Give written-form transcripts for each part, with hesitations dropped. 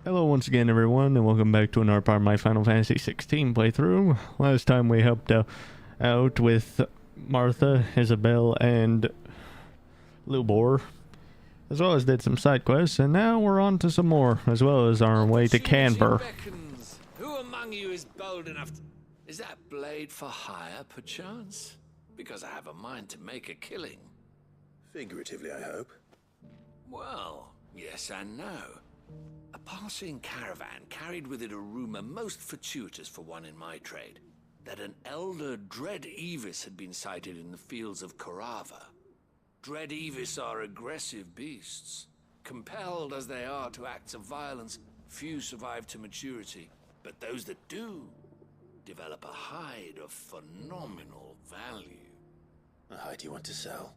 Hello once again everyone, and welcome back to another part of my Final Fantasy 16 playthrough. Last time we helped out with Martha, Isabel, and Lubor, as well as did some side quests, and now we're on to some more, as well as our way to Kanver. Who among you is bold enough to... Is that blade for hire, perchance? Because I have a mind to make a killing. Figuratively, I hope. Well, yes and no. A passing caravan carried with it a rumor most fortuitous for one in my trade, that an elder Dread Evis had been sighted in the fields of Karava. Dread Evis are aggressive beasts. Compelled as they are to acts of violence, few survive to maturity, but those that do develop a hide of phenomenal value. A hide you want to sell?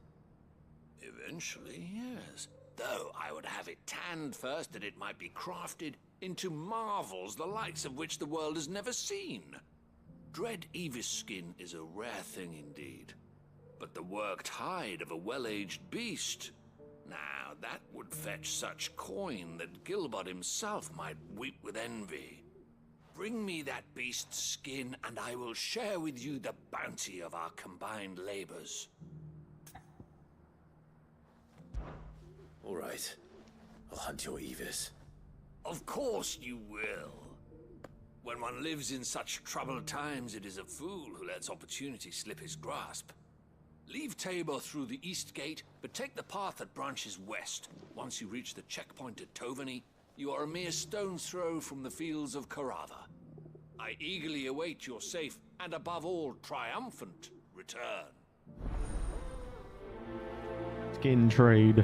Eventually, yes. Though I would have it tanned first, that it might be crafted into marvels the likes of which the world has never seen. Dread Evis skin is a rare thing indeed. But the worked hide of a well-aged beast, now that would fetch such coin that Gilbert himself might weep with envy. Bring me that beast's skin, and I will share with you the bounty of our combined labors. All right. I'll hunt your Evis. Of course you will. When one lives in such troubled times, it is a fool who lets opportunity slip his grasp. Leave Tabor through the east gate, but take the path that branches west. Once you reach the checkpoint at Tovani, you are a mere stone's throw from the fields of Karava. I eagerly await your safe, and above all, triumphant return. Skin trade.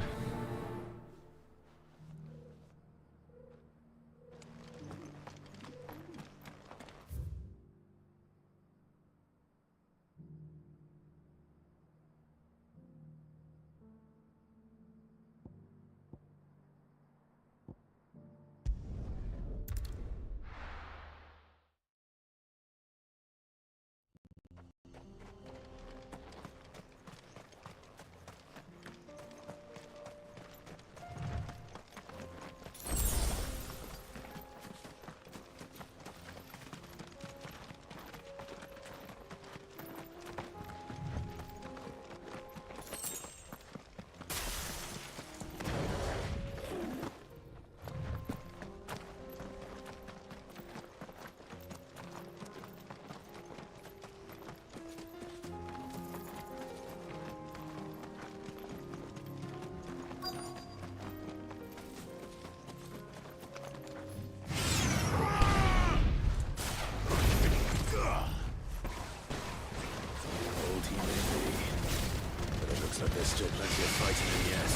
But there's still plenty of fighting in yet.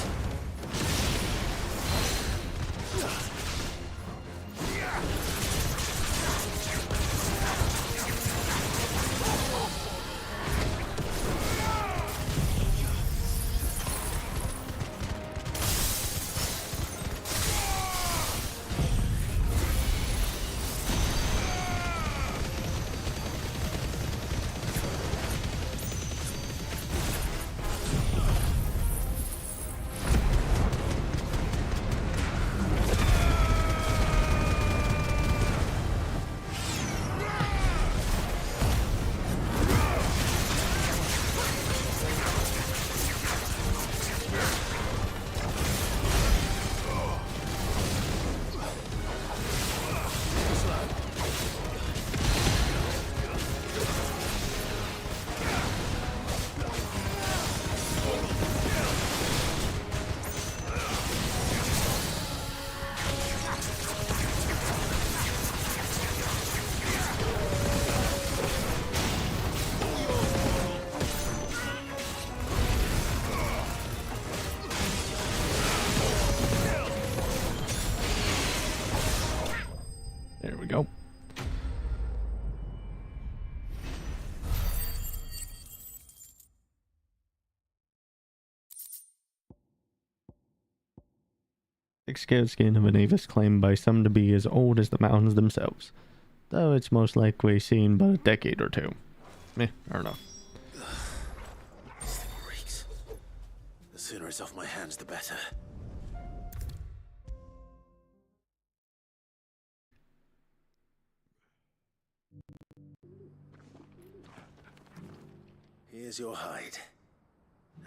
There we go. Scaled skin of an Avis claimed by some to be as old as the mountains themselves, though it's most likely seen but a decade or two. I don't know. This thing reeks. The sooner it's off my hands, the better. Here's your hide,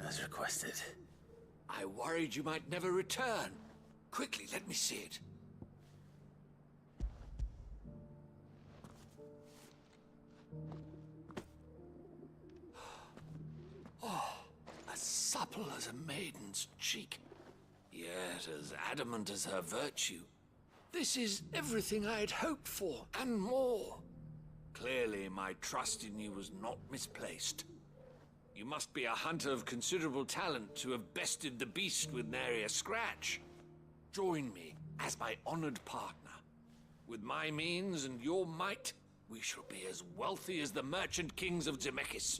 as requested. I worried you might never return. Quickly, let me see it. Oh, as supple as a maiden's cheek, yet as adamant as her virtue. This is everything I had hoped for, and more. Clearly, my trust in you was not misplaced. You must be a hunter of considerable talent to have bested the beast with nary a scratch. Join me as my honored partner. With my means and your might, we shall be as wealthy as the merchant kings of Zemeckis.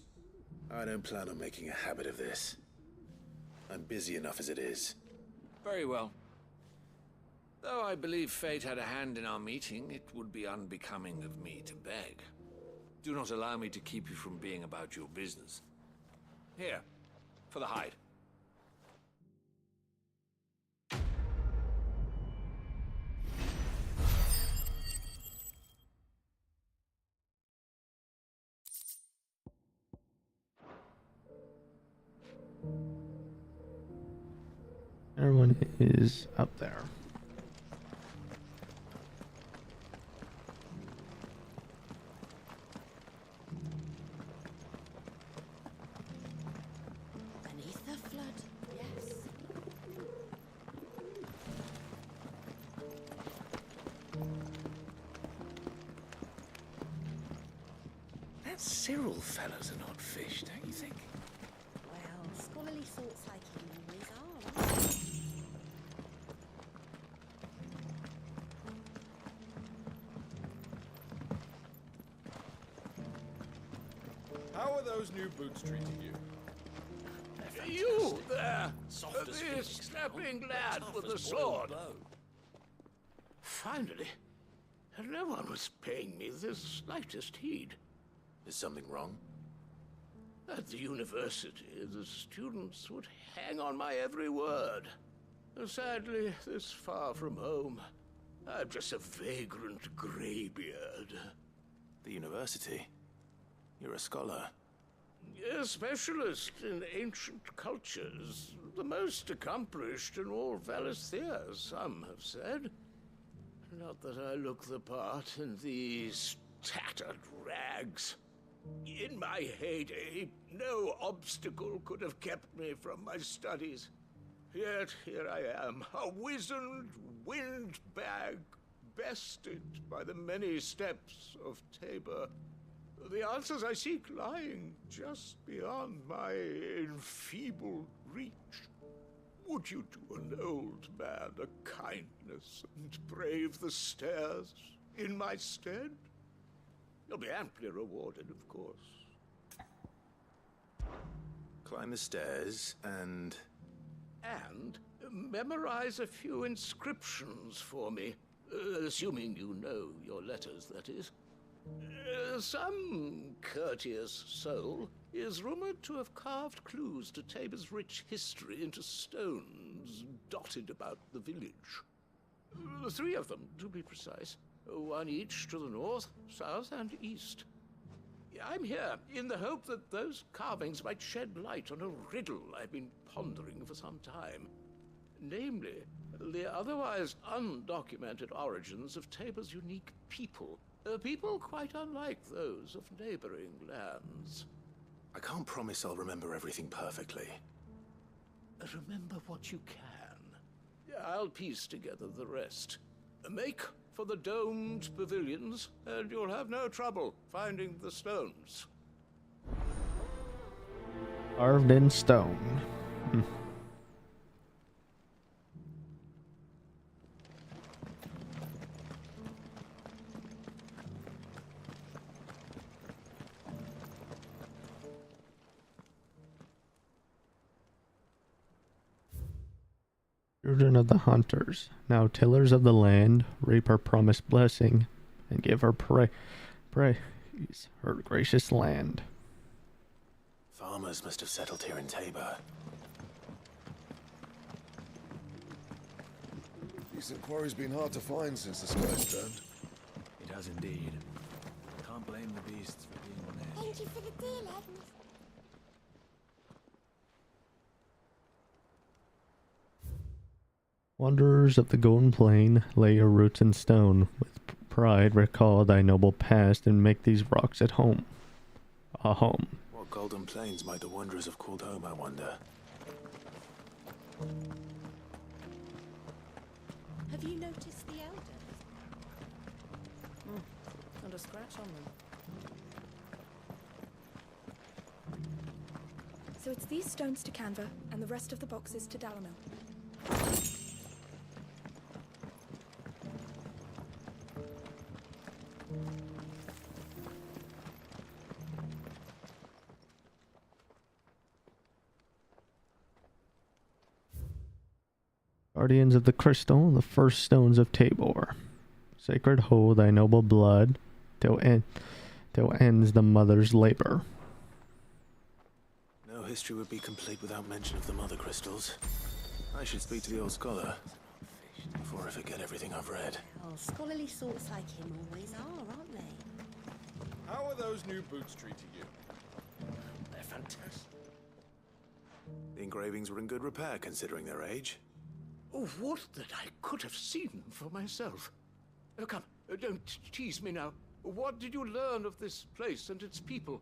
I don't plan on making a habit of this. I'm busy enough as it is. Very well. Though I believe fate had a hand in our meeting, it would be unbecoming of me to beg. Do not allow me to keep you from being about your business. Here, for the hide. Everyone is up there. Beneath the flood, yes. That Cyril fellow's an odd fish, don't you think? Well, scholarly thoughts like him always are. How are those new boots treating you? You there, the snapping lad with the sword. Finally, no one was paying me the slightest heed. Is something wrong? At the university, the students would hang on my every word. Sadly, this far from home, I'm just a vagrant greybeard. The university? You're a scholar. A specialist in ancient cultures, the most accomplished in all Valisthea, some have said. Not that I look the part in these tattered rags. In my heyday, no obstacle could have kept me from my studies. Yet here I am, a wizened windbag, bested by the many steps of Tabor. The answers I seek lying just beyond my enfeebled reach. Would you do an old man a kindness and brave the stairs in my stead? You'll be amply rewarded, of course. Climb the stairs and... And memorize a few inscriptions for me. Assuming you know your letters, that is. Some courteous soul is rumored to have carved clues to Tabor's rich history into stones dotted about the village. 3 of them, to be precise. 1 each to the north, south, and east. I'm here in the hope that those carvings might shed light on a riddle I've been pondering for some time. Namely, the otherwise undocumented origins of Tabor's unique people. People quite unlike those of neighboring lands. I can't promise I'll remember everything perfectly. Remember what you can. I'll piece together the rest. Make for the domed pavilions, and you'll have no trouble finding the stones. Carved in stone. Children of the hunters, now tillers of the land, reap her promised blessing, and give her praise her gracious land. Farmers must have settled here in Tabor. Decent quarry's been hard to find since the sky's turned. It has indeed. Can't blame the beasts for being on edge. Thank you for the deal, Agnes. Wanderers of the Golden Plain, lay your roots in stone. With pride recall thy noble past and make these rocks at home. A home. What golden plains might the wanderers have called home, I wonder? Have you noticed the elders? Not a scratch on them. So it's these stones to Kanver, and the rest of the boxes to Dalamil. Guardians of the Crystal, the first stones of Tabor. Sacred hold thy noble blood, till ends the mother's labor. No history would be complete without mention of the mother crystals. I should speak to the old scholar before I forget everything I've read. Well, scholarly sorts like him always are, aren't they? How are those new boots treating you? They're fantastic. The engravings were in good repair considering their age. Oh, what that I could have seen for myself. Oh, come, don't tease me now. What did you learn of this place and its people?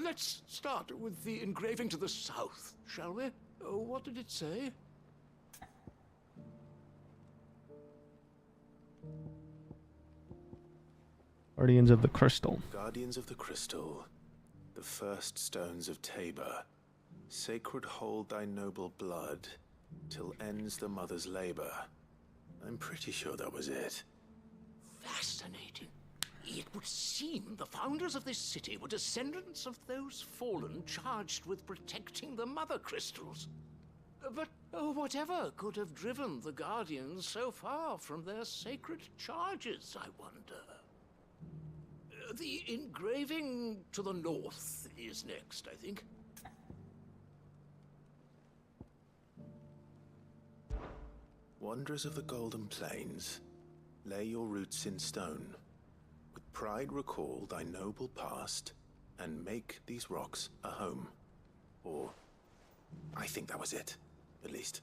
Let's start with the engraving to the south, shall we? What did it say? Guardians of the Crystal. Guardians of the Crystal, the first stones of Tabor. Sacred hold thy noble blood, till ends the mother's labor. I'm pretty sure that was it. Fascinating. It would seem the founders of this city were descendants of those fallen charged with protecting the mother crystals. But whatever could have driven the Guardians so far from their sacred charges, I wonder? The engraving to the north is next, I think. Wanderers of the Golden Plains, lay your roots in stone. With pride recall thy noble past, and make these rocks a home. Or, I think that was it, at least.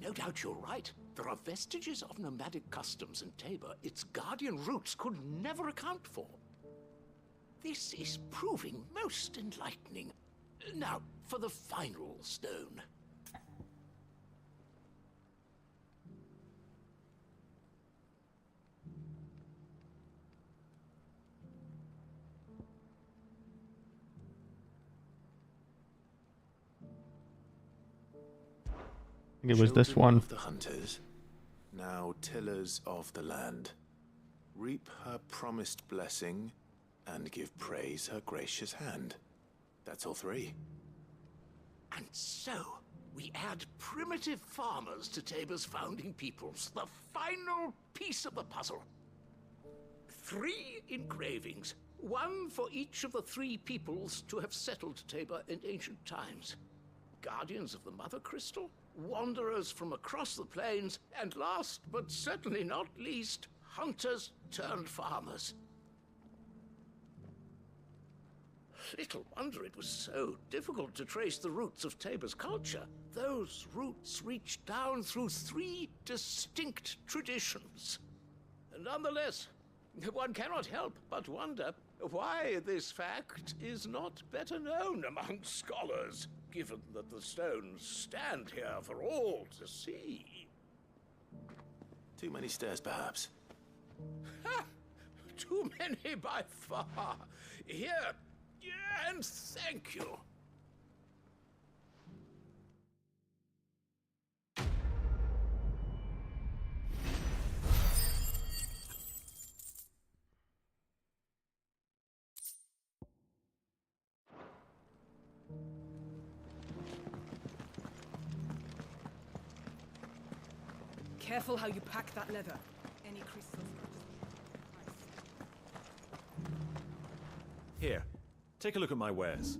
No doubt you're right. There are vestiges of nomadic customs in Tabor its guardian roots could never account for. This is proving most enlightening. Now, for the final stone. I think it was this Children one. of the hunters, now tillers of the land, reap her promised blessing and give praise her gracious hand. That's all three. And so, we add primitive farmers to Tabor's founding peoples, the final piece of the puzzle. 3 engravings, one for each of the 3 peoples to have settled Tabor in ancient times. Guardians of the Mother Crystal, wanderers from across the plains, and last but certainly not least, hunters turned farmers. Little wonder it was so difficult to trace the roots of Tabor's culture. Those roots reached down through 3 distinct traditions. Nonetheless, one cannot help but wonder why this fact is not better known among scholars, given that the stones stand here for all to see. Too many stairs, perhaps. Ha! Too many by far. Here, and thank you. Careful how you pack that leather. Any crystals. Here, take a look at my wares.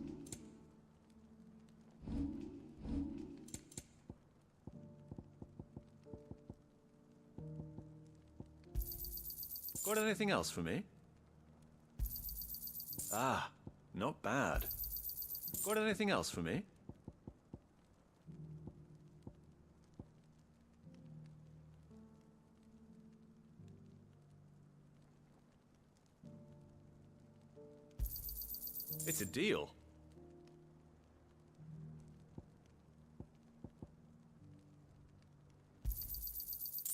Got anything else for me? Ah, not bad. Got anything else for me? It's a deal.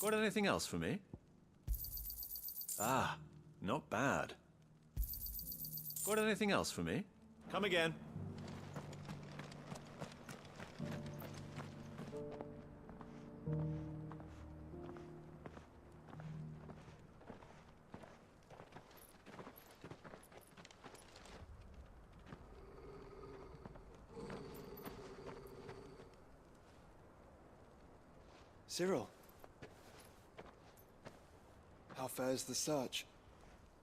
Got anything else for me? Ah, not bad. Got anything else for me? Come again. Cyril. How fares the search?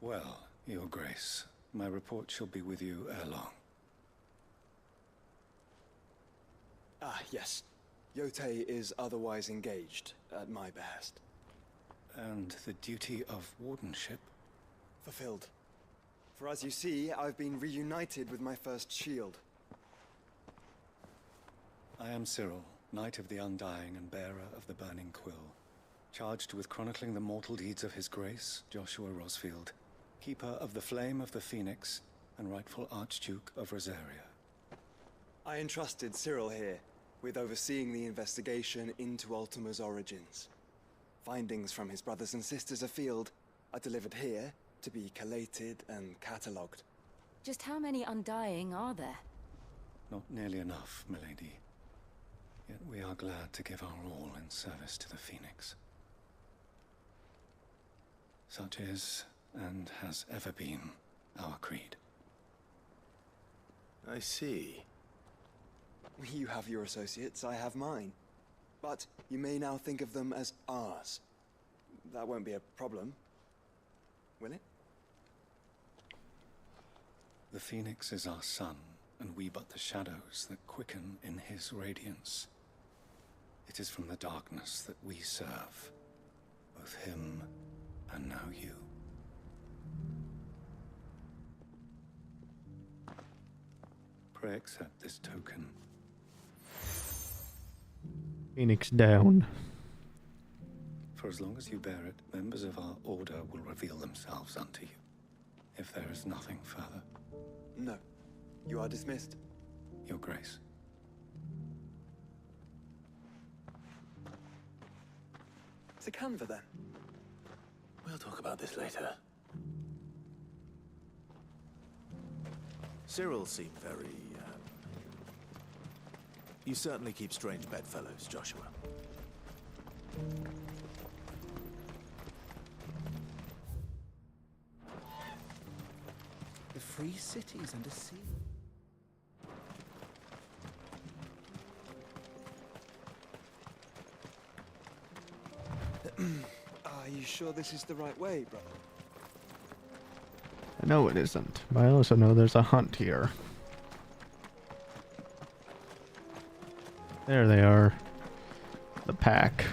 Well, Your Grace, my report shall be with you ere long. Ah, yes. Yotei is otherwise engaged, at my behest. And the duty of wardenship? Fulfilled. For as you see, I've been reunited with my first shield. I am Cyril, Knight of the Undying and bearer of the Burning Quill, charged with chronicling the mortal deeds of His Grace, Joshua Rosfield, Keeper of the Flame of the Phoenix, and rightful Archduke of Rosaria. I entrusted Cyril here with overseeing the investigation into Ultima's origins. Findings from his brothers and sisters afield are delivered here to be collated and catalogued. Just how many Undying are there? Not nearly enough, milady. Yet we are glad to give our all in service to the Phoenix. Such is, and has ever been, our creed. I see. You have your associates, I have mine. But you may now think of them as ours. That won't be a problem, will it? The Phoenix is our sun, and we but the shadows that quicken in his radiance. It is from the darkness that we serve, both him and now you. Pray accept this token. Phoenix down. For as long as you bear it, members of our order will reveal themselves unto you. If there is nothing further. No. You are dismissed. Your Grace. To Kanver, then. We'll talk about this later. Cyril seemed very, You certainly keep strange bedfellows, Joshua. The free cities under sea. Are you sure this is the right way, brother? No, it isn't. But I also know there's a hunt here. There they are. The pack.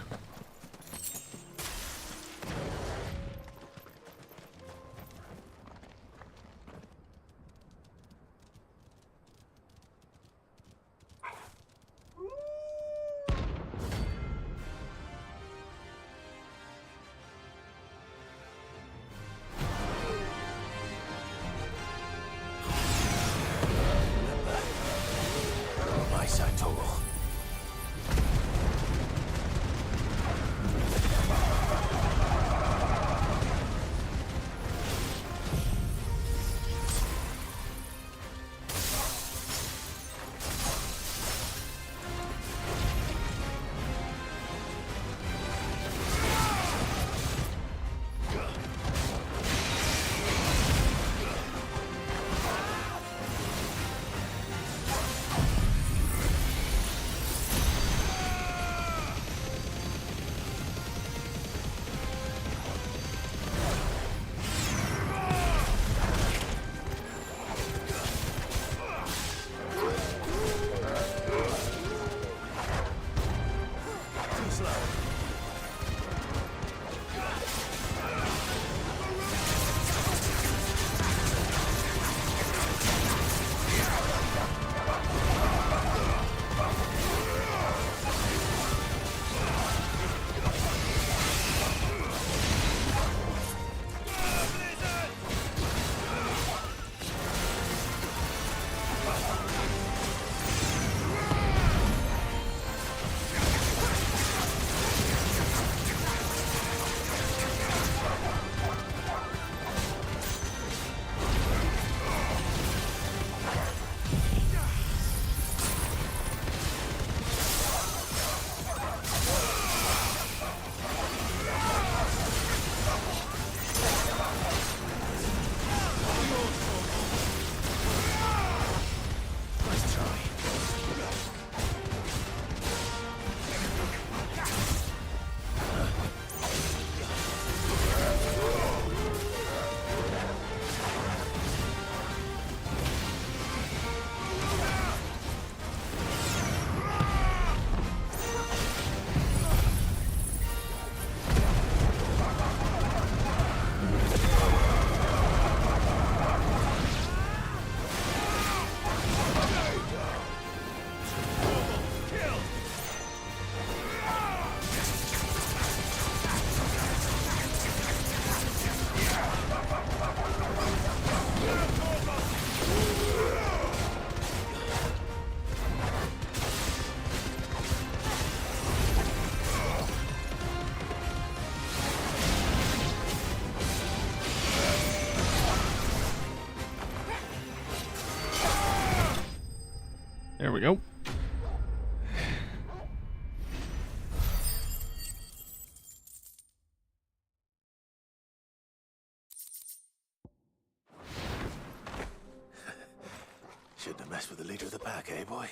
There we go. Shouldn't have messed with the leader of the pack, eh, boy?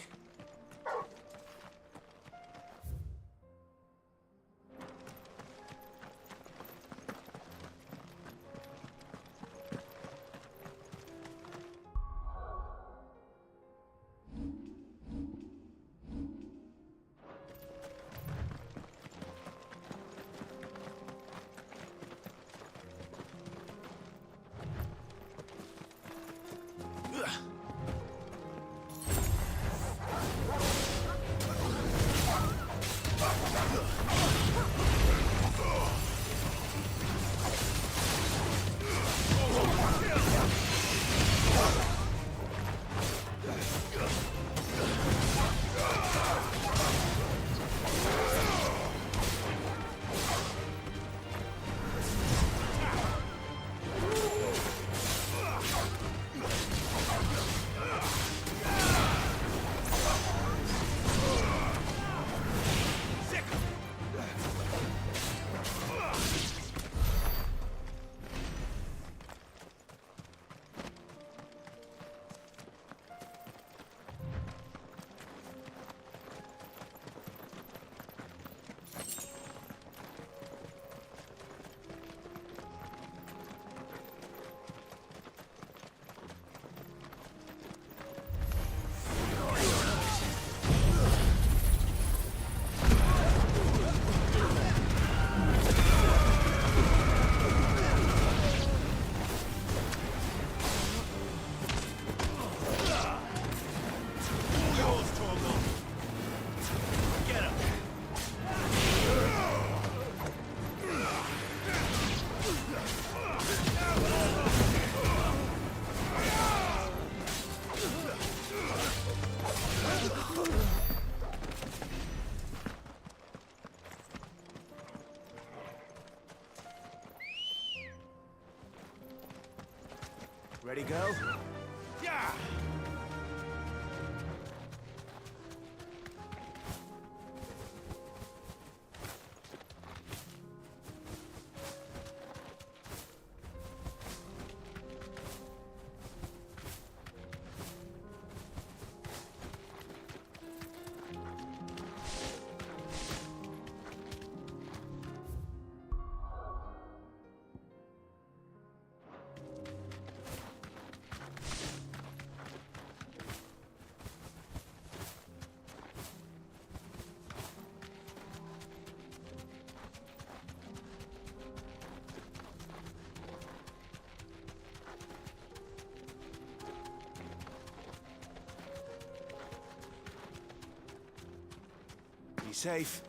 Ready, go? Yeah! Be safe.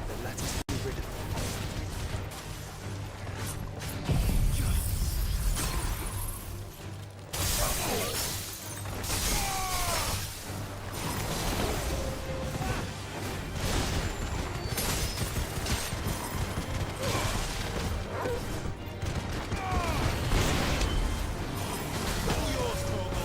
Then let us be rid of them. Yours, Torgal.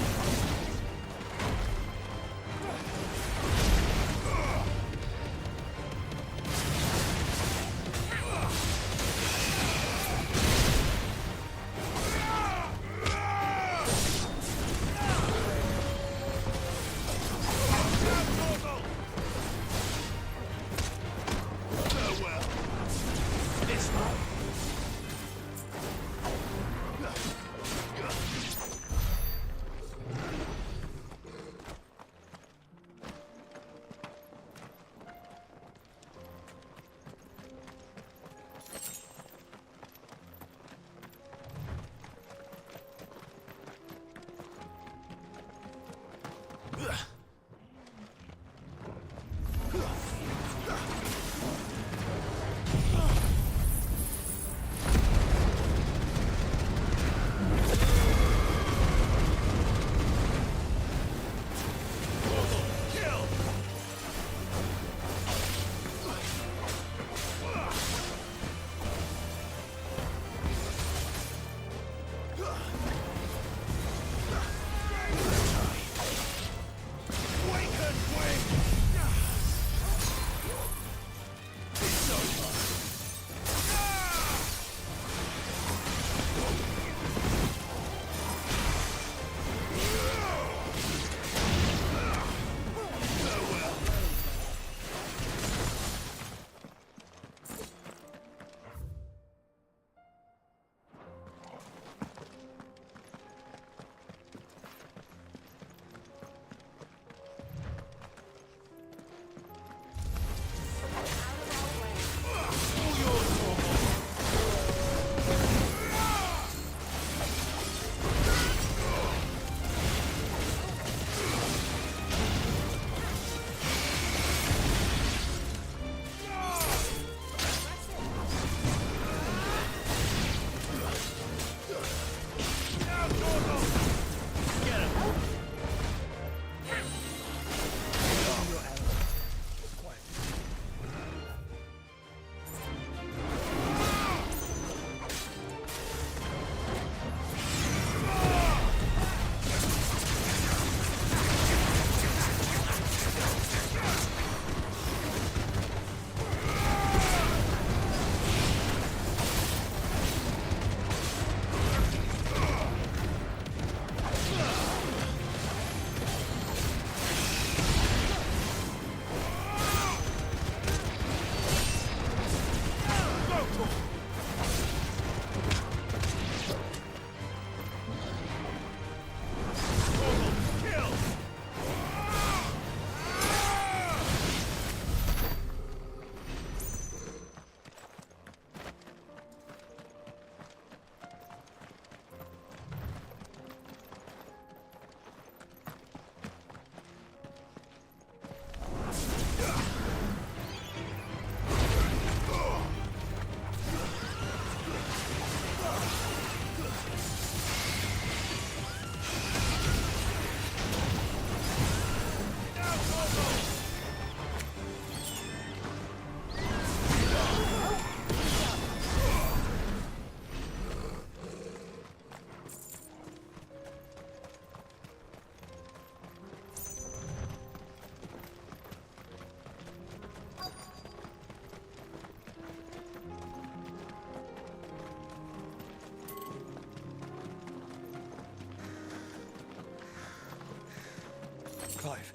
Clive.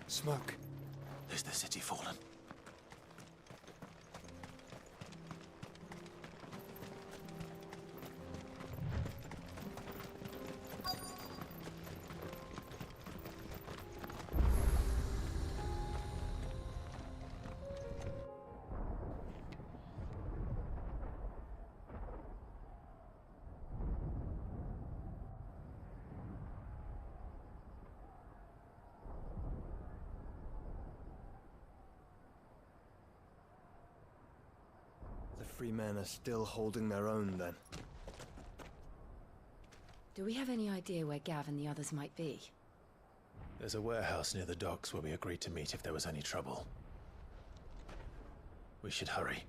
Smoke. Is the city fallen? The free men are still holding their own, then. Do we have any idea where Gav and the others might be? There's a warehouse near the docks where we agreed to meet if there was any trouble. We should hurry.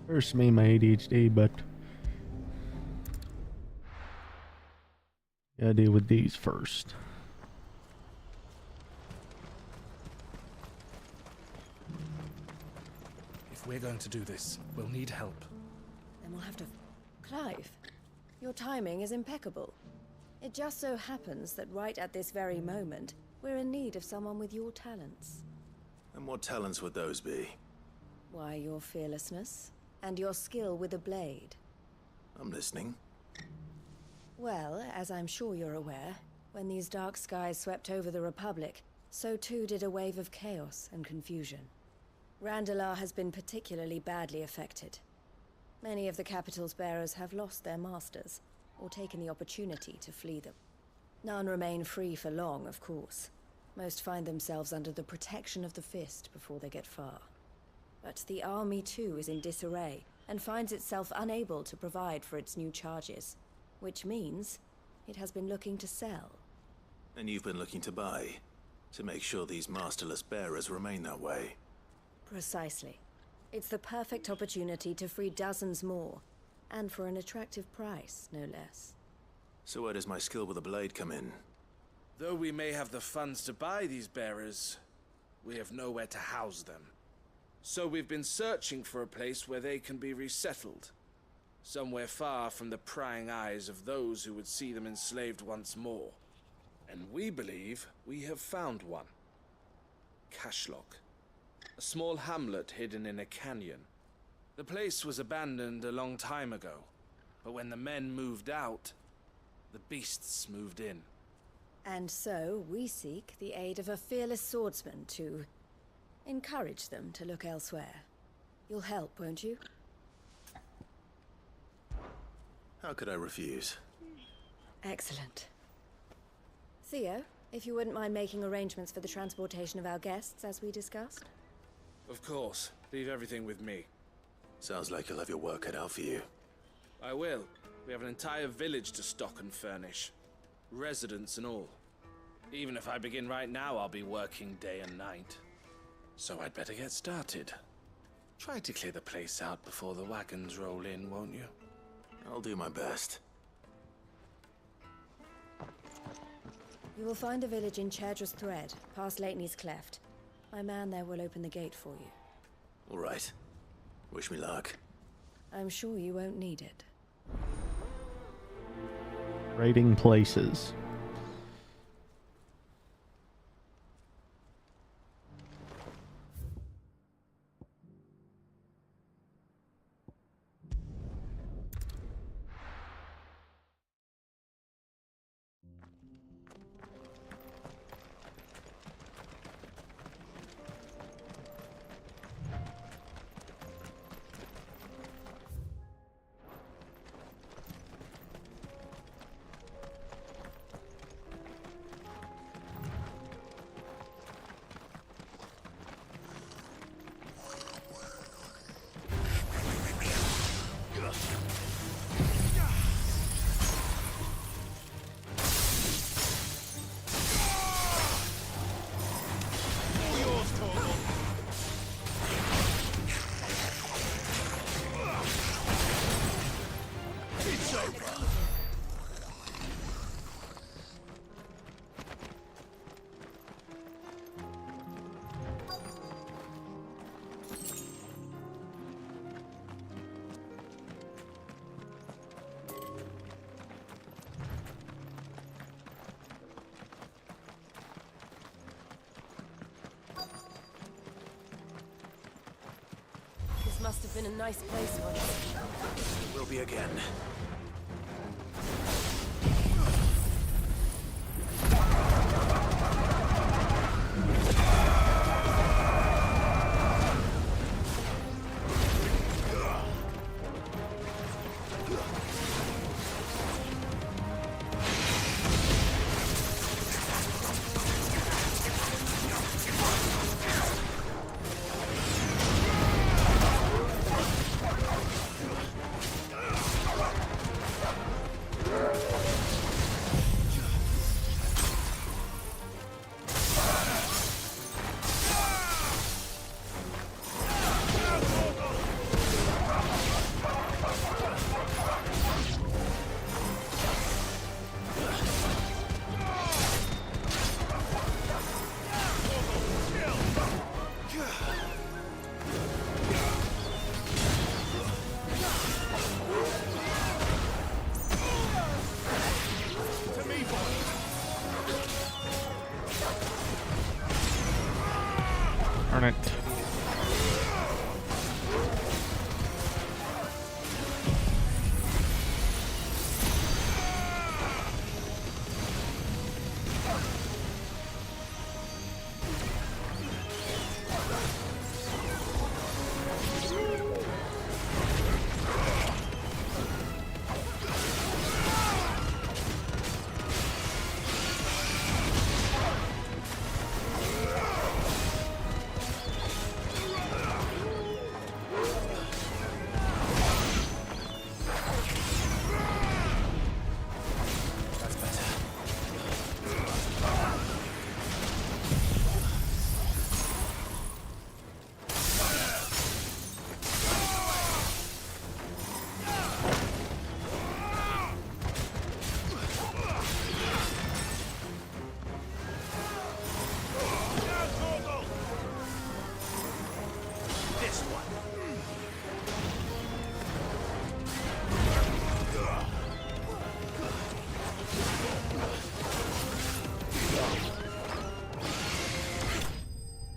First me my ADHD, but gotta deal with these first. If we're going to do this, we'll need help. Then we'll have to... Clive, your timing is impeccable. It just so happens that right at this very moment, we're in need of someone with your talents. And what talents would those be? Why, your fearlessness, and your skill with a blade. I'm listening. Well, as I'm sure you're aware, when these dark skies swept over the Republic, so too did a wave of chaos and confusion. Randalar has been particularly badly affected. Many of the capital's bearers have lost their masters, or taken the opportunity to flee them. None remain free for long, of course. Most find themselves under the protection of the Fist before they get far. But the army too is in disarray, and finds itself unable to provide for its new charges. Which means it has been looking to sell. And you've been looking to buy, to make sure these masterless bearers remain that way. Precisely. It's the perfect opportunity to free dozens more, and for an attractive price, no less. So where does my skill with the blade come in? Though we may have the funds to buy these bearers, we have nowhere to house them. So we've been searching for a place where they can be resettled. Somewhere far from the prying eyes of those who would see them enslaved once more. And we believe we have found one. Cashlock. A small hamlet hidden in a canyon. The place was abandoned a long time ago, but when the men moved out, the beasts moved in. And so we seek the aid of a fearless swordsman to encourage them to look elsewhere. You'll help, won't you? How could I refuse? Excellent. Theo, if you wouldn't mind making arrangements for the transportation of our guests, as we discussed. Of course. Leave everything with me. Sounds like you'll have your work cut out for you. I will. We have an entire village to stock and furnish. Residents and all. Even if I begin right now, I'll be working day and night. So I'd better get started. Try to clear the place out before the wagons roll in, won't you? I'll do my best. You will find a village in Chaidra's Thread, past Lateney's Cleft. My man there will open the gate for you. All right. Wish me luck. I'm sure you won't need it. Raiding places. Must have been a nice place once. It will be again.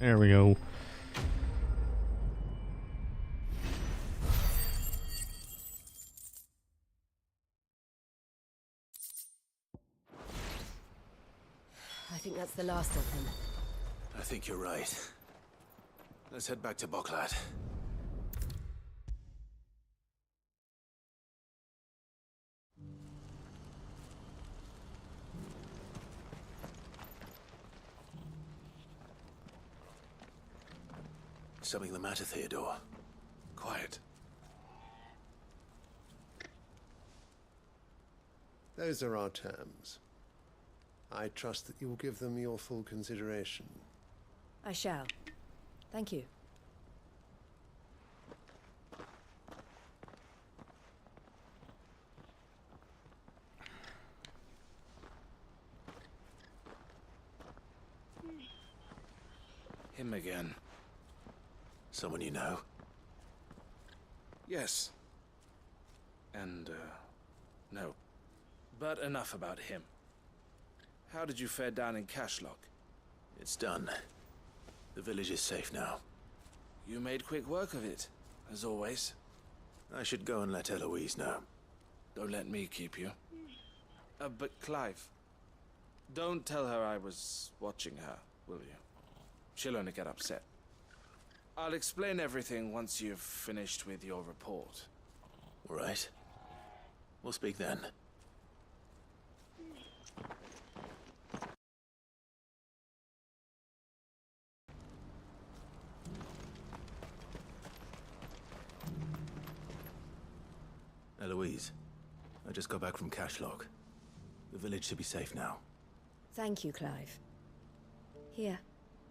There we go. I think that's the last of them. I think you're right. Let's head back to Boklad. Something the matter, Theodore? Quiet. Those are our terms. I trust that you will give them your full consideration. I shall. Thank you. Him again. Someone you know? Yes. And, no. But enough about him. How did you fare down in Cashlock? It's done. The village is safe now. You made quick work of it, as always. I should go and let Eloise know. Don't let me keep you. But Clive, don't tell her I was watching her, will you? She'll only get upset. I'll explain everything once you've finished with your report. All right. We'll speak then. Eloise, I just got back from Cashlock. The village should be safe now. Thank you, Clive. Here,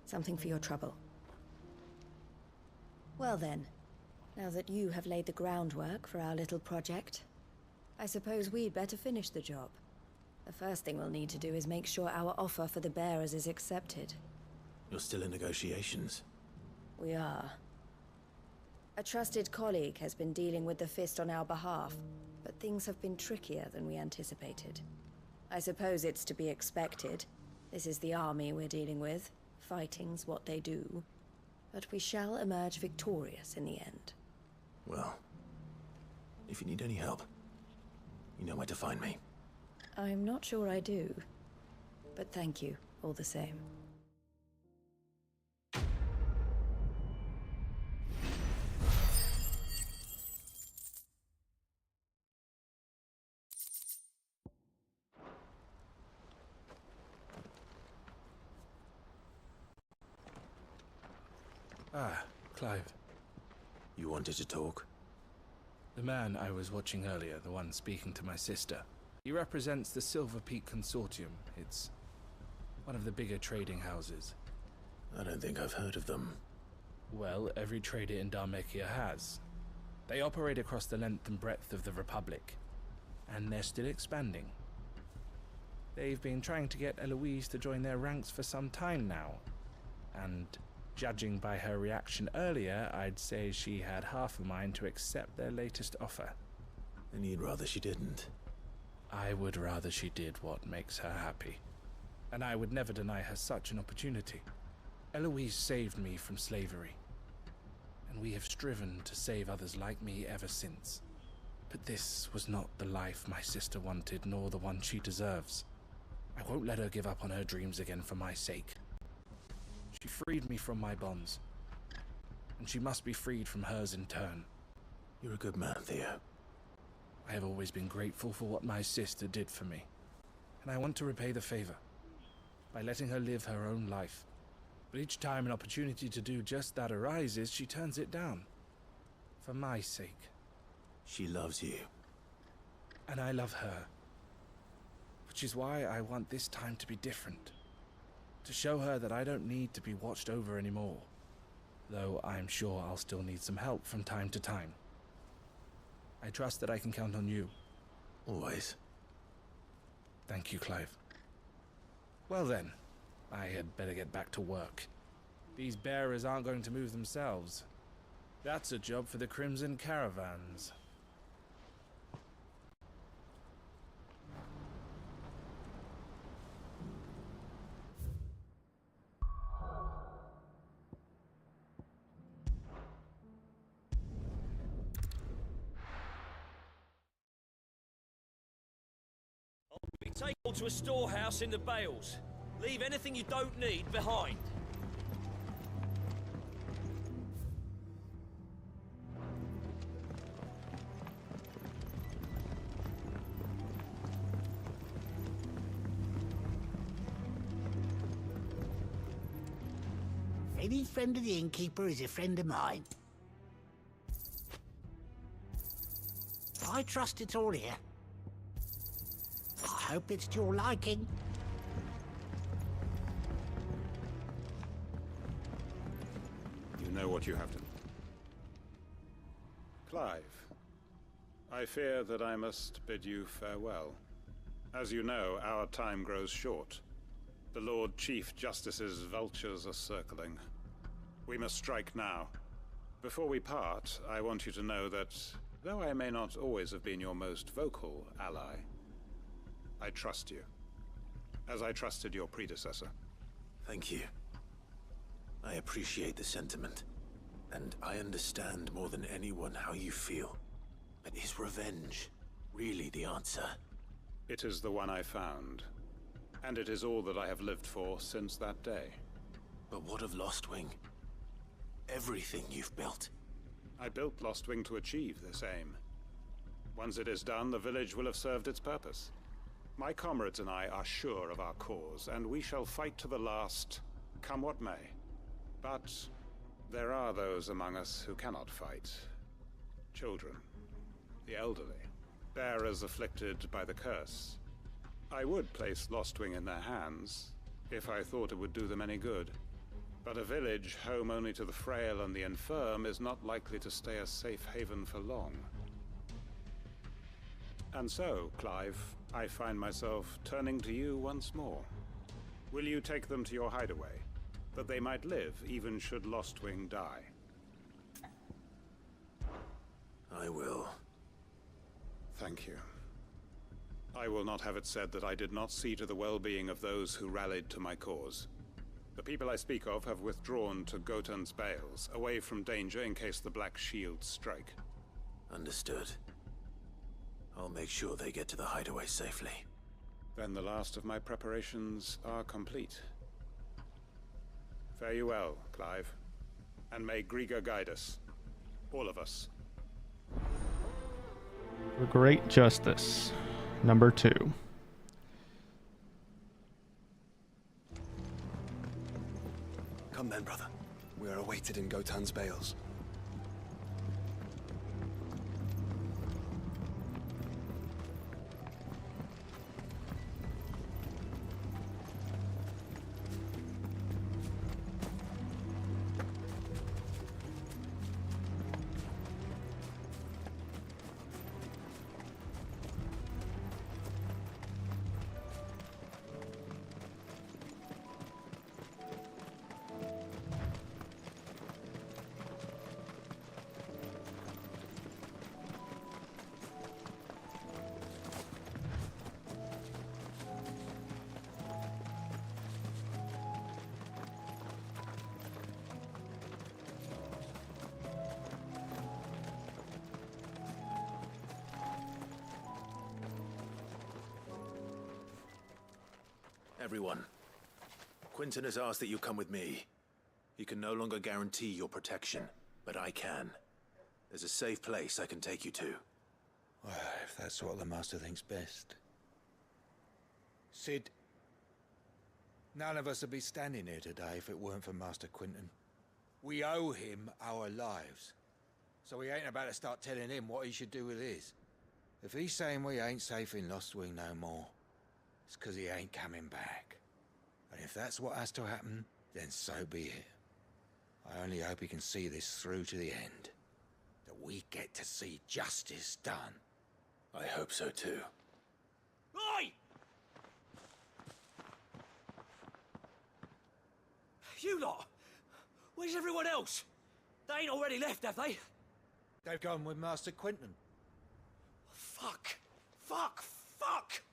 something for your trouble. Well then, now that you have laid the groundwork for our little project, I suppose we'd better finish the job. The first thing we'll need to do is make sure our offer for the bearers is accepted. You're still in negotiations? We are. A trusted colleague has been dealing with the Fist on our behalf, but things have been trickier than we anticipated. I suppose it's to be expected. This is the army we're dealing with. Fighting's what they do. But we shall emerge victorious in the end. Well, if you need any help, you know where to find me. I'm not sure I do. But thank you, all the same. Ah, Clive. You wanted to talk? The man I was watching earlier, the one speaking to my sister, he represents the Silver Peak Consortium. It's one of the bigger trading houses. I don't think I've heard of them. Well, every trader in Dharmekia has. They operate across the length and breadth of the Republic, and they're still expanding. They've been trying to get Eloise to join their ranks for some time now, and judging by her reaction earlier, I'd say she had half a mind to accept their latest offer. And you'd rather she didn't? I would rather she did what makes her happy. And I would never deny her such an opportunity. Eloise saved me from slavery. And we have striven to save others like me ever since. But this was not the life my sister wanted, nor the one she deserves. I won't let her give up on her dreams again for my sake. She freed me from my bonds, and she must be freed from hers in turn. You're a good man, Theo. I have always been grateful for what my sister did for me, and I want to repay the favor by letting her live her own life. But each time an opportunity to do just that arises, she turns it down. For my sake. She loves you. And I love her. Which is why I want this time to be different. To show her that I don't need to be watched over anymore. Though I'm sure I'll still need some help from time to time. I trust that I can count on you. Always. Thank you, Clive. Well then, I had better get back to work. These bearers aren't going to move themselves. That's a job for the Crimson Caravans. Take all to a storehouse in the bales. Leave anything you don't need behind. Any friend of the innkeeper is a friend of mine. I trust it's all here. I hope it's to your liking. You know what you have to do. Clive, I fear that I must bid you farewell. As you know, our time grows short. The Lord Chief Justice's vultures are circling. We must strike now. Before we part, I want you to know that, though I may not always have been your most vocal ally, I trust you, as I trusted your predecessor. Thank you. I appreciate the sentiment, and I understand more than anyone how you feel. But is revenge really the answer? It is the one I found, and it is all that I have lived for since that day. But what of Lostwing? Everything you've built. I built Lostwing to achieve this aim. Once it is done, the village will have served its purpose. My comrades and I are sure of our cause, and we shall fight to the last, come what may. But there are those among us who cannot fight. Children, the elderly, bearers afflicted by the curse. I would place Lostwing in their hands, if I thought it would do them any good. But a village home only to the frail and the infirm is not likely to stay a safe haven for long. And so, Clive, I find myself turning to you once more. Will you take them to your hideaway, that they might live even should Lostwing die? I will. Thank you. I will not have it said that I did not see to the well-being of those who rallied to my cause. The people I speak of have withdrawn to Gotan's Bales, away from danger in case the Black Shields strike. Understood. I'll make sure they get to the hideaway safely. Then the last of my preparations are complete. Fare you well, Clive. And may Griga guide us. All of us. For great justice. Number 2. Come then, brother. We are awaited in Gotan's Bales. Everyone, Quinton has asked that you come with me. He can no longer guarantee your protection, but I can. There's a safe place I can take you to. Well, if that's what the Master thinks best. Sid, none of us would be standing here today if it weren't for Master Quinton. We owe him our lives. So we ain't about to start telling him what he should do with his. If he's saying we ain't safe in Lostwing no more, it's 'cause he ain't coming back. And if that's what has to happen, then so be it. I only hope he can see this through to the end. That we get to see justice done. I hope so too. Oi! You lot! Where's everyone else? They ain't already left, have they? They've gone with Master Quinton. Fuck! Fuck! Fuck!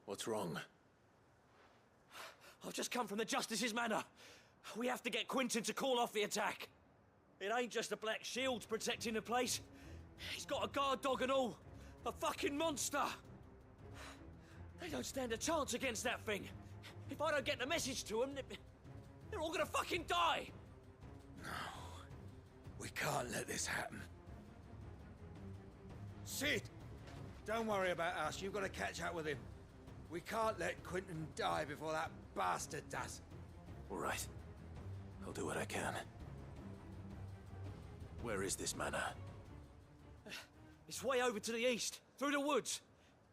What's wrong? I've just come from the Justice's manor. We have to get Quinton to call off the attack. It ain't just the Black Shields protecting the place. He's got a guard dog and all. A fucking monster. They don't stand a chance against that thing. If I don't get the message to them, they're all gonna fucking die. No. We can't let this happen. Sid! Don't worry about us. You've got to catch up with him. We can't let Quentin die before that bastard does. All right. I'll do what I can. Where is this manor? It's way over to the east, through the woods.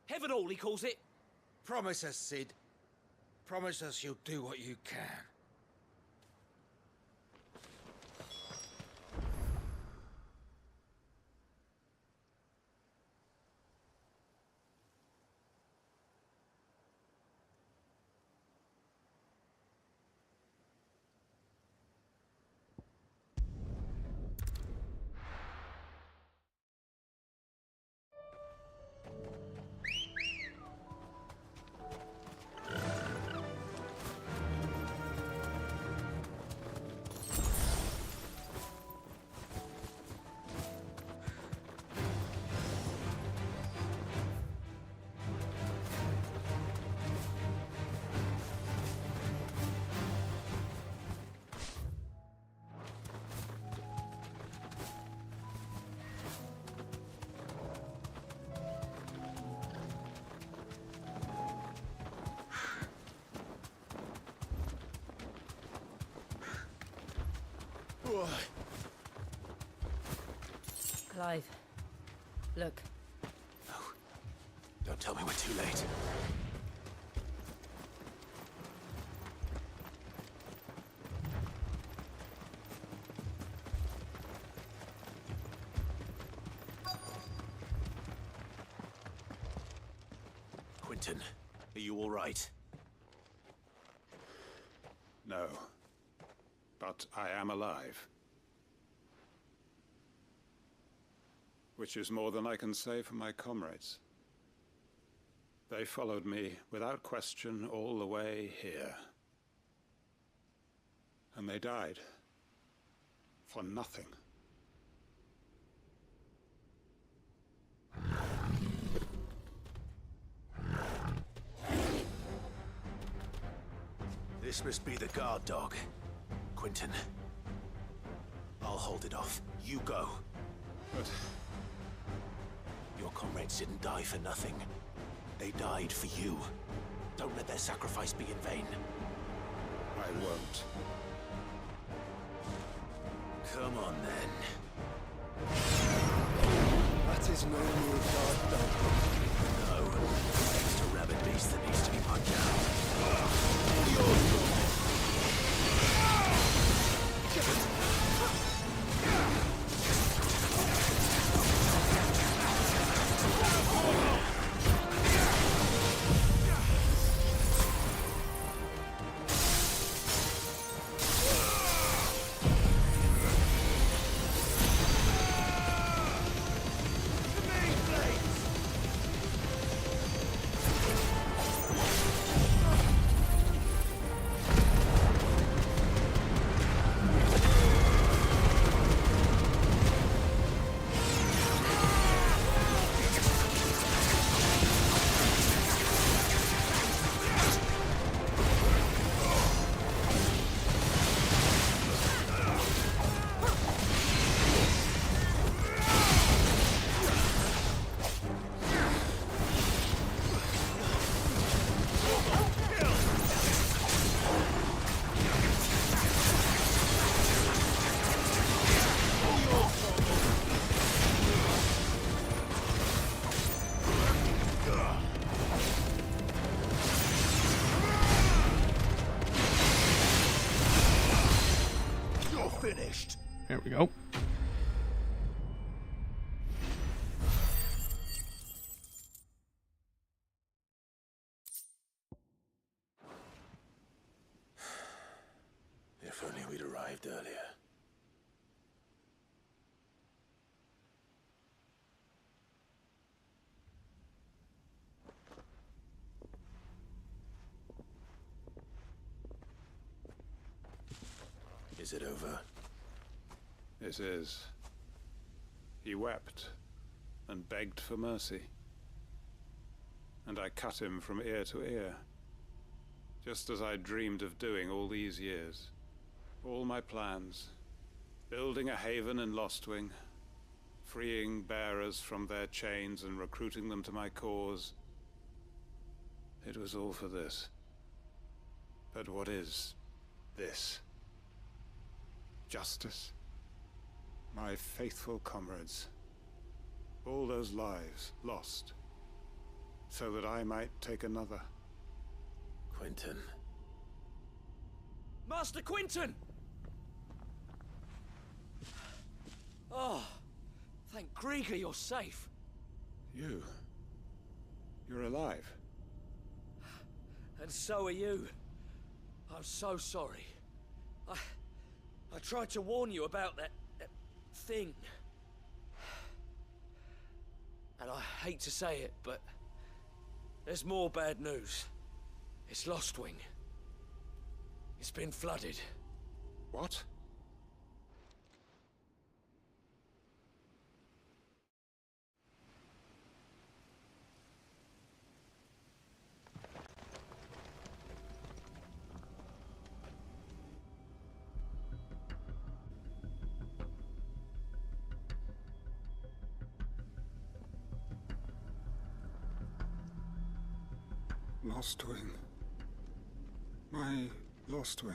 Heavenhall, he calls it. Promise us, Sid. Promise us you'll do what you can. Clive, look. No. Don't tell me we're too late. Quentin, are you all right? No. But I am alive. Which is more than I can say for my comrades. They followed me without question all the way here. And they died. For nothing. This must be the guard dog. Quentin. I'll hold it off. You go. But... your comrades didn't die for nothing. They died for you. Don't let their sacrifice be in vain. I won't. Come on, then. That is no mere guard dog. No. It's a rabid beast that needs to be put down. Finished. There we go. If only we'd arrived earlier. Is it over? It is. He wept and begged for mercy. and I cut him from ear to ear. Just as I dreamed of doing all these years. All my plans. Building a haven in Lostwing, freeing bearers from their chains and recruiting them to my cause. It was all for this. But what is this? Justice? My faithful comrades. All those lives lost, so that I might take another. Quentin. Master Quentin! Oh, thank Grieger you're safe. You're alive. And so are you. I'm so sorry. I tried to warn you about that thing. And I hate to say it, but there's more bad news. It's Lostwing. It's been flooded. What? Lostwing. My Lostwing.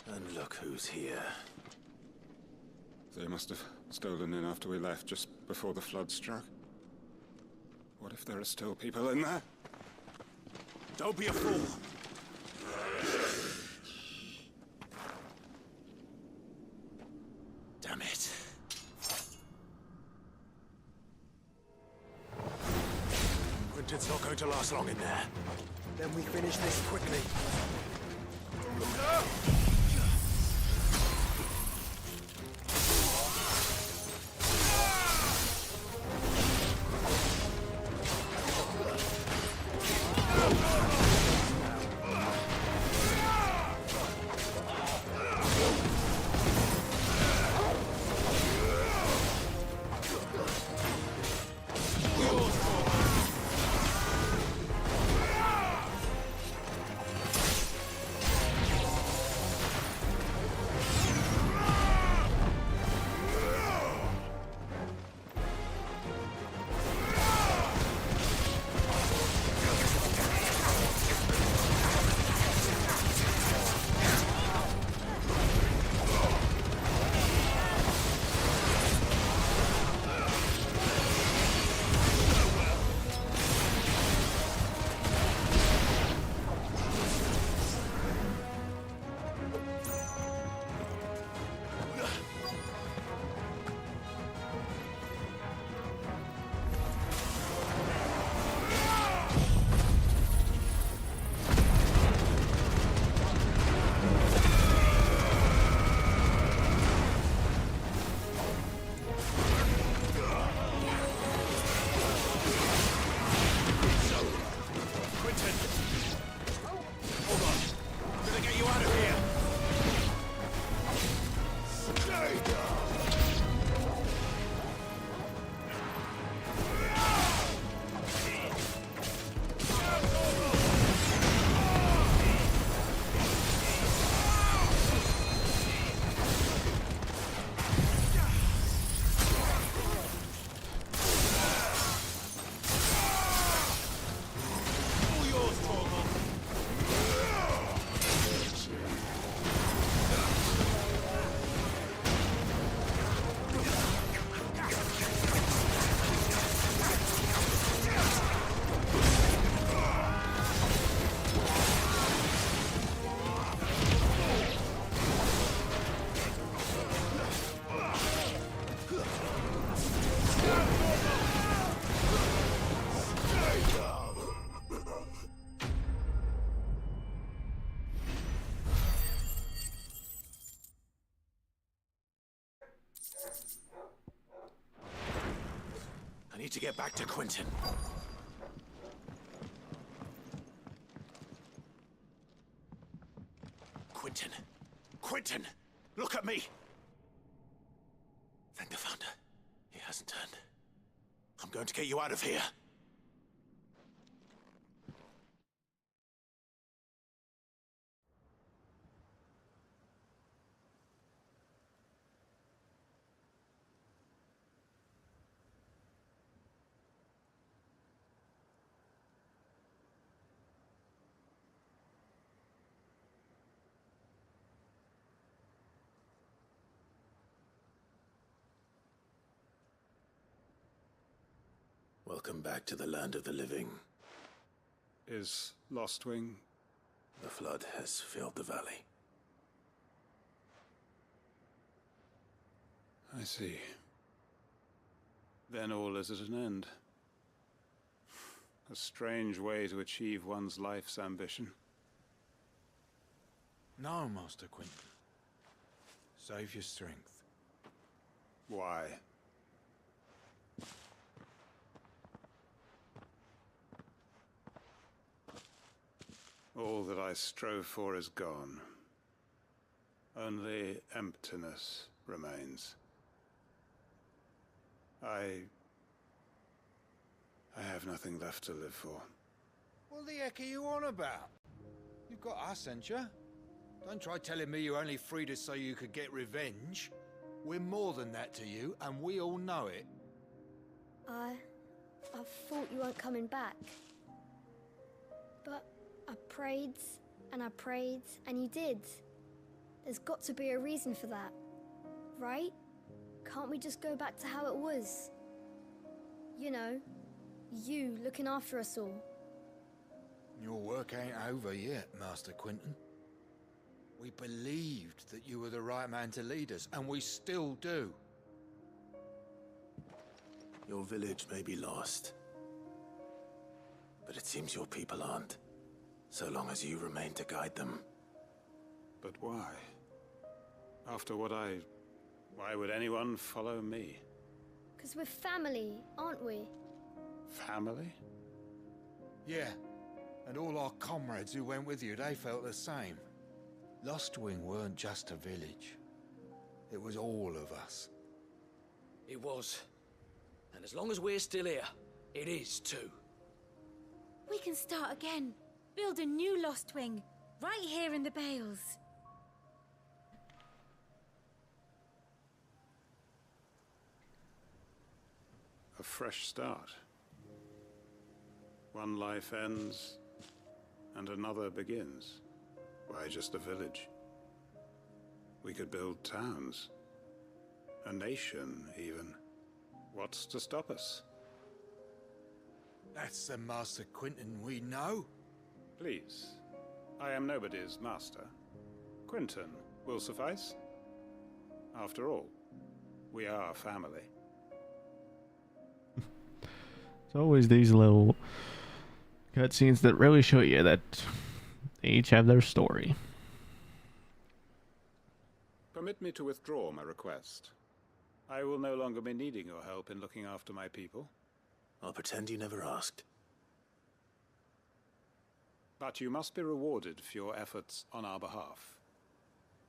And look who's here. They must have stolen in after we left, just before the flood struck. What if there are still people in there? Don't be a fool. Damn it. Quentin's not going to last long in there. Then we finish this quickly. I need to get back to Quentin. Quentin! Quentin! Look at me! Thank the Founder. He hasn't turned. I'm going to get you out of here. Welcome back to the land of the living. Is Lostwing? The flood has filled the valley. I see. Then all is at an end. A strange way to achieve one's life's ambition. No, Master Quinton. Save your strength. Why? All that I strove for is gone. Only emptiness remains. I have nothing left to live for. What the heck are you on about? You've got us, ain't you? Don't try telling me you only freed us so you could get revenge. We're more than that to you, and we all know it. I thought you weren't coming back. But I prayed, and you did. There's got to be a reason for that, right? Can't we just go back to how it was? You know, you looking after us all. Your work ain't over yet, Master Quinton. We believed that you were the right man to lead us, and we still do. Your village may be lost, but it seems your people aren't, so long as you remain to guide them. But why? After what why would anyone follow me? 'Cause we're family, aren't we? Family? Yeah, and all our comrades who went with you, they felt the same. Lostwing weren't just a village. It was all of us. It was. And as long as we're still here, it is too. We can start again. Build a new Lostwing, right here in the Bales. A fresh start. One life ends, and another begins. Why just a village? We could build towns. A nation, even. What's to stop us? That's the Master Quinton we know. Please. I am nobody's master. Quinton will suffice. After all, we are family. It's always these little cutscenes that really show you that they each have their story. Permit me to withdraw my request. I will no longer be needing your help in looking after my people. I'll pretend you never asked. But you must be rewarded for your efforts on our behalf.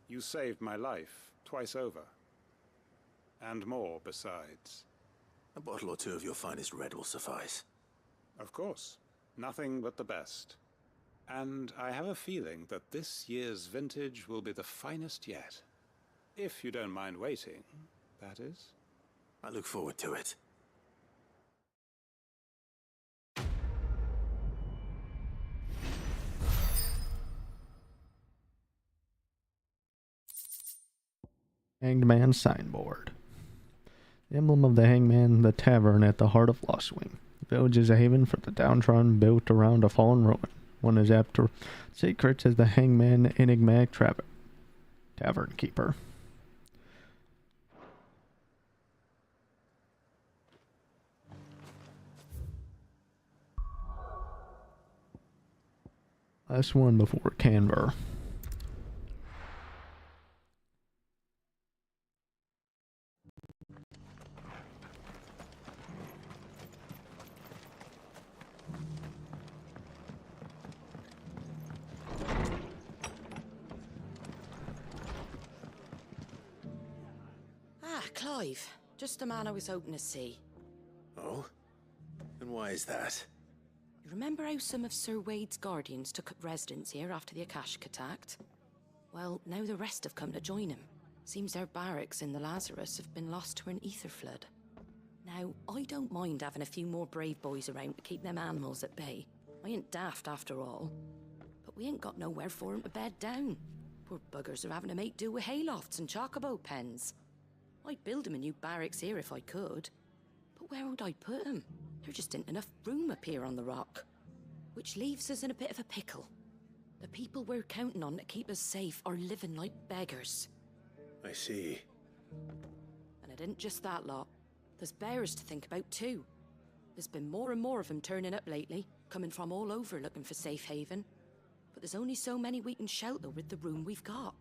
You saved my life twice over. And more besides. A bottle or two of your finest red will suffice. Of course. Nothing but the best. And I have a feeling that this year's vintage will be the finest yet. If you don't mind waiting, that is. I look forward to it. Hanged Man signboard. The emblem of the hangman, the tavern at the heart of Lostwing. The village is a haven for the downtrodden, built around a fallen ruin. One is apt to secrets as the hangman, enigmatic tavern keeper. Last one before Kanver. Clive, just the man I was hoping to see. Oh? And why is that? You remember how some of Sir Wade's guardians took up residence here after the Akashic attacked? Well, now the rest have come to join him. Seems their barracks in the Lazarus have been lost to an ether flood. Now, I don't mind having a few more brave boys around to keep them animals at bay. I ain't daft after all. But we ain't got nowhere for 'em to bed down. Poor buggers are having to make do with haylofts and chocobo pens. I'd build 'em a new barracks here if I could. But where would I put 'em? there just isn't enough room up here on the rock. Which leaves us in a bit of a pickle. The people we're counting on to keep us safe are living like beggars. I see. And it isn't just that lot. There's bears to think about too. There's been more and more of them turning up lately, coming from all over looking for safe haven. But there's only so many we can shelter with the room we've got.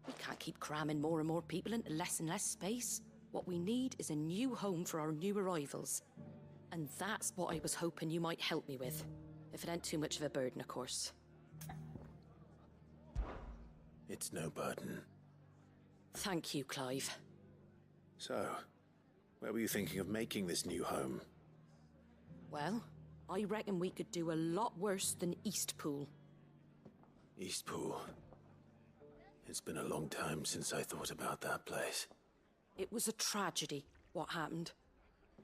We can't keep cramming more and more people into less and less space. What we need is a new home for our new arrivals. And that's what I was hoping you might help me with. If it ain't too much of a burden, of course. It's no burden. Thank you, Clive. So, where were you thinking of making this new home? Well, I reckon we could do a lot worse than Eastpool. Eastpool. It's been a long time since I thought about that place. It was a tragedy, what happened.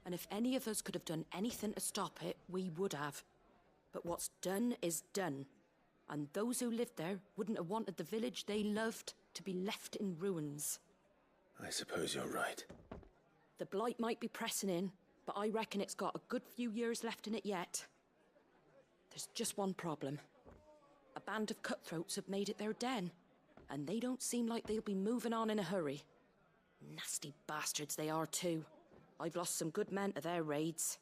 And if any of us could have done anything to stop it, we would have. But what's done is done. And those who lived there wouldn't have wanted the village they loved to be left in ruins. I suppose you're right. The blight might be pressing in, but I reckon it's got a good few years left in it yet. There's just one problem. A band of cutthroats have made it their den, and they don't seem like they'll be moving on in a hurry. Nasty bastards they are too. I've lost some good men to their raids.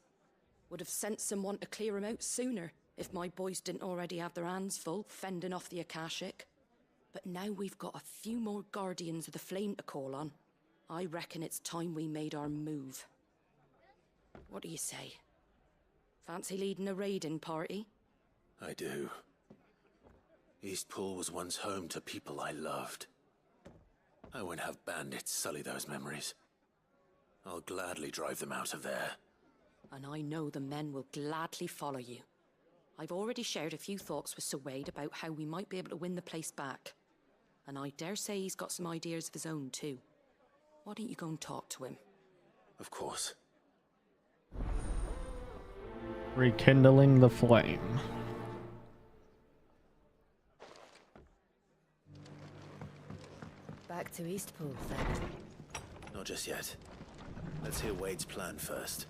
Would have sent someone to clear 'em out sooner, if my boys didn't already have their hands full fending off the Akashic. But now we've got a few more Guardians of the Flame to call on. I reckon it's time we made our move. What do you say? Fancy leading a raiding party? I do. Eastpool was once home to people I loved. I won't have bandits sully those memories. I'll gladly drive them out of there. And I know the men will gladly follow you. I've already shared a few thoughts with Sir Wade about how we might be able to win the place back. And I dare say he's got some ideas of his own too. Why don't you go and talk to him? Of course. Rekindling the flame. Back to Eastpool, then. Not just yet. Let's hear Wade's plan first.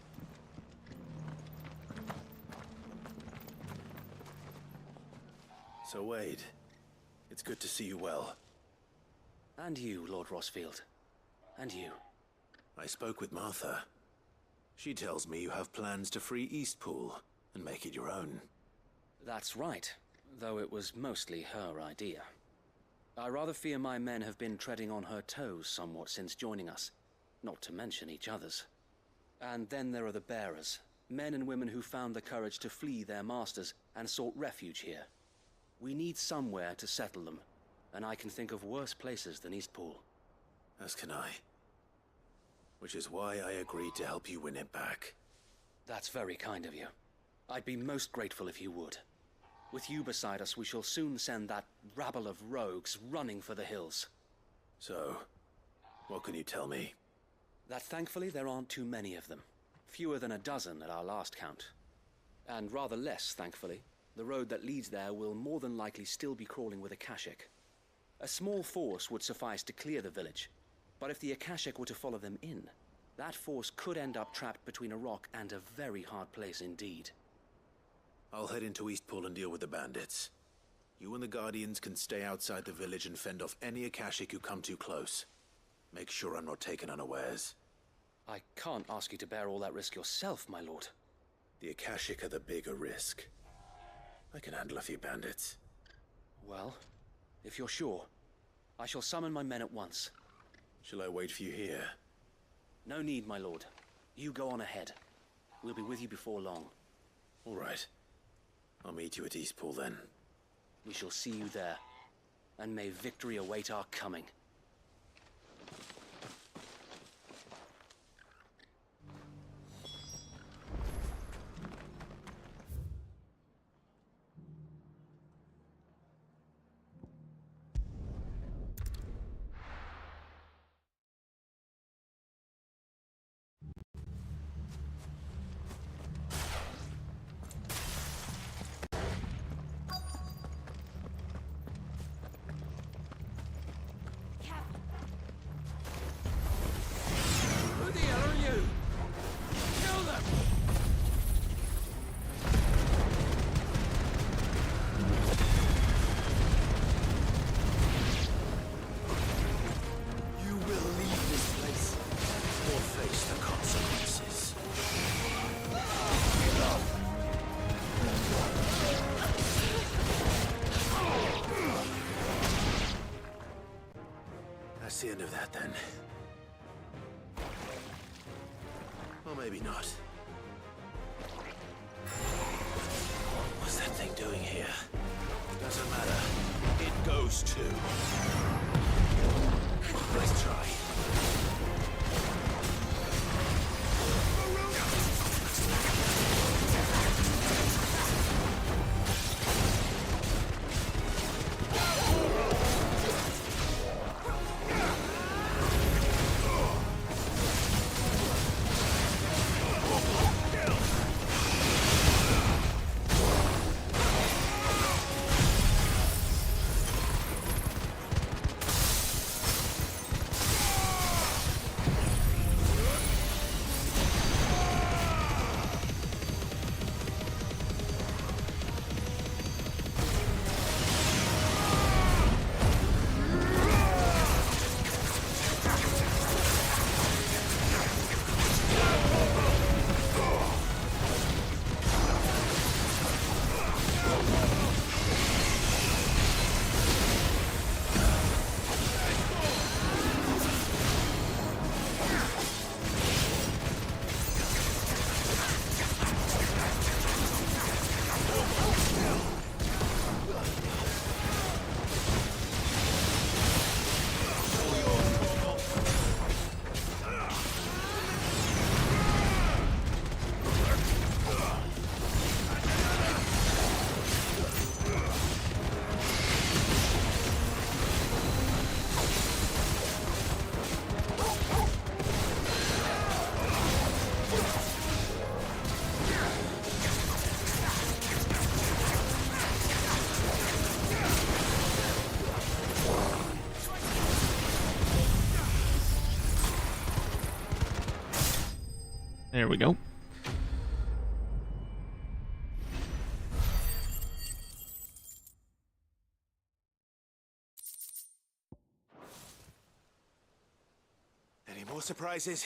So Wade, it's good to see you well. And you, Lord Rosfield. And you. I spoke with Martha. She tells me you have plans to free Eastpool and make it your own. That's right, though it was mostly her idea. I rather fear my men have been treading on her toes somewhat since joining us, not to mention each other's. And then there are the bearers, men and women who found the courage to flee their masters and sought refuge here. We need somewhere to settle them, and I can think of worse places than Eastpool. As can I. Which is why I agreed to help you win it back. That's very kind of you. I'd be most grateful if you would. With you beside us, we shall soon send that rabble of rogues running for the hills. So, what can you tell me? That thankfully there aren't too many of them. Fewer than a dozen at our last count. And rather less, thankfully. The road that leads there will more than likely still be crawling with Akashic. A small force would suffice to clear the village, but if the Akashic were to follow them in, that force could end up trapped between a rock and a very hard place indeed. I'll head into Eastpool and deal with the bandits. You and the Guardians can stay outside the village and fend off any Akashic who come too close. Make sure I'm not taken unawares. I can't ask you to bear all that risk yourself, my lord. The Akashic are the bigger risk. I can handle a few bandits. Well, if you're sure, I shall summon my men at once. Shall I wait for you here? No need, my lord. You go on ahead. We'll be with you before long. All right. I'll meet you at Eastpool then. We shall see you there. And may victory await our coming. that then. Or maybe not. What's that thing doing here? Doesn't matter. It goes to. Let's try. There we go. Any more surprises?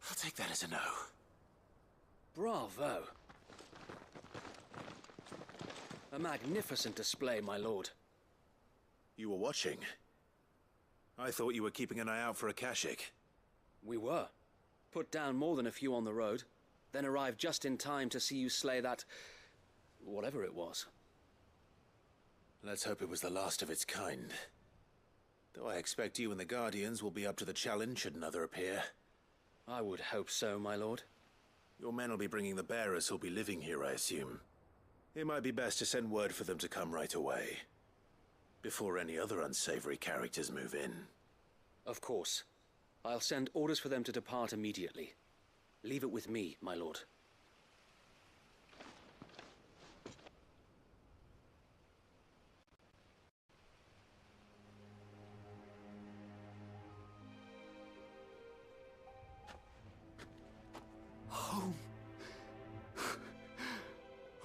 I'll take that as a no. Bravo. A magnificent display, my lord. You were watching. I thought you were keeping an eye out for a Kashik. We were. Put down more than a few on the road, then arrived just in time to see you slay that... whatever it was. Let's hope it was the last of its kind. Though I expect you and the Guardians will be up to the challenge should another appear. I would hope so, my lord. Your men will be bringing the bearers who'll be living here, I assume. It might be best to send word for them to come right away, before any other unsavory characters move in. Of course. I'll send orders for them to depart immediately. Leave it with me, my lord. Home.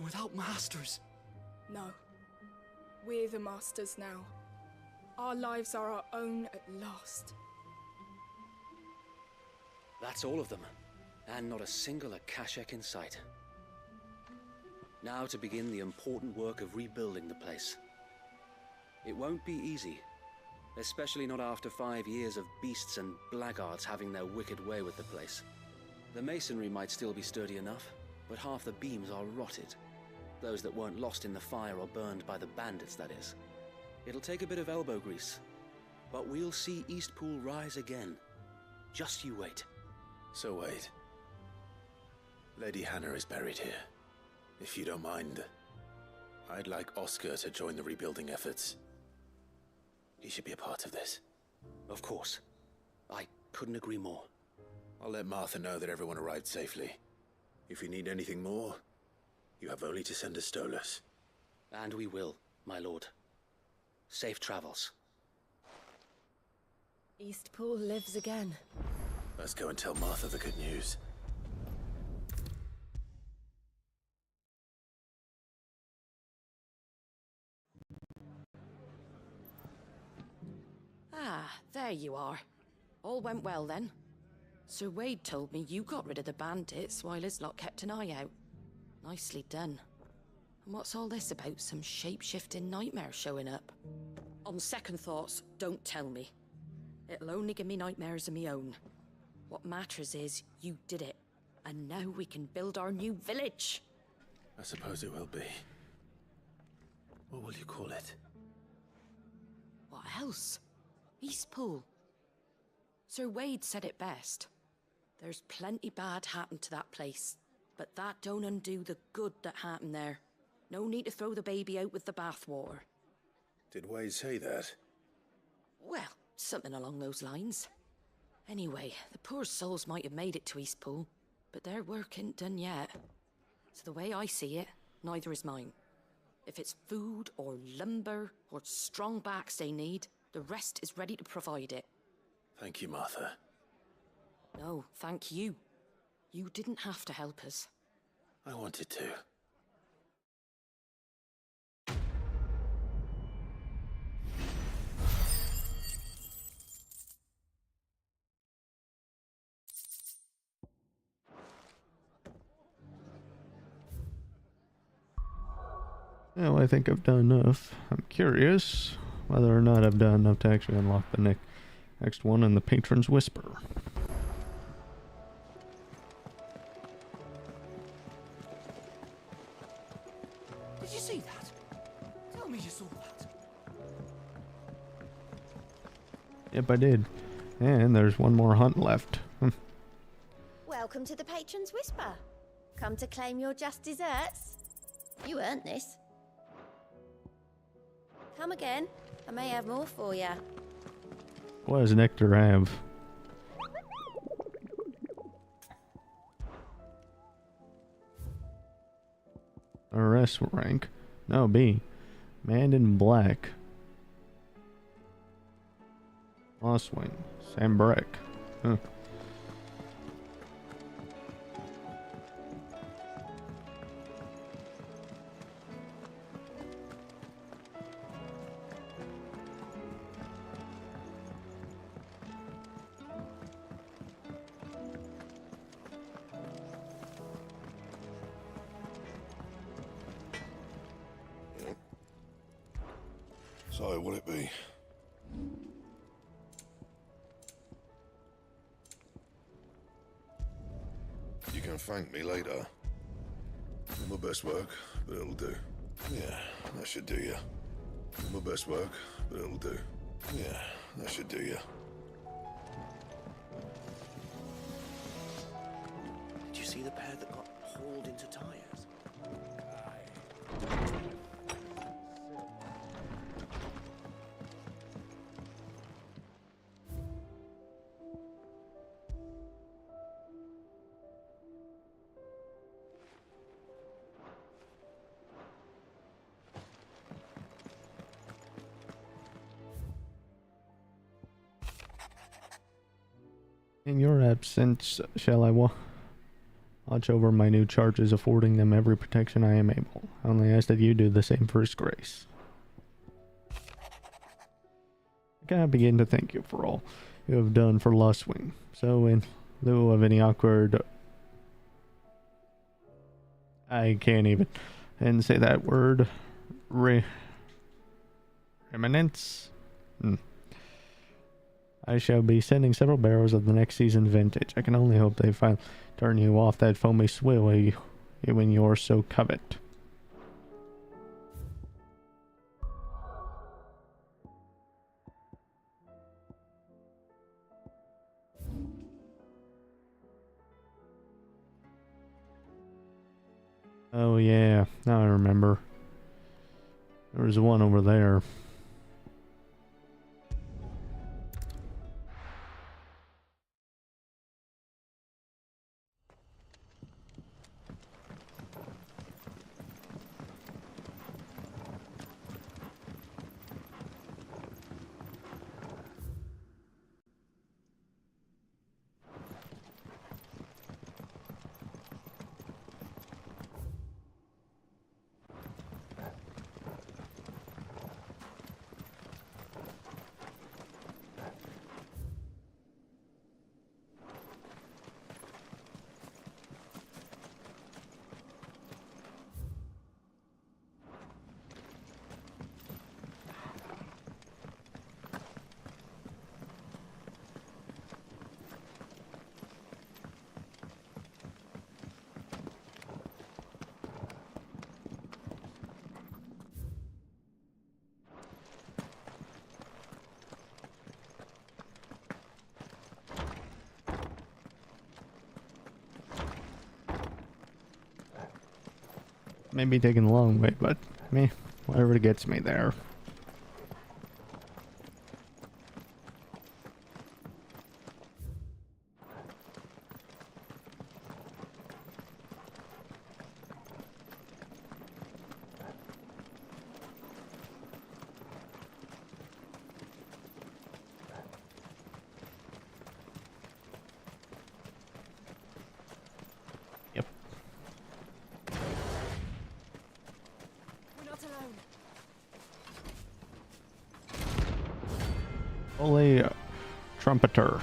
Without masters. No. We're the masters now. Our lives are our own at last. That's all of them, and not a single Akashak in sight. Now to begin the important work of rebuilding the place. It won't be easy, especially not after 5 years of beasts and blackguards having their wicked way with the place. The masonry might still be sturdy enough, but half the beams are rotted. Those that weren't lost in the fire or burned by the bandits, that is. It'll take a bit of elbow grease, but we'll see Eastpool rise again. Just you wait. So wait. Lady Hannah is buried here. If you don't mind, I'd like Oscar to join the rebuilding efforts. He should be a part of this. Of course. I couldn't agree more. I'll let Martha know that everyone arrived safely. If you need anything more, you have only to send a Stolas. And we will, my lord. Safe travels. Eastpool lives again. Let's go and tell Martha the good news. Ah, there you are. All went well then. Sir Wade told me you got rid of the bandits while his lot kept an eye out. Nicely done. And what's all this about some shape-shifting nightmare showing up? A On second thoughts, don't tell me. It'll only give me nightmares of me own. What matters is, you did it. And now we can build our new village. I suppose it will be. What will you call it? What else? Eastpool. Sir Wade said it best. There's plenty bad happened to that place, but that don't undo the good that happened there. No need to throw the baby out with the bathwater. Did Wade say that? Well, something along those lines. Anyway, the poor souls might have made it to Eastpool, but their work ain't done yet. So the way I see it, neither is mine. If it's food or lumber or strong backs they need, the rest is ready to provide it. Thank you, Martha. No, thank you. You didn't have to help us. I wanted to. Well, I think I've done enough. I'm curious whether or not I've done enough to actually unlock the next one in the Patron's Whisper. Did you see that? Tell me you saw that. Yep, I did. And there's one more hunt left. Welcome to the Patron's Whisper. Come to claim your just desserts? You earned this. Come again. I may have more for you. What does Nectar have? Arrest rank. No, B. Man in Black. Lost Wing. Sam Breck. Huh. So, will it be? You can thank me later. My best work, but it'll do. Yeah, that should do you. My best work, but it'll do. Yeah, that should do you. Did you see the pair that got hauled into tires? In your absence, shall I watch over my new charges, affording them every protection I am able. I only ask that you do the same for His Grace. I cannot begin to thank you for all you have done for Lostwing. So, in lieu of any awkward... I can't even say that word. Remanence? I shall be sending several barrels of the next season's vintage. I can only hope they finally turn you off that foamy swill you when you're so covet. Oh yeah, now I remember. There was one over there. Maybe taking the long way, but whatever gets me there. Holy trumpeter.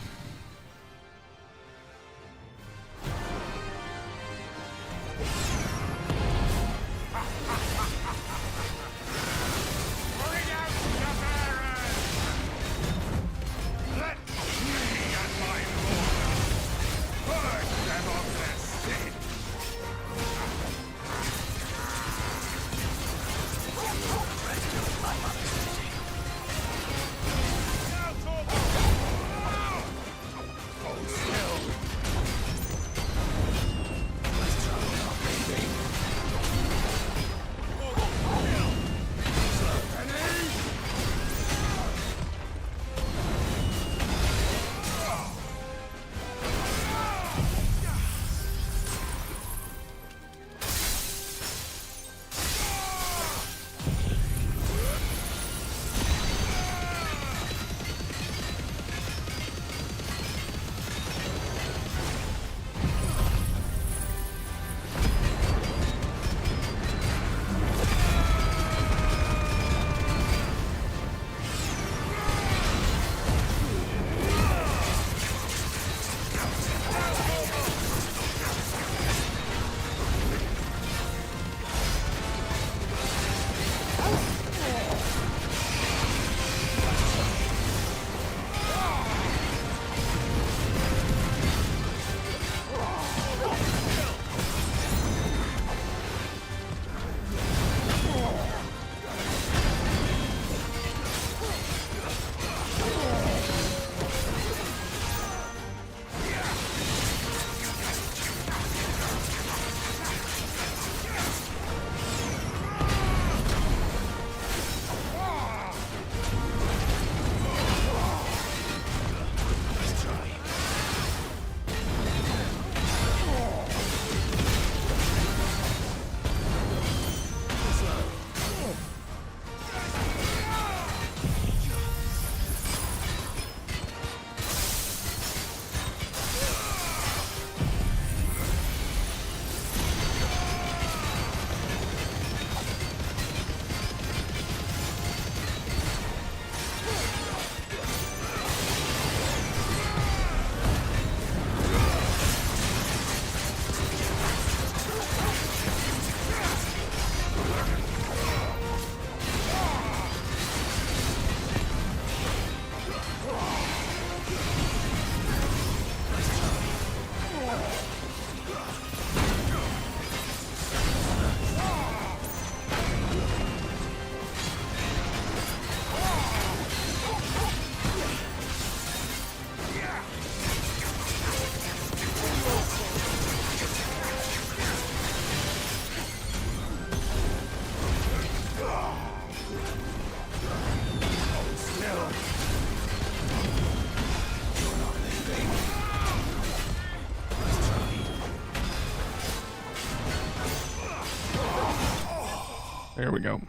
There we go.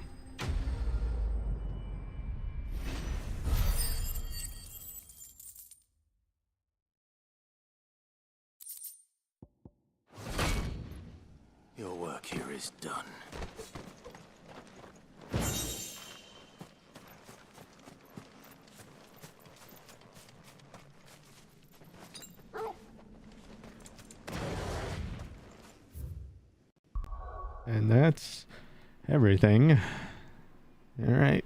Your work here is done. And that's everything. Alright.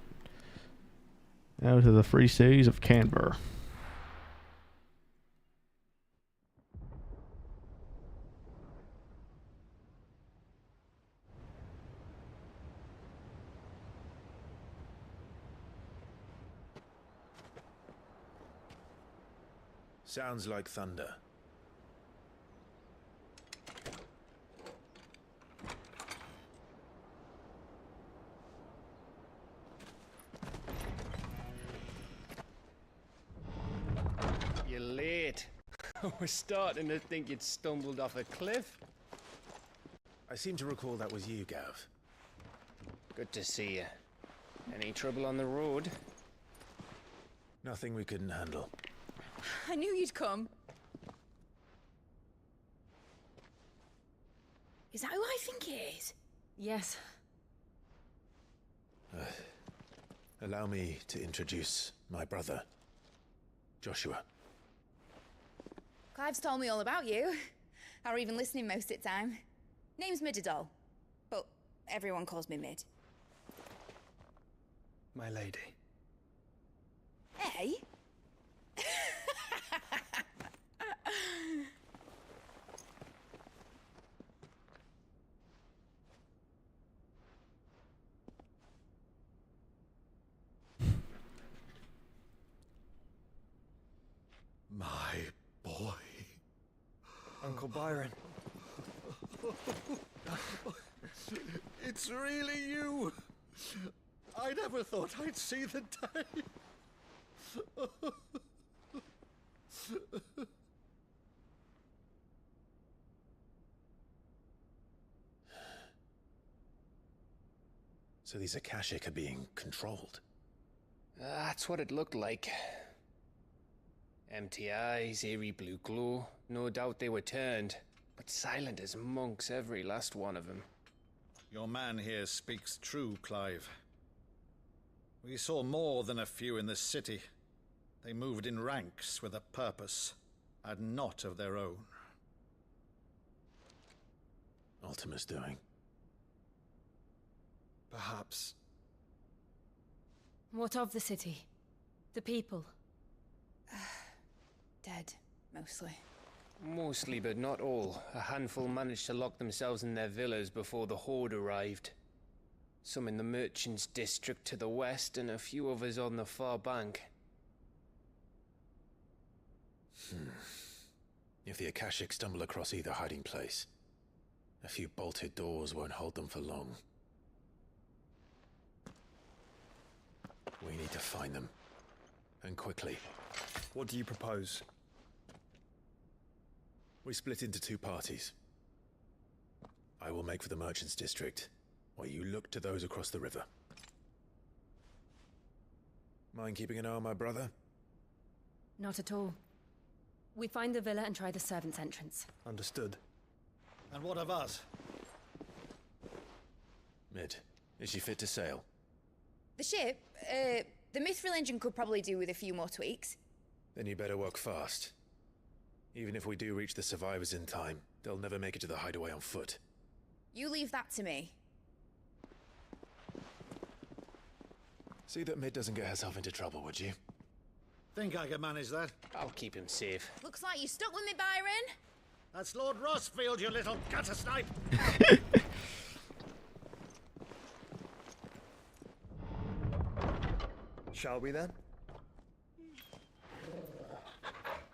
Now to the free cities of Kanver. Sounds like thunder. We're starting to think you'd stumbled off a cliff. I seem to recall that was you, Gav. Good to see you. Any trouble on the road? Nothing we couldn't handle. I knew you'd come. Is that who I think it is? Yes. Allow me to introduce my brother, Joshua. Clive's told me all about you. Or even listening most of the time. Name's Midadol, but everyone calls me Mid. My lady. Hey? My boy. Uncle Byron. It's really you. I never thought I'd see the day. So these Akashic are being controlled? That's what it looked like. Empty eyes, eerie blue glow. No doubt they were turned, but silent as monks, every last one of them. Your man here speaks true, Clive. We saw more than a few in the city. They moved in ranks with a purpose, and not of their own. Ultima's doing. Perhaps. What of the city? The people? Dead, mostly. Mostly, but not all. A handful managed to lock themselves in their villas before the Horde arrived. Some in the Merchants' District to the west, and a few others on the far bank. If the Akashic stumble across either hiding place, a few bolted doors won't hold them for long. We need to find them. And quickly. What do you propose? We split into two parties. I will make for the Merchants' District, while you look to those across the river. Mind keeping an eye on my brother? Not at all. We find the villa and try the servants' entrance. Understood. And what of us? Mid, is she fit to sail? The ship, the Mithril engine could probably do with a few more tweaks. Then you better work fast. Even if we do reach the survivors in time, they'll never make it to the hideaway on foot. You leave that to me. See that Mid doesn't get herself into trouble, would you? Think I can manage that? I'll keep him safe. Looks like you stuck with me, Byron. That's Lord Rossfield, you little gutter snipe! Shall we then?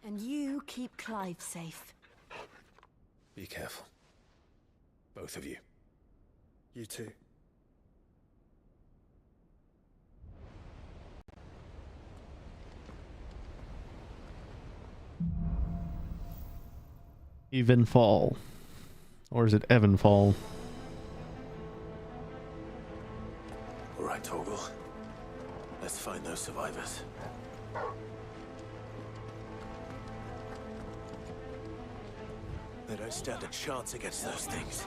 And you keep Clive safe. Be careful. Both of you. You too. Evenfall. Or is it Evanfall? All right, Torgal. Let's find those survivors. They don't stand a chance against those things.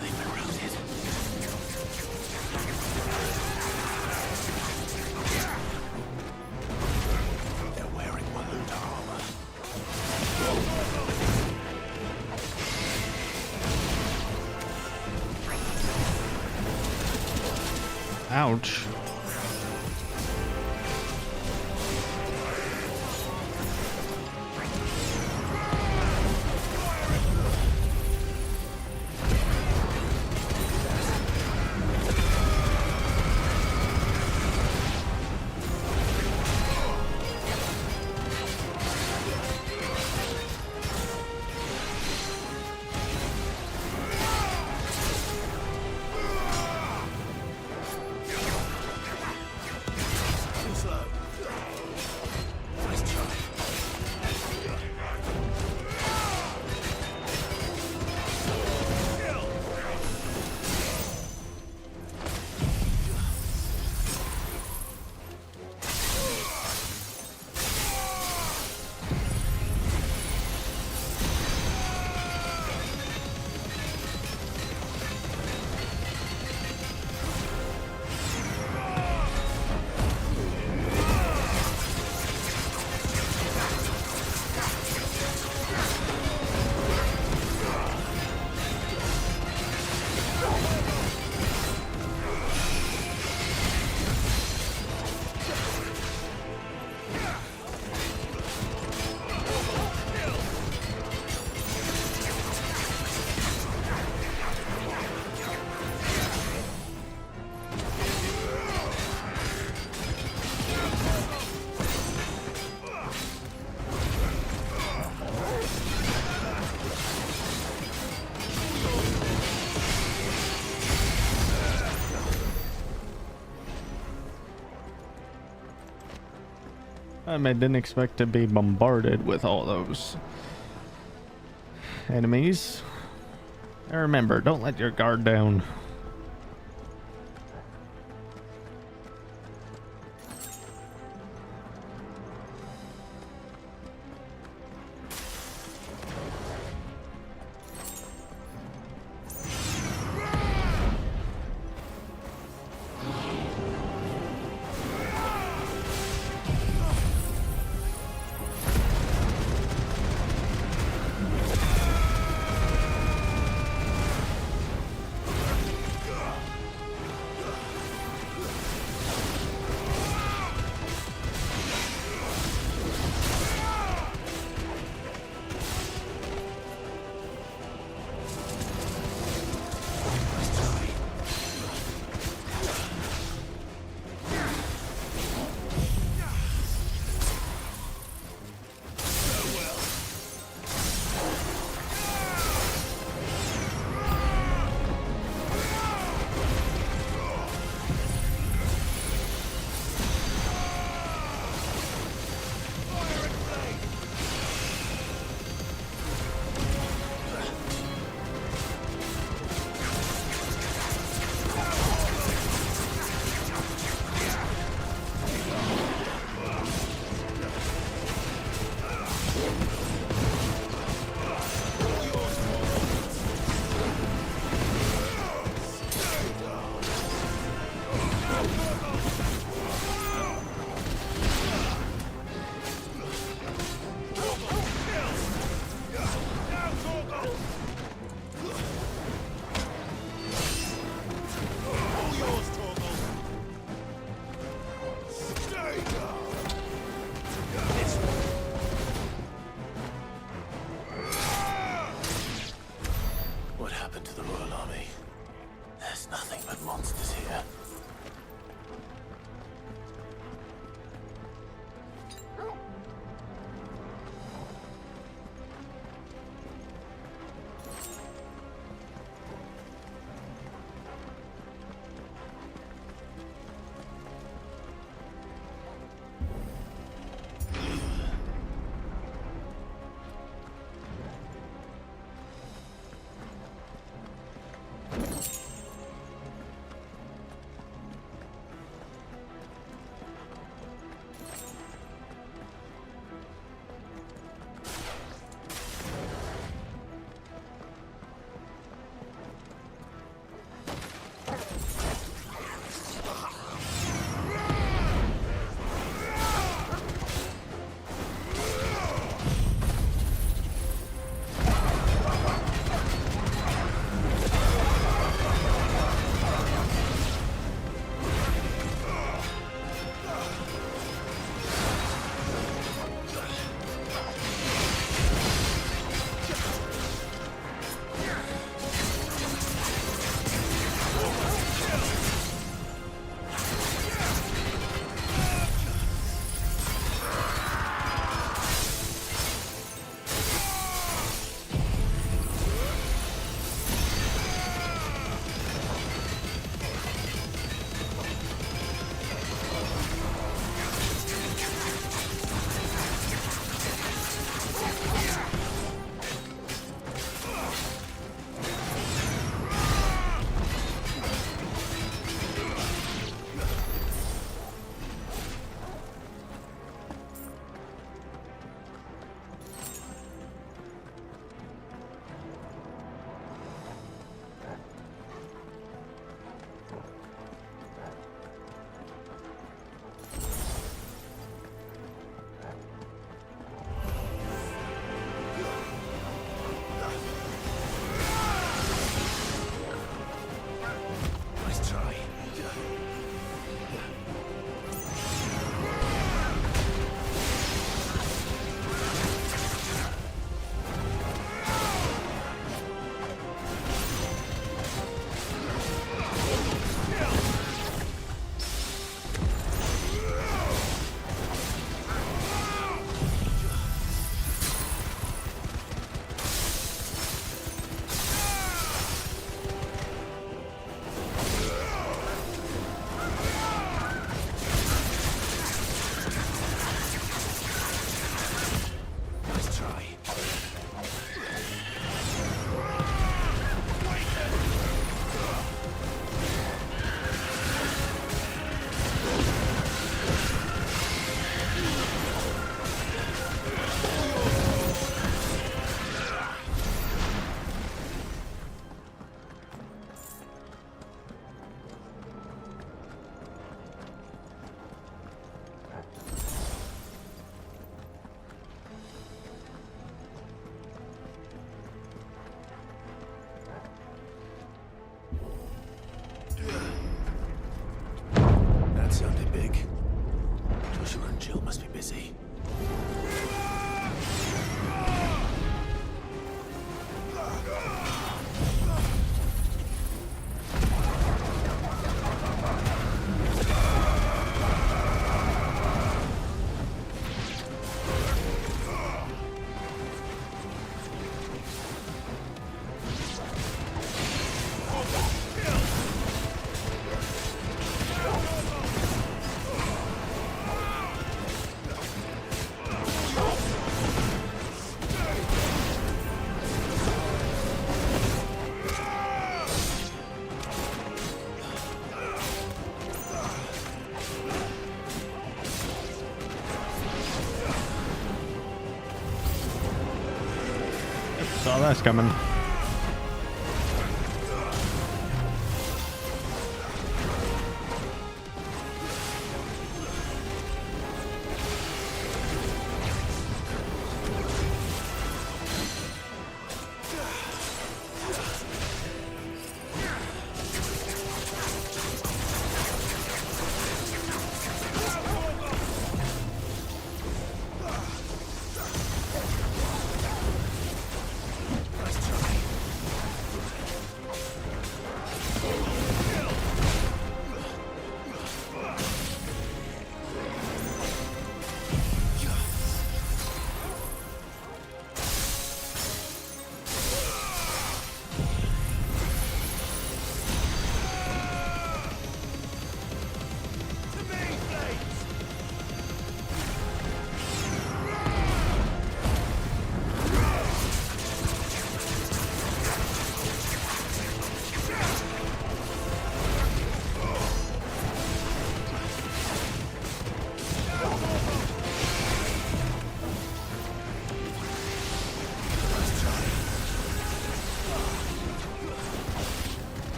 They've been routed. They're wearing Waluda armor. Ouch. I didn't expect to be bombarded with all those enemies. And remember, don't let your guard down. What happened to the Royal Army? There's nothing but monsters here. Saw that's coming.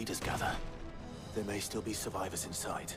leaders gather, there may still be survivors inside.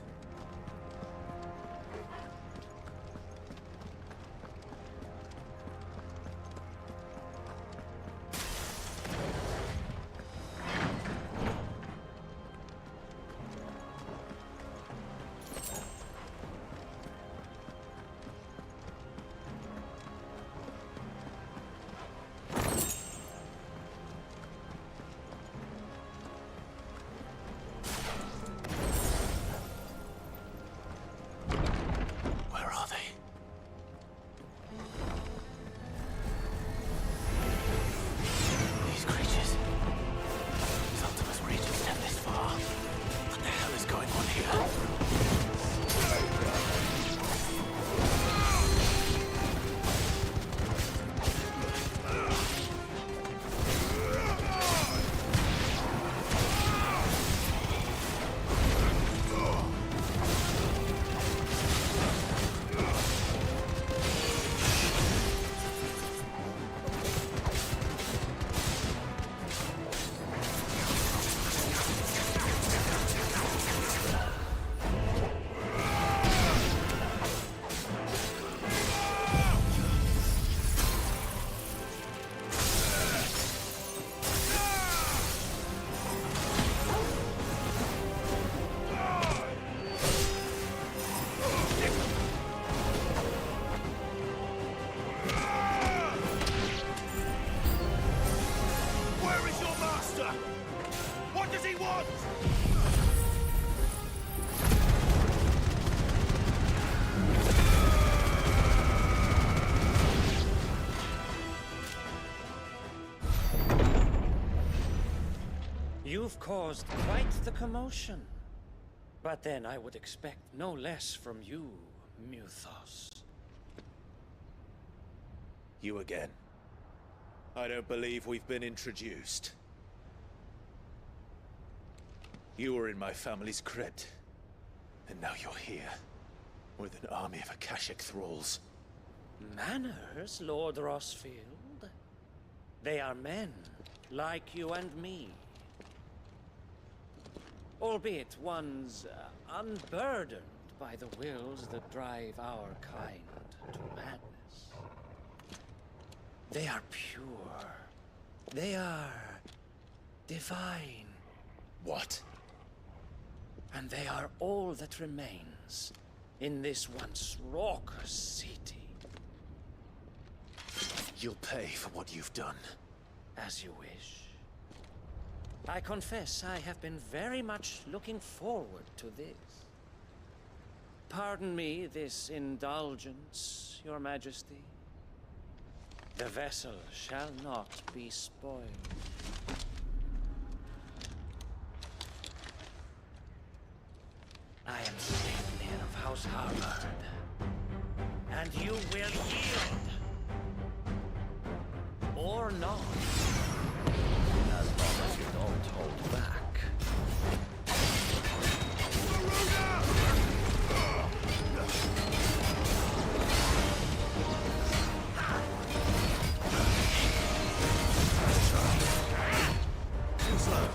You've caused quite the commotion. But then I would expect no less from you, Muthos. You again. I don't believe we've been introduced. You were in my family's crypt. And now you're here. With an army of Akashic thralls. Manners, Lord Rossfield? They are men, like you and me. Albeit ones unburdened by the wills that drive our kind to madness. They are pure. They are divine. What? And they are all that remains in this once raucous city. You'll pay for what you've done. As you wish. I confess I have been very much looking forward to this. Pardon me this indulgence, Your Majesty. The vessel shall not be spoiled. I am Sleipnir of House Harvard, and you will yield. Or not. As long as you don't hold back. Too slow.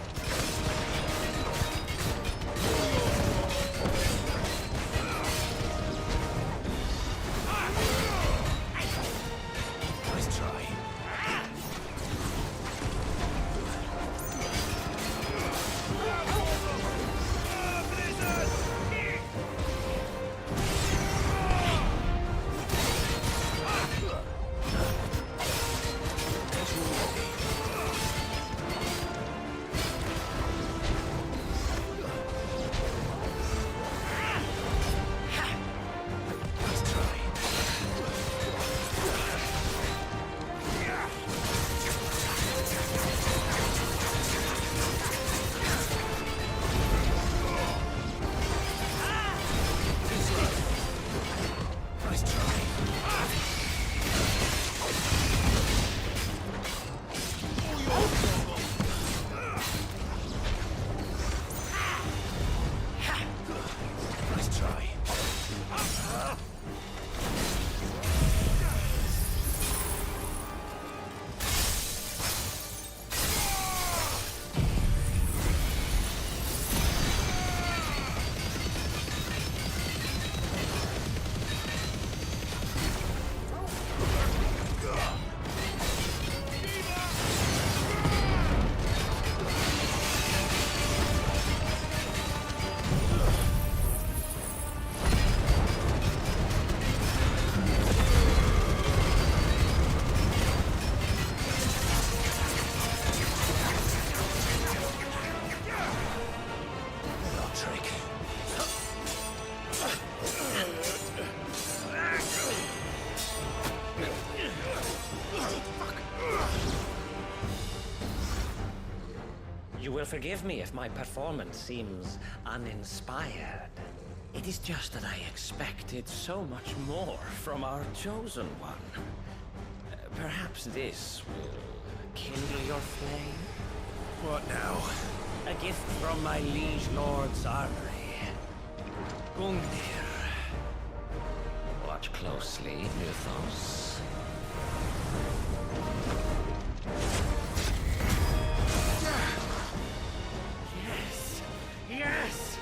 Nice try. You will forgive me if my performance seems uninspired. It is just that I expected so much more from our chosen one. Perhaps this will kindle your flame? What now? A gift from my liege lord's armory. Gungnir. Watch closely, Mythos. Yes! Yes!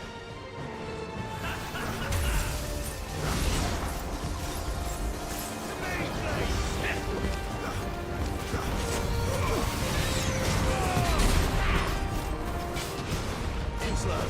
Too slow.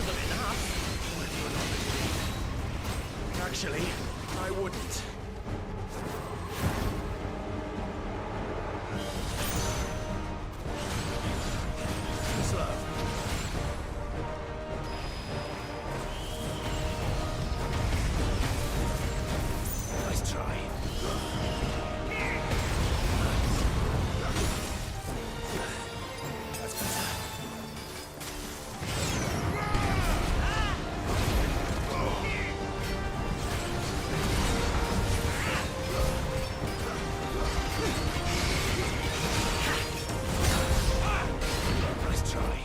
seldom enough. Actually, I wouldn't. Slow. Nice try. That's better. Nice try.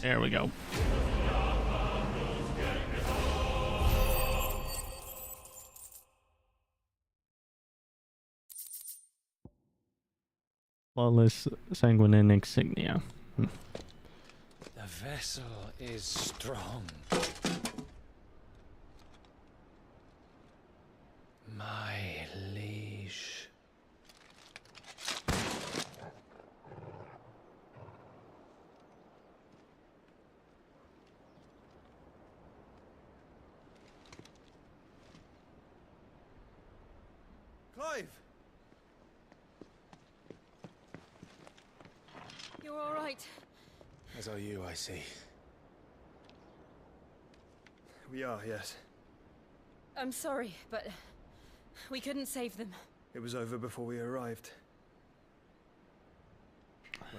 There we go. Flawless sanguine insignia. The vessel is strong. My liege. Clive! You're all right. As are you, I see. We are, yes. I'm sorry, but we couldn't save them. It was over before we arrived.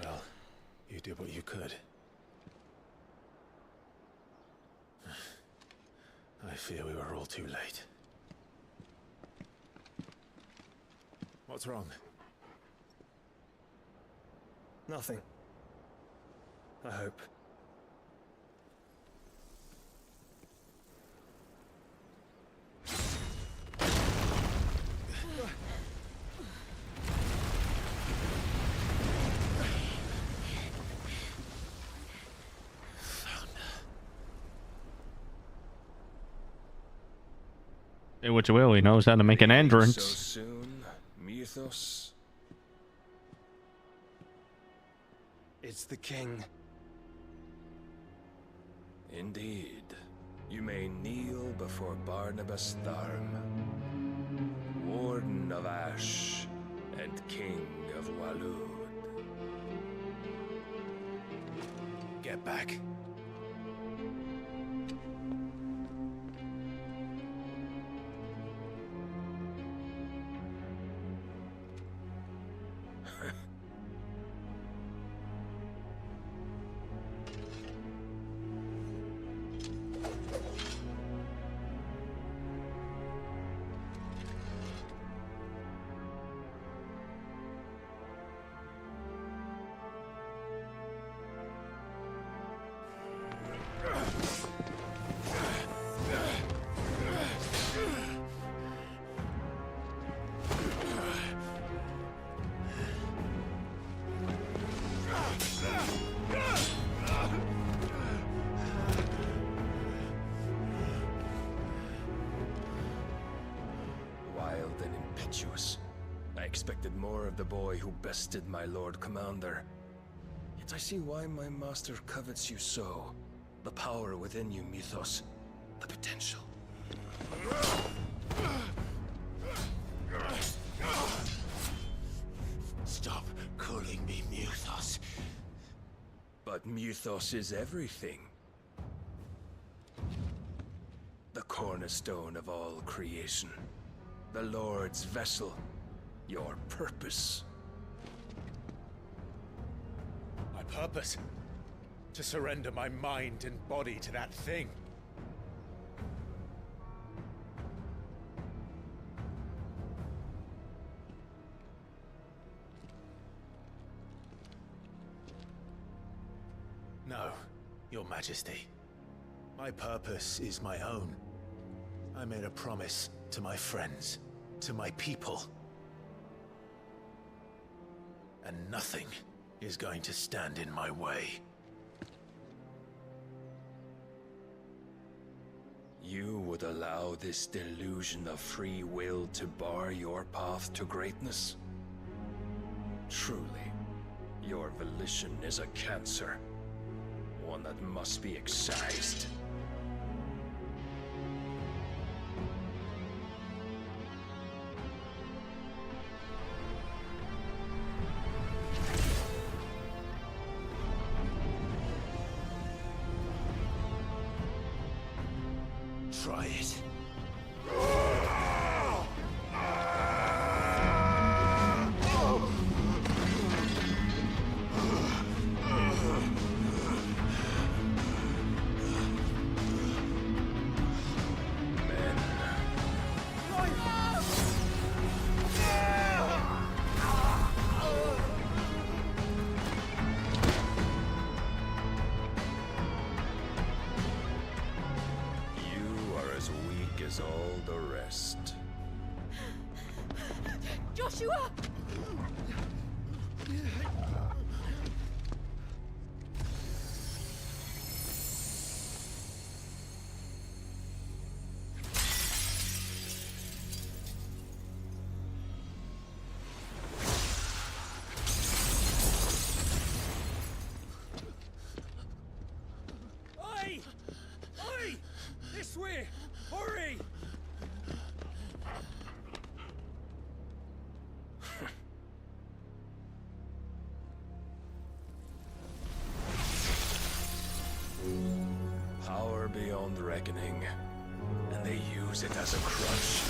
Well, you did what you could. I fear we were all too late. What's wrong? Nothing. I hope. Say what you will, he knows how to make an entrance. So soon, Mythos? It's the king. Indeed. You may kneel before Barnabas Tharm, Warden of Ash and King of Walud. Get back. Wild and impetuous. I expected more of the boy who bested my Lord Commander. Yet I see why my master covets you so. The power within you, Mythos. The potential. Stop calling me Mythos. But Mythos is everything. The cornerstone of all creation. The Lord's vessel. Your purpose. My purpose? To surrender my mind and body to that thing. No, Your Majesty. My purpose is my own. I made a promise to my friends, to my people. And nothing is going to stand in my way. You would allow this delusion of free will to bar your path to greatness? Truly, your volition is a cancer. One that must be excised. Try it. As all the rest. Joshua! Oi! Oi! This way! Hurry! Power beyond reckoning, and they use it as a crutch.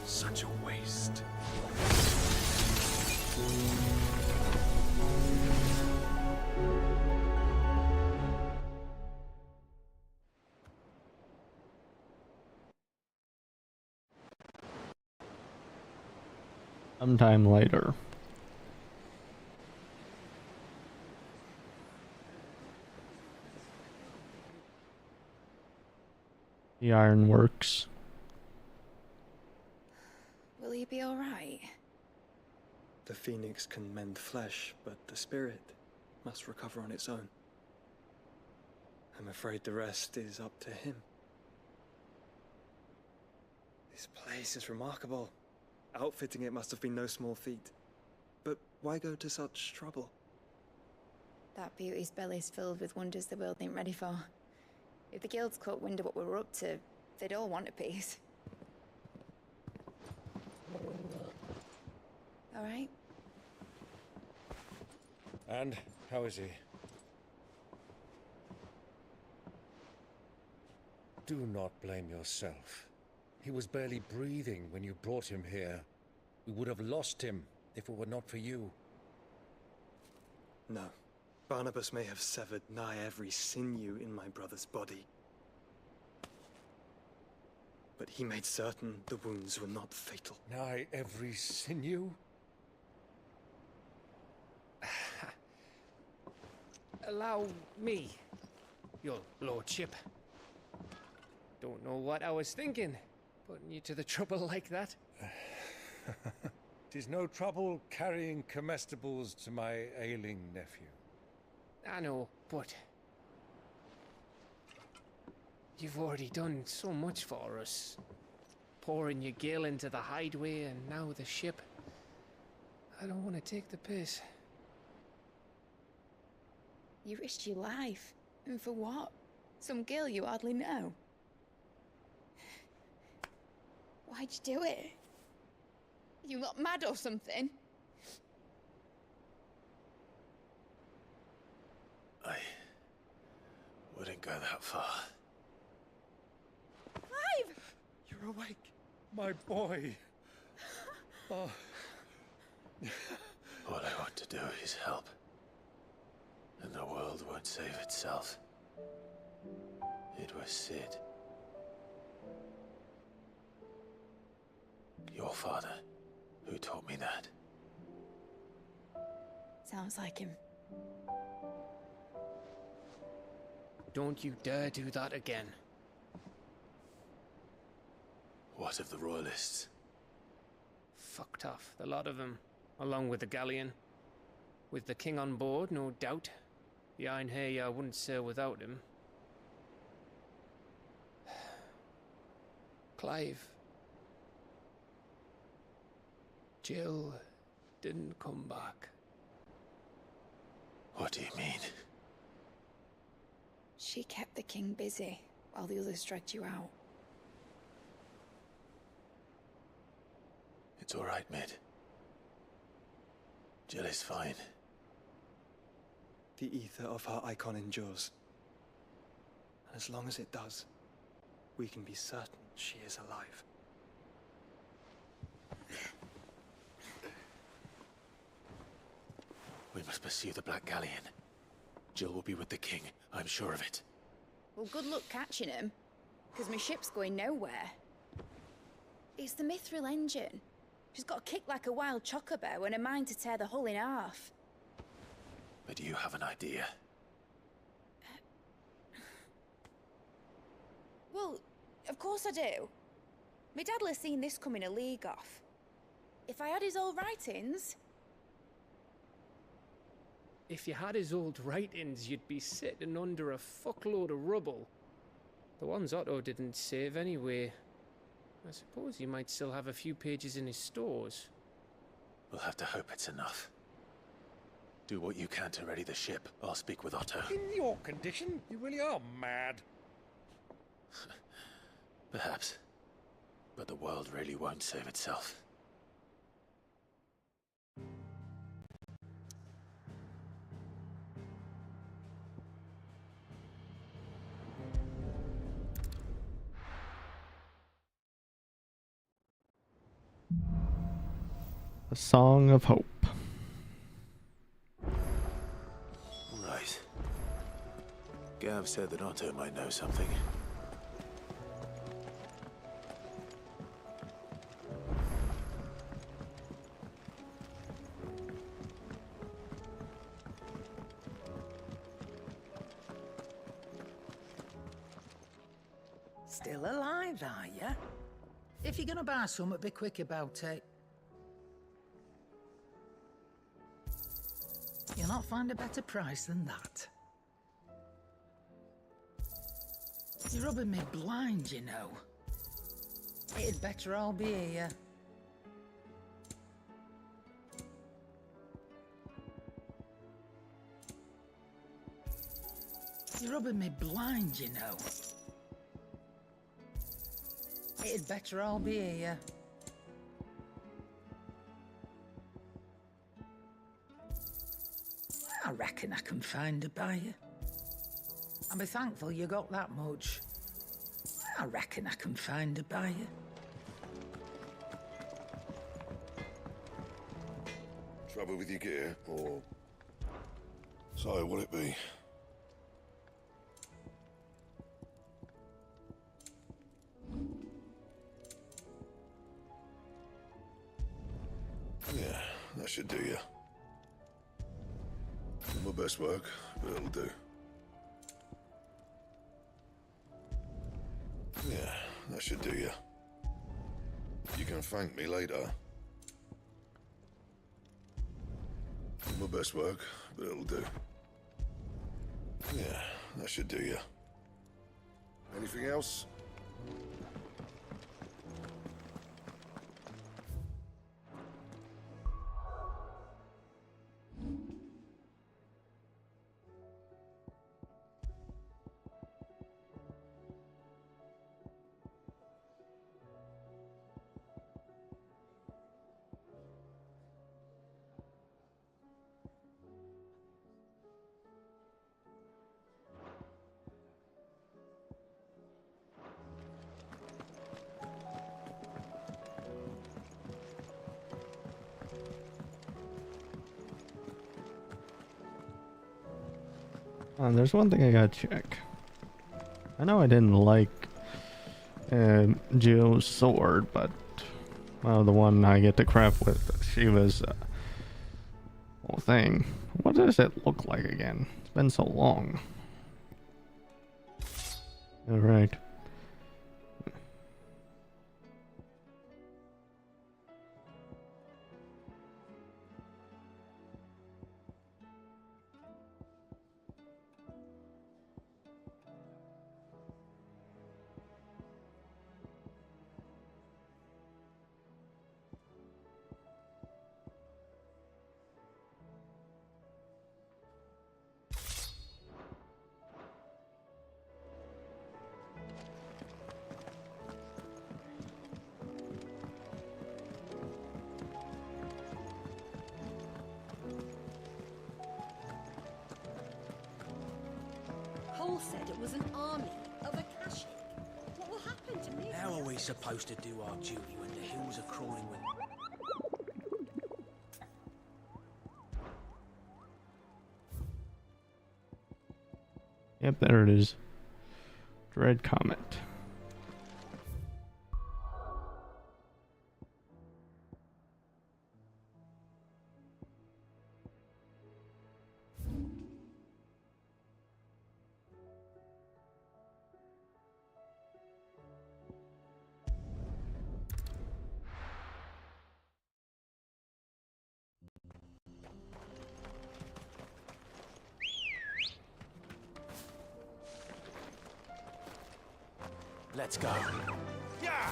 Such a waste. Sometime later. The ironworks. Will he be all right? The phoenix can mend flesh, but the spirit must recover on its own. I'm afraid the rest is up to him. This place is remarkable. Outfitting it must have been no small feat. But why go to such trouble? That beauty's belly's filled with wonders the world ain't ready for. If the guilds caught wind of what we were up to, they'd all want a piece. All right? And how is he? Do not blame yourself. He was barely breathing when you brought him here. We would have lost him if it were not for you. No. Barnabas may have severed nigh every sinew in my brother's body. But he made certain the wounds were not fatal. Nigh every sinew? Allow me, your lordship. Don't know what I was thinking, putting you to the trouble like that. 'Tis no trouble carrying comestibles to my ailing nephew. I know, but you've already done so much for us. Pouring your gil into the hideaway and now the ship. I don't want to take the piss. You risked your life. And for what? Some girl you hardly know. Why'd you do it? You not mad or something? I wouldn't go that far. Clive! You're awake, my boy. Oh. All I want to do is help. And the world won't save itself. It was Sid. Your father, who taught me that. Sounds like him. Don't you dare do that again. What of the royalists? Fucked off, the lot of them, along with the galleon. With the king on board, no doubt. The Iron Hair wouldn't sail without him. Clive. Jill didn't come back. What do you mean? She kept the king busy while the others dragged you out. It's all right, Mid. Jill is fine. The ether of her icon endures. And as long as it does, we can be certain she is alive. We must pursue the Black Galleon. Jill will be with the king, I'm sure of it. Well, good luck catching him, because my ship's going nowhere. It's the Mithril engine. She's got a kick like a wild chocobo and a mind to tear the hull in half. But you have an idea. Well, of course I do. My dad'll have seen this coming a league off. If I had his old writings... If you had his old writings, you'd be sitting under a fuckload of rubble. The ones Otto didn't save anyway. I suppose he might still have a few pages in his stores. We'll have to hope it's enough. Do what you can to ready the ship. I'll speak with Otto. In your condition, you really are mad. Perhaps. But the world really won't save itself. A Song of Hope. Right. Gav said that Otto might know something. Still alive, are ya? If you're gonna buy something, be quick about it. You'll not find a better price than that. You're rubbing me blind, you know. It'd better all be here. You're rubbing me blind, you know. It'd better all be here. I reckon I can find a buyer. I'll be thankful you got that much. I reckon I can find a buyer. Trouble with your gear, or... So, will it be? Yeah, that should do you. Not my best work, but it'll do. Yeah, that should do you. You can thank me later. Not my best work, but it'll do. Yeah, that should do you. Anything else? There's one thing I gotta check. I know I didn't like Jill's sword, but well, the one I get to craft with Shiva's whole thing. What does it look like again? It's been so long. Alright. Cole said it was an army of Akashic. What will happen to me? How are we supposed to do our duty when the hills are crawling with... Yep, there it is. Dread Comet. Let's go. Yeah!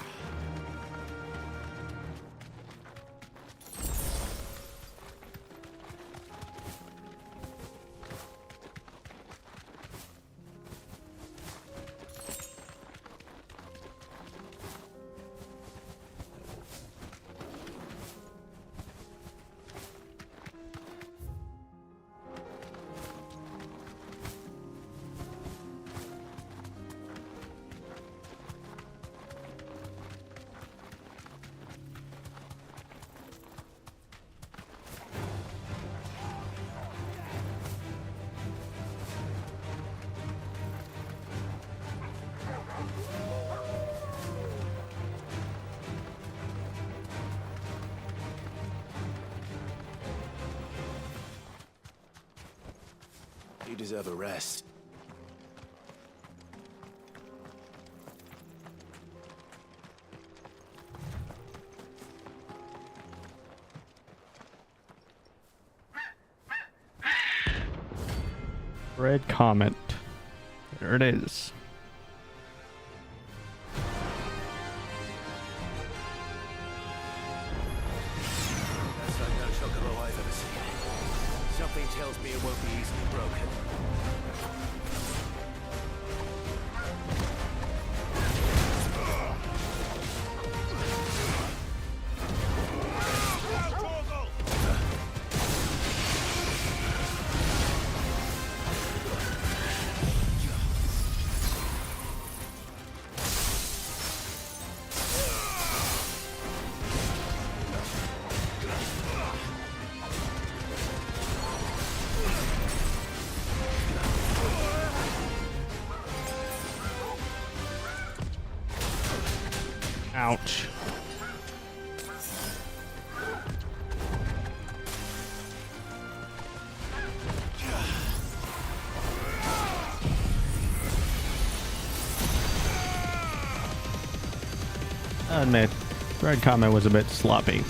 You deserve a rest. Red Comet. There it is. I've ever seen. Something tells me it won't be easily broken. Ouch. I admit, Red Comet was a bit sloppy.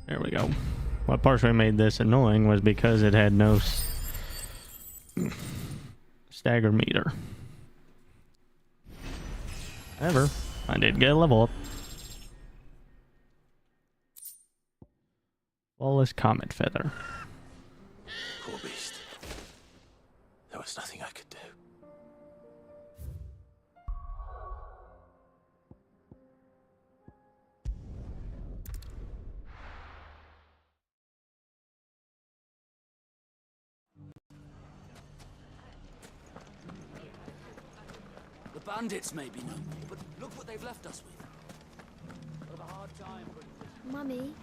There we go. What partially made this annoying was because it had no stagger meter. However, I did get a level up. Flawless Comet Feather. Poor beast. There was nothing I could do. The bandits may be no more, but look what they've left us with. We'll have a hard time, Mummy,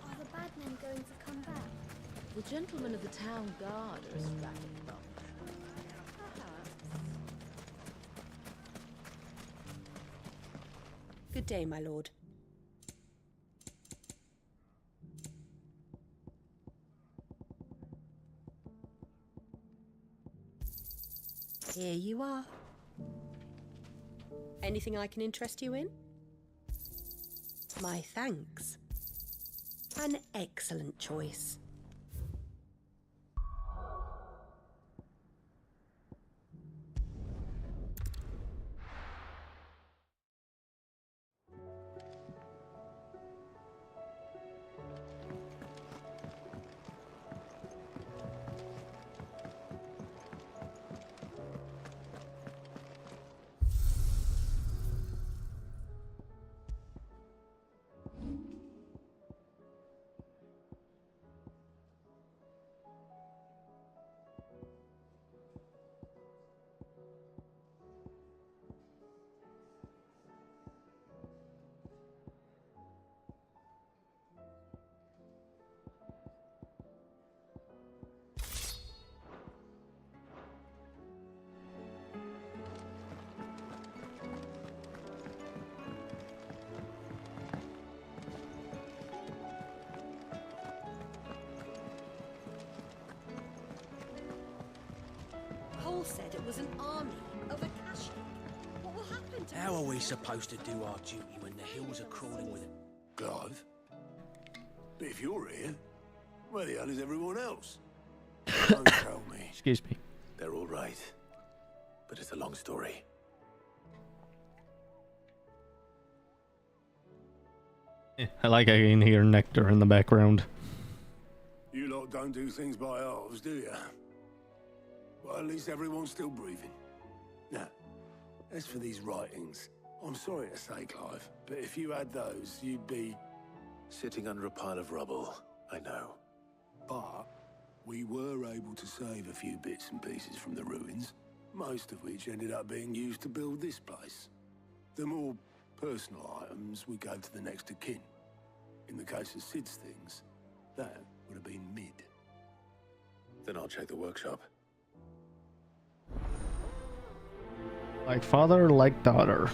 are the bad men going to come back? The gentlemen of the town guard are a strapping bunch. Good day, my lord. Here you are. Anything I can interest you in? My thanks. An excellent choice. Cole said it was an army of Akashic. What will happen to How are we supposed to do our duty when the hills are crawling with it? Clive? But if you're here, where the hell is everyone else? Don't tell me. Excuse me. They're all right. But it's a long story. I like I can hear Nectar in the background. You lot don't do things by halves, do you? Well, at least everyone's still breathing. Now, as for these writings, I'm sorry to say, Clive, but if you had those, you'd be... Sitting under a pile of rubble, I know. But we were able to save a few bits and pieces from the ruins, most of which ended up being used to build this place. The more personal items we gave to the next of kin. In the case of Sid's things, that would have been mid. Then I'll check the workshop. Like father, like daughter.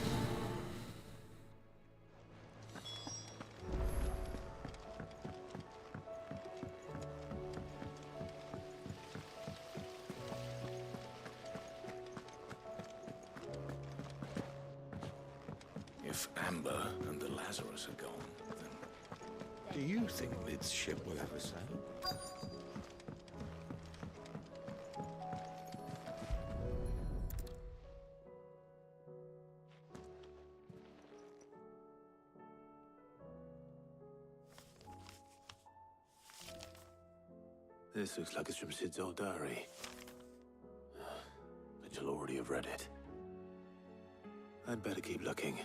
If Amber and the Lazarus are gone, then do you think Mid's ship will ever sail? This looks like it's from Sid's old diary. But you'll already have read it. I'd better keep looking.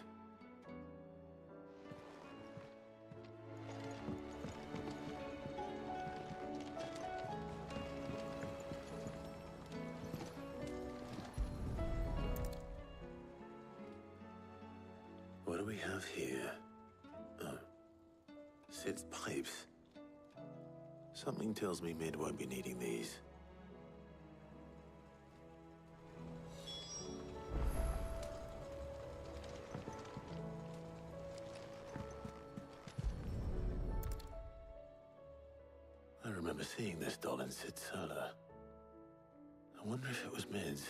What do we have here? Oh. Sid's pipes. Something tells me Mid won't be needing these. I remember seeing this doll in Sid's cellar. I wonder if it was Mid's.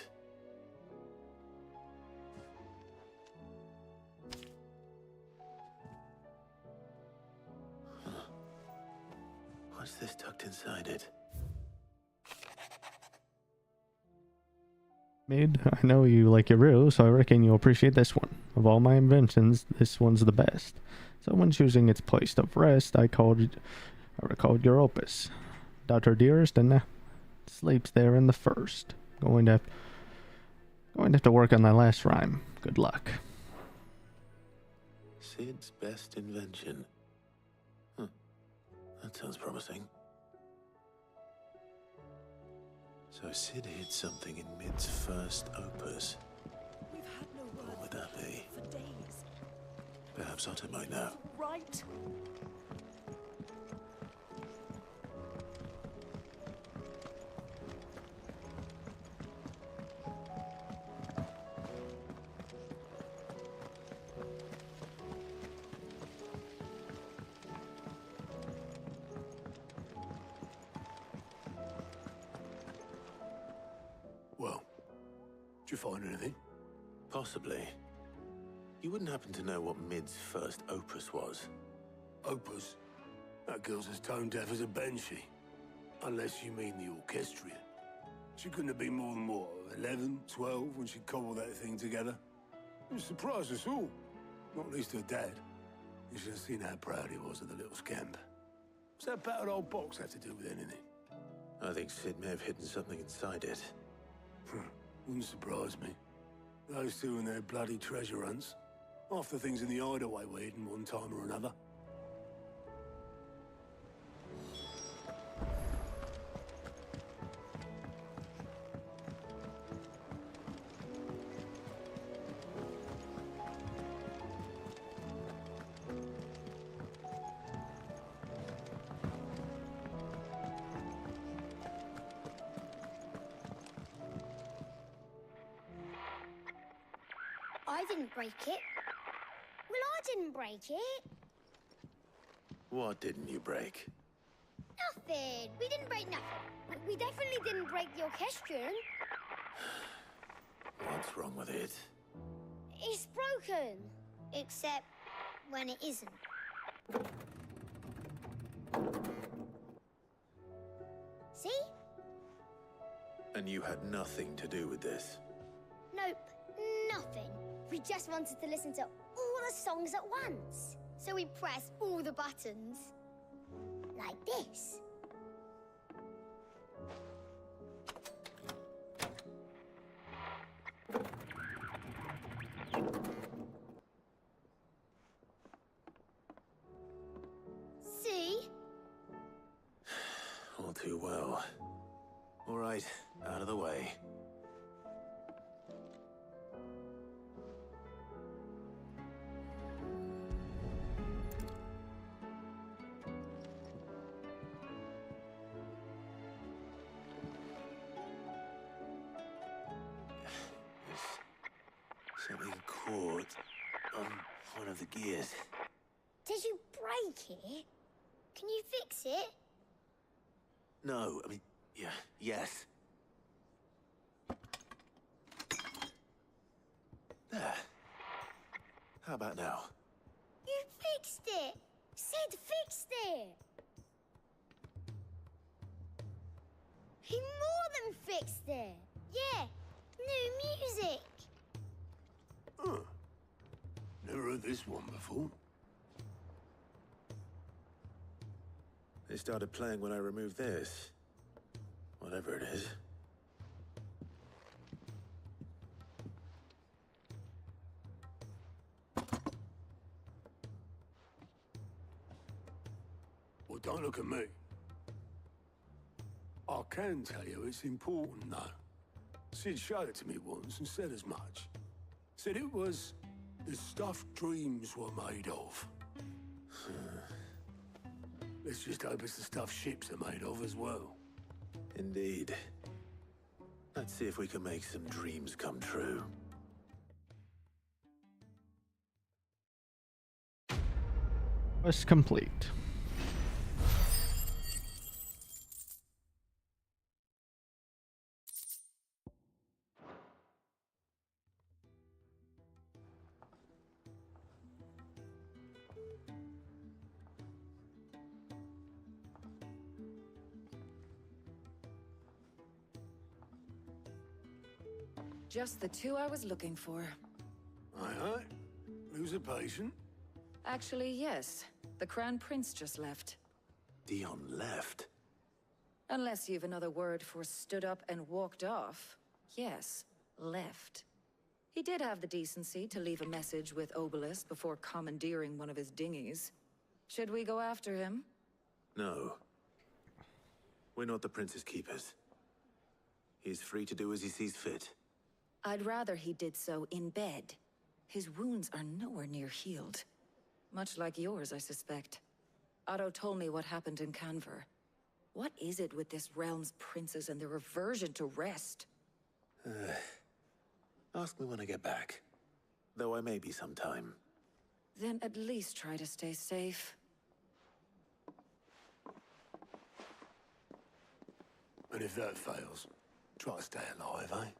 What's this tucked inside it? Mid, I know you like your riddle, so I reckon you'll appreciate this one. Of all my inventions, this one's the best. So when choosing its place of rest, I recalled your opus. Daughter dearest, and sleeps there in the first. Going to have to work on that last rhyme. Good luck. Sid's best invention. That sounds promising. So Sid hid something in Mid's first opus. We've had no word What would that be? for days. Perhaps Otto might know. Right. you find anything? Possibly. You wouldn't happen to know what Mid's first opus was? Opus? That girl's as tone deaf as a banshee. Unless you mean the orchestrion. She couldn't have been more than, what, 11, 12 when she cobbled that thing together? It surprised us all. Not least her dad. You should have seen how proud he was of the little scamp. What's that battered old box have to do with anything? I think Sid may have hidden something inside it. Wouldn't surprise me. Those two and their bloody treasure hunts. Half the things in the hideaway were hidden one time or another. I didn't break it. Well, I didn't break it. What didn't you break? Nothing. We didn't break nothing. We definitely didn't break the orchestrion. What's wrong with it? It's broken. Except when it isn't. See? And you had nothing to do with this? Nope, nothing. We just wanted to listen to all the songs at once. So we pressed all the buttons. Like this. See? All too well. All right, out of the way. Something caught on one of the gears. Did you break it? Can you fix it? No, I mean, yeah, yes. There. How about now? You fixed it! Sid fixed it! He more than fixed it! Yeah, new music! Huh. Never heard this one before. They started playing when I removed this. Whatever it is. Well, don't look at me. I can tell you it's important, though. Sid showed it to me once and said as much. Said it was the stuff dreams were made of. Let's just hope it's the stuff ships are made of as well. Indeed. Let's see if we can make some dreams come true. Quest complete. Just the two I was looking for. Aye. Lose a patient? Actually, yes. The Crown Prince just left. Dion left? Unless you've another word for stood up and walked off. Yes, left. He did have the decency to leave a message with Obelisk before commandeering one of his dinghies. Should we go after him? No. We're not the Prince's keepers. He's free to do as he sees fit. I'd rather he did so in bed. His wounds are nowhere near healed. Much like yours, I suspect. Otto told me what happened in Kanver. What is it with this realm's princes and their aversion to rest? Ask me when I get back. Though I may be sometime. Then at least try to stay safe. And if that fails, try to stay alive, eh?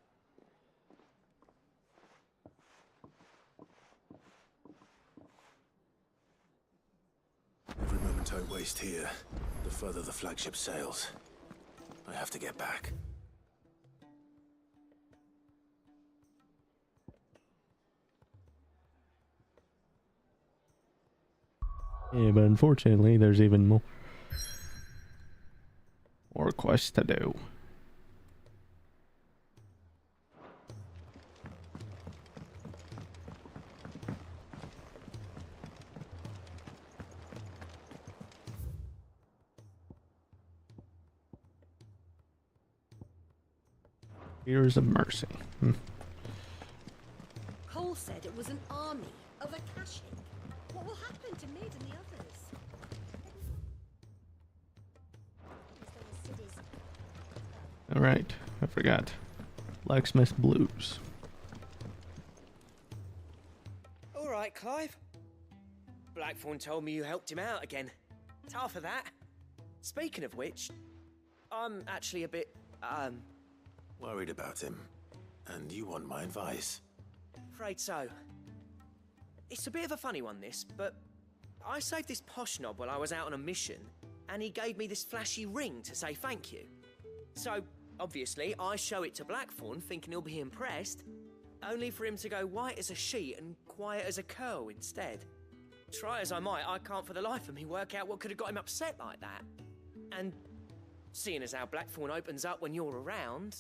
I waste here, the further the flagship sails. I have to get back. Yeah, but unfortunately, there's even more quests to do. Tears of mercy. Cole said it was an army of Akashic. What will happen to Mid and the others? Alright, I forgot. Blacksmith Blues. Alright, Clive. Blackthorn told me you helped him out again. It's half of that. Speaking of which, I'm actually a bit, Worried about him. And you want my advice? afraid so. It's a bit of a funny one, this, but I saved this posh knob while I was out on a mission, and he gave me this flashy ring to say thank you. So, obviously, I show it to Blackthorn, thinking he'll be impressed, only for him to go white as a sheet and quiet as a curl instead. Try as I might, I can't for the life of me work out what could have got him upset like that. And seeing as how Blackthorn opens up when you're around,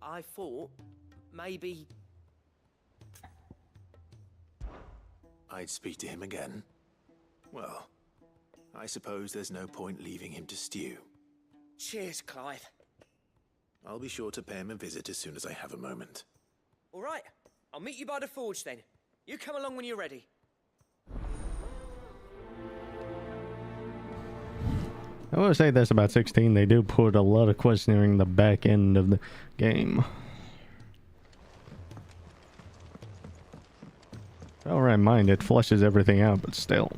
I thought maybe I'd speak to him again. Well, I suppose there's no point leaving him to stew. Cheers, Clive. I'll be sure to pay him a visit as soon as I have a moment. All right, I'll meet you by the forge then. You come along when you're ready. I will say this about 16, they do put a lot of quests nearing the back end of the game. Alright, mind, it flushes everything out, but still.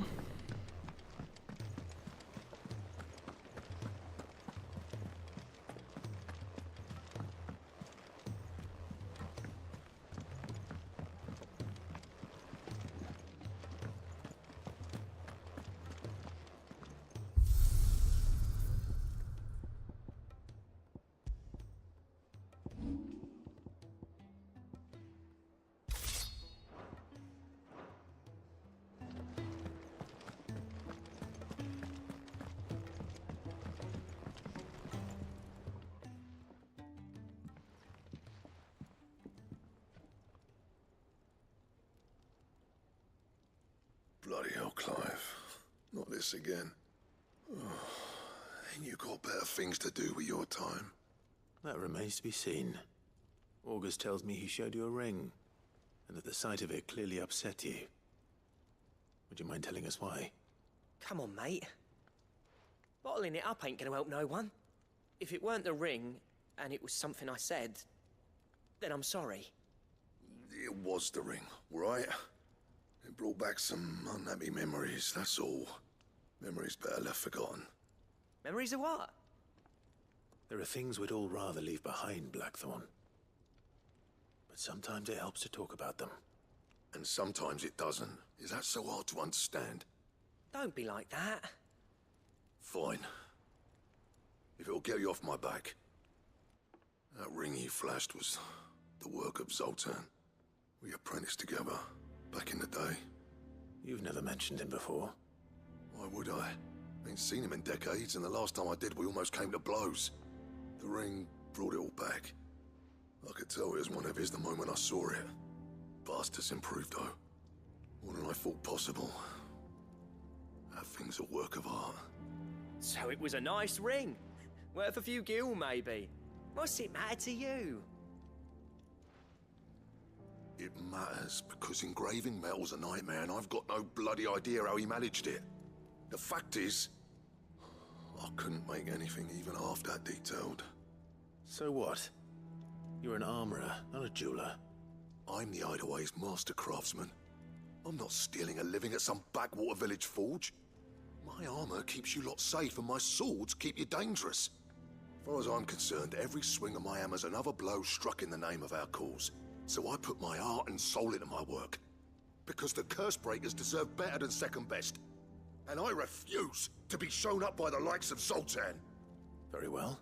Bloody hell, Clive. Not this again. Oh, ain't you got better things to do with your time? That remains to be seen. August tells me he showed you a ring, and that the sight of it clearly upset you. Would you mind telling us why? Come on, mate. Bottling it up ain't gonna help no one. If it weren't the ring, and it was something I said, then I'm sorry. It was the ring, right? It brought back some unhappy memories, that's all. Memories better left forgotten. Memories of what? There are things we'd all rather leave behind, Blackthorn. But sometimes it helps to talk about them. And sometimes it doesn't. Is that so hard to understand? Don't be like that. Fine. If it'll get you off my back. That ring you flashed was the work of Zoltan. We apprenticed together, back in the day. You've never mentioned him before. Why would I? Ain't seen him in decades, and the last time I did, we almost came to blows. The ring brought it all back. I could tell it was one of his the moment I saw it. Bastard's improved, though. More than I thought possible. That thing's a work of art. So it was a nice ring. Worth a few gil, maybe. What's it matter to you? It matters because engraving metal's a nightmare, and I've got no bloody idea how he managed it. The fact is, I couldn't make anything even half that detailed. So what? You're an armorer, not a jeweler. I'm the Hideaway's master craftsman. I'm not stealing a living at some backwater village forge. My armor keeps you lot safe, and my swords keep you dangerous. As far as I'm concerned, every swing of my hammer's another blow struck in the name of our cause. So I put my heart and soul into my work. Because the curse breakers deserve better than second best. And I refuse to be shown up by the likes of Zoltan. Very well.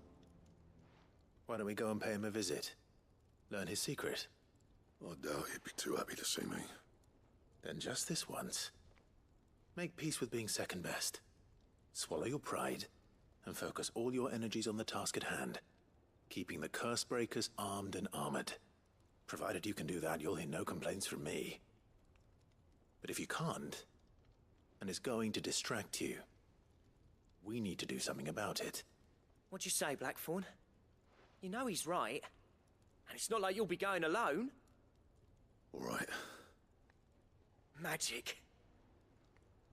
Why don't we go and pay him a visit? Learn his secret. I doubt he'd be too happy to see me. Then just this once. Make peace with being second best. Swallow your pride, and focus all your energies on the task at hand. Keeping the curse breakers armed and armored. Provided you can do that, you'll hear no complaints from me. But if you can't, and it's going to distract you, we need to do something about it. What'd you say, Blackthorn? You know he's right. And it's not like you'll be going alone. All right. Magic.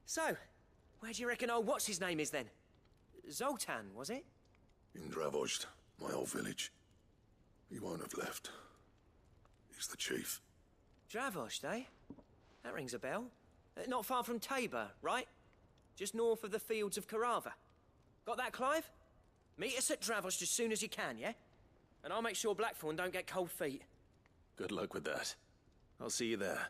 So, where do you reckon old what's-his-name is then? Zoltan, was it? In Dravozd, my old village. He won't have left. He's the chief. Dravozd, eh? That rings a bell. Not far from Tabor, right? Just north of the fields of Karava. Got that, Clive? Meet us at Dravozd as soon as you can, yeah? And I'll make sure Blackthorn don't get cold feet. Good luck with that. I'll see you there.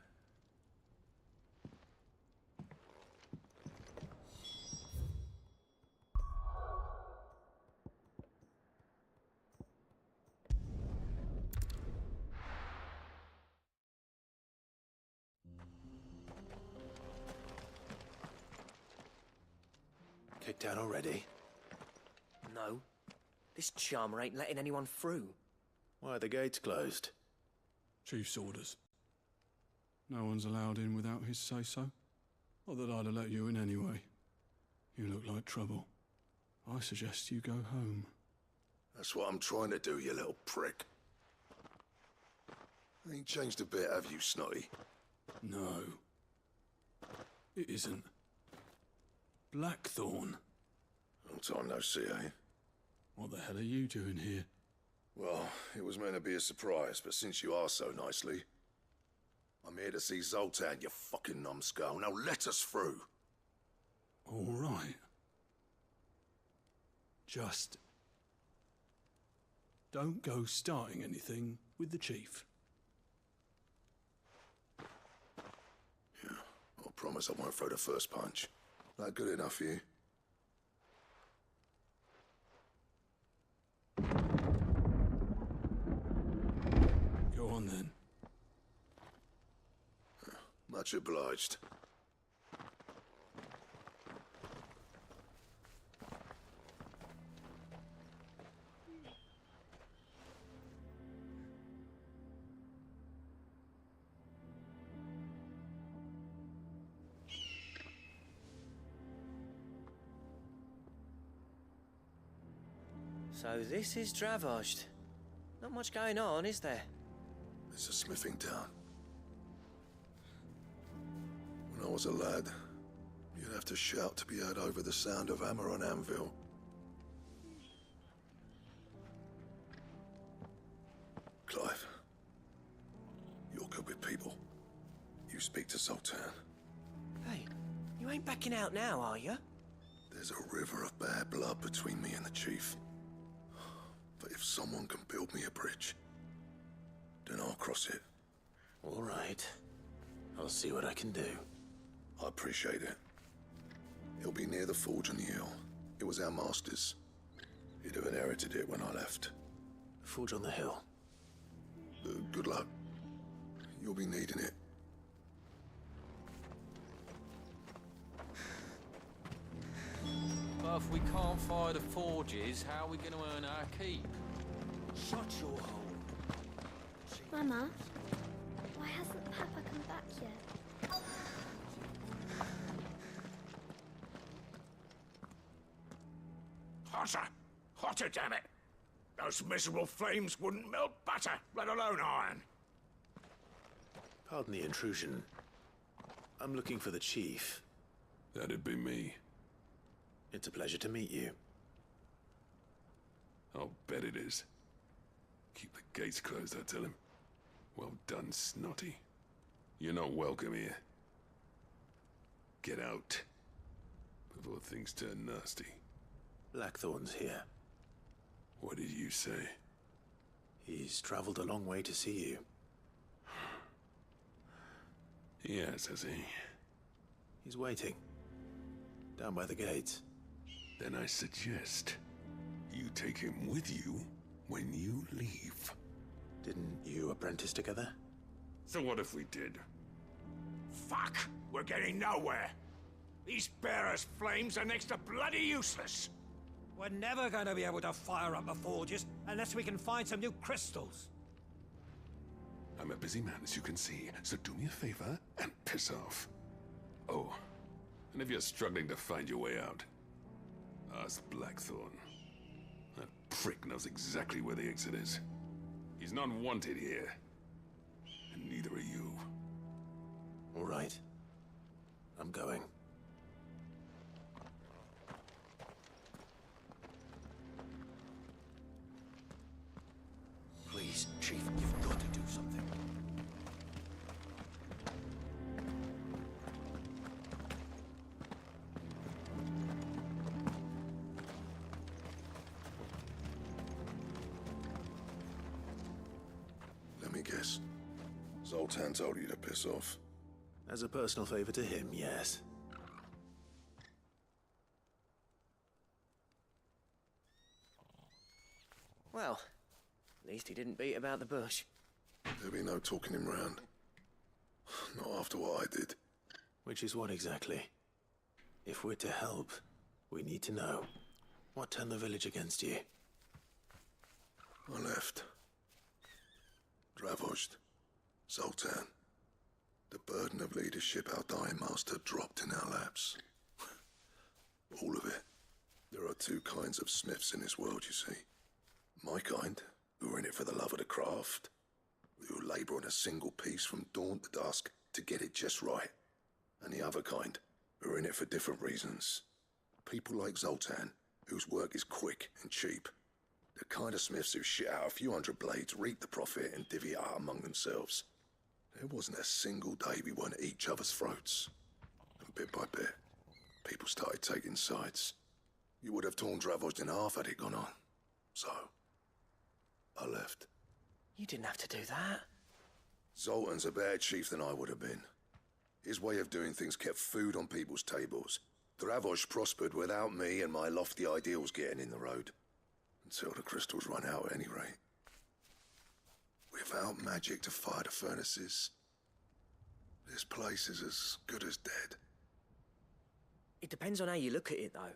Kicked out already? No. This charmer ain't letting anyone through. Why are the gates closed? Chief's orders. No one's allowed in without his say-so. Not that I'd have let you in anyway. You look like trouble. I suggest you go home. That's what I'm trying to do, you little prick. Ain't changed a bit, have you, Snotty? No. It isn't. Blackthorn. Long time no see, eh? What the hell are you doing here? Well, it was meant to be a surprise, but since you are so nicely, I'm here to see Zoltan, you fucking numbskull. Now let us through. All right. Just don't go starting anything with the chief. Yeah, I promise I won't throw the first punch. That good enough for you? Go on then. Much obliged. So this is Dravozd. Not much going on, is there? It's a smithing town. When I was a lad, you'd have to shout to be heard over the sound of hammer on anvil. Clive, you're good with people. You speak to Zoltan. Hey, you ain't backing out now, are you? There's a river of bad blood between me and the chief. But if someone can build me a bridge, then I'll cross it. All right. I'll see what I can do. I appreciate it. It'll be near the forge on the hill. It was our master's. He'd have inherited it when I left. Forge on the hill. Good luck. You'll be needing it. But if we can't fire the forges, how are we going to earn our keep? Shut your hole. Mama, why hasn't Papa come back yet? Hotter! Hotter, damn it! Those miserable flames wouldn't melt butter, let alone iron. Pardon the intrusion. I'm looking for the chief. That'd be me. It's a pleasure to meet you. I'll bet it is. Keep the gates closed, I tell him. Well done, Snotty. You're not welcome here. Get out. Before things turn nasty. Blackthorn's here. What did you say? He's traveled a long way to see you. Yes, has he? He's waiting. Down by the gates. Then I suggest you take him with you when you leave. Didn't you apprentice together? So what if we did? Fuck! We're getting nowhere. These bearers' flames are next to bloody useless. We're never going to be able to fire up the forges unless we can find some new crystals. I'm a busy man, as you can see, so do me a favor and piss off. Oh, and if you're struggling to find your way out, ask Blackthorn. That prick knows exactly where the exit is. He's not wanted here, and neither are you. All right. I'm going. Please, Chief, you've got to do something. Let me guess. Zoltan told you to piss off. As a personal favor to him, yes. Well, at least he didn't beat about the bush. There'll be no talking him round. Not after what I did. Which is what exactly? If we're to help, we need to know. What turned the village against you? I left. Dravozd. Zoltan. The burden of leadership our dying master dropped in our laps. All of it. There are two kinds of smiths in this world, you see. My kind, who are in it for the love of the craft, who labour on a single piece from dawn to dusk to get it just right. And the other kind, who are in it for different reasons. People like Zoltan, whose work is quick and cheap. The kind of smiths who shit out a few hundred blades, reap the profit, and divvy it out among themselves. There wasn't a single day we weren't at each other's throats. And bit by bit, people started taking sides. You would have torn Dravozd in half had it gone on. So, I left. You didn't have to do that. Zoltan's a better chief than I would have been. His way of doing things kept food on people's tables. Dravozd prospered without me and my lofty ideals getting in the road. Until the crystals run out at any rate. Without magic to fire the furnaces, this place is as good as dead. It depends on how you look at it, though.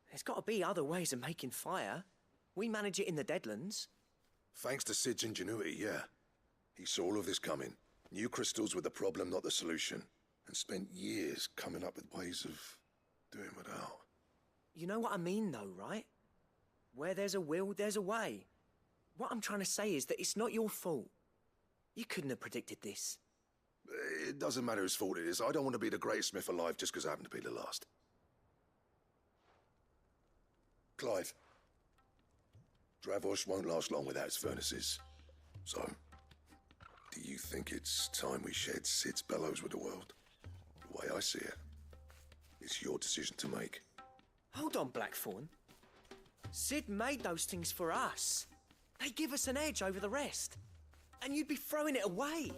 There's got to be other ways of making fire. We manage it in the Deadlands. Thanks to Sid's ingenuity, yeah. He saw all of this coming. Knew crystals were the problem, not the solution. And spent years coming up with ways of doing without. You know what I mean, though, right? Where there's a will, there's a way. What I'm trying to say is that it's not your fault. You couldn't have predicted this. It doesn't matter whose fault it is. I don't want to be the greatest smith alive just because I happen to be the last. Clive. Dravozd won't last long without its furnaces. So, do you think it's time we shared Sid's bellows with the world? The way I see it, it's your decision to make. Hold on, Blackthorn. Sid made those things for us. They give us an edge over the rest. And you'd be throwing it away.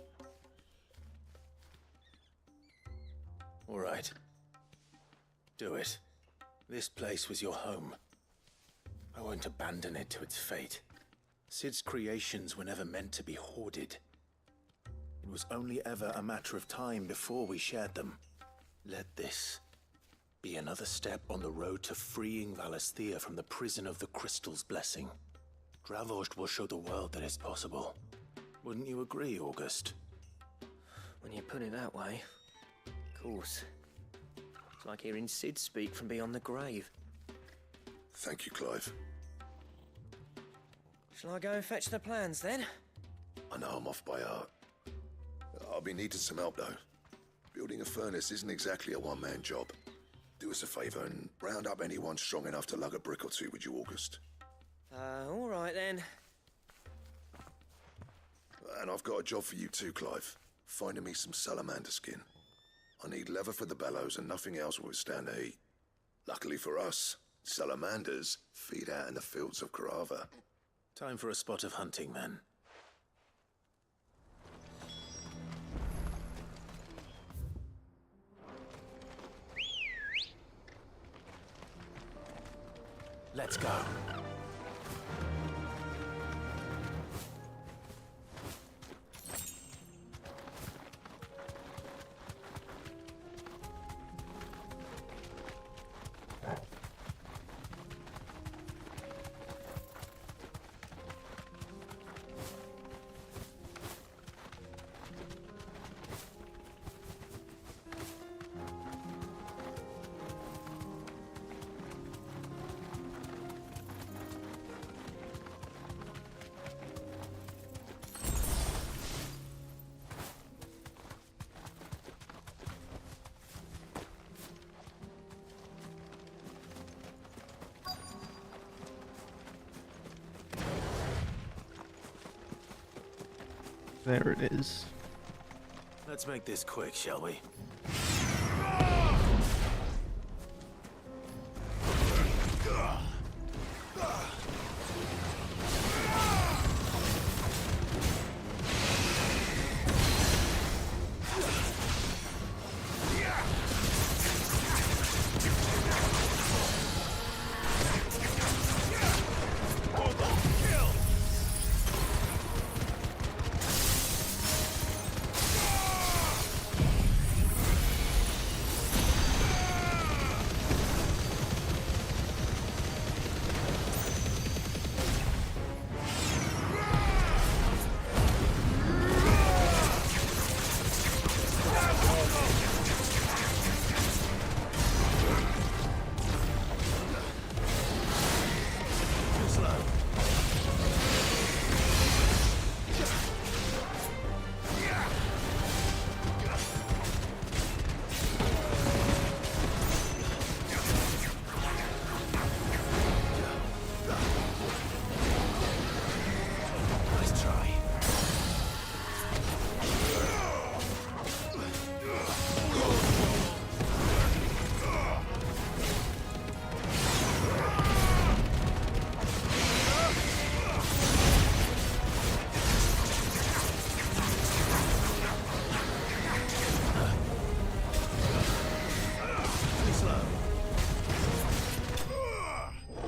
All right. Do it. This place was your home. I won't abandon it to its fate. Sid's creations were never meant to be hoarded. It was only ever a matter of time before we shared them. Let this be another step on the road to freeing Valisthea from the prison of the Crystal's blessing. Dravozd will show the world that it's possible. Wouldn't you agree, August? When you put it that way, of course. It's like hearing Sid speak from beyond the grave. Thank you, Clive. Shall I go and fetch the plans, then? I know I'm off by heart. I'll be needing some help, though. Building a furnace isn't exactly a one-man job. Do us a favour and round up anyone strong enough to lug a brick or two, would you, August? All right, then. And I've got a job for you too, Clive. Finding me some salamander skin. I need leather for the bellows and nothing else will withstand the heat. Luckily for us, salamanders feed out in the fields of Karava. Time for a spot of hunting, then. Let's go. There it is. Let's make this quick, shall we?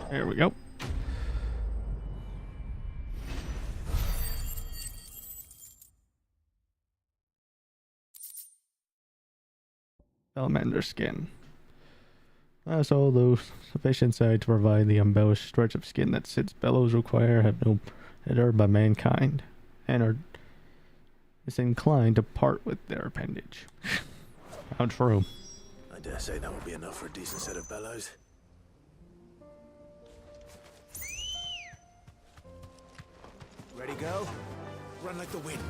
There we go. Salamander skin. That's all those sufficient size to provide the embellished stretch of skin that Sid's bellows require have no header by mankind, and are disinclined to part with their appendage. How true. I dare say that will be enough for a decent set of bellows. Ready, go? Run like the wind.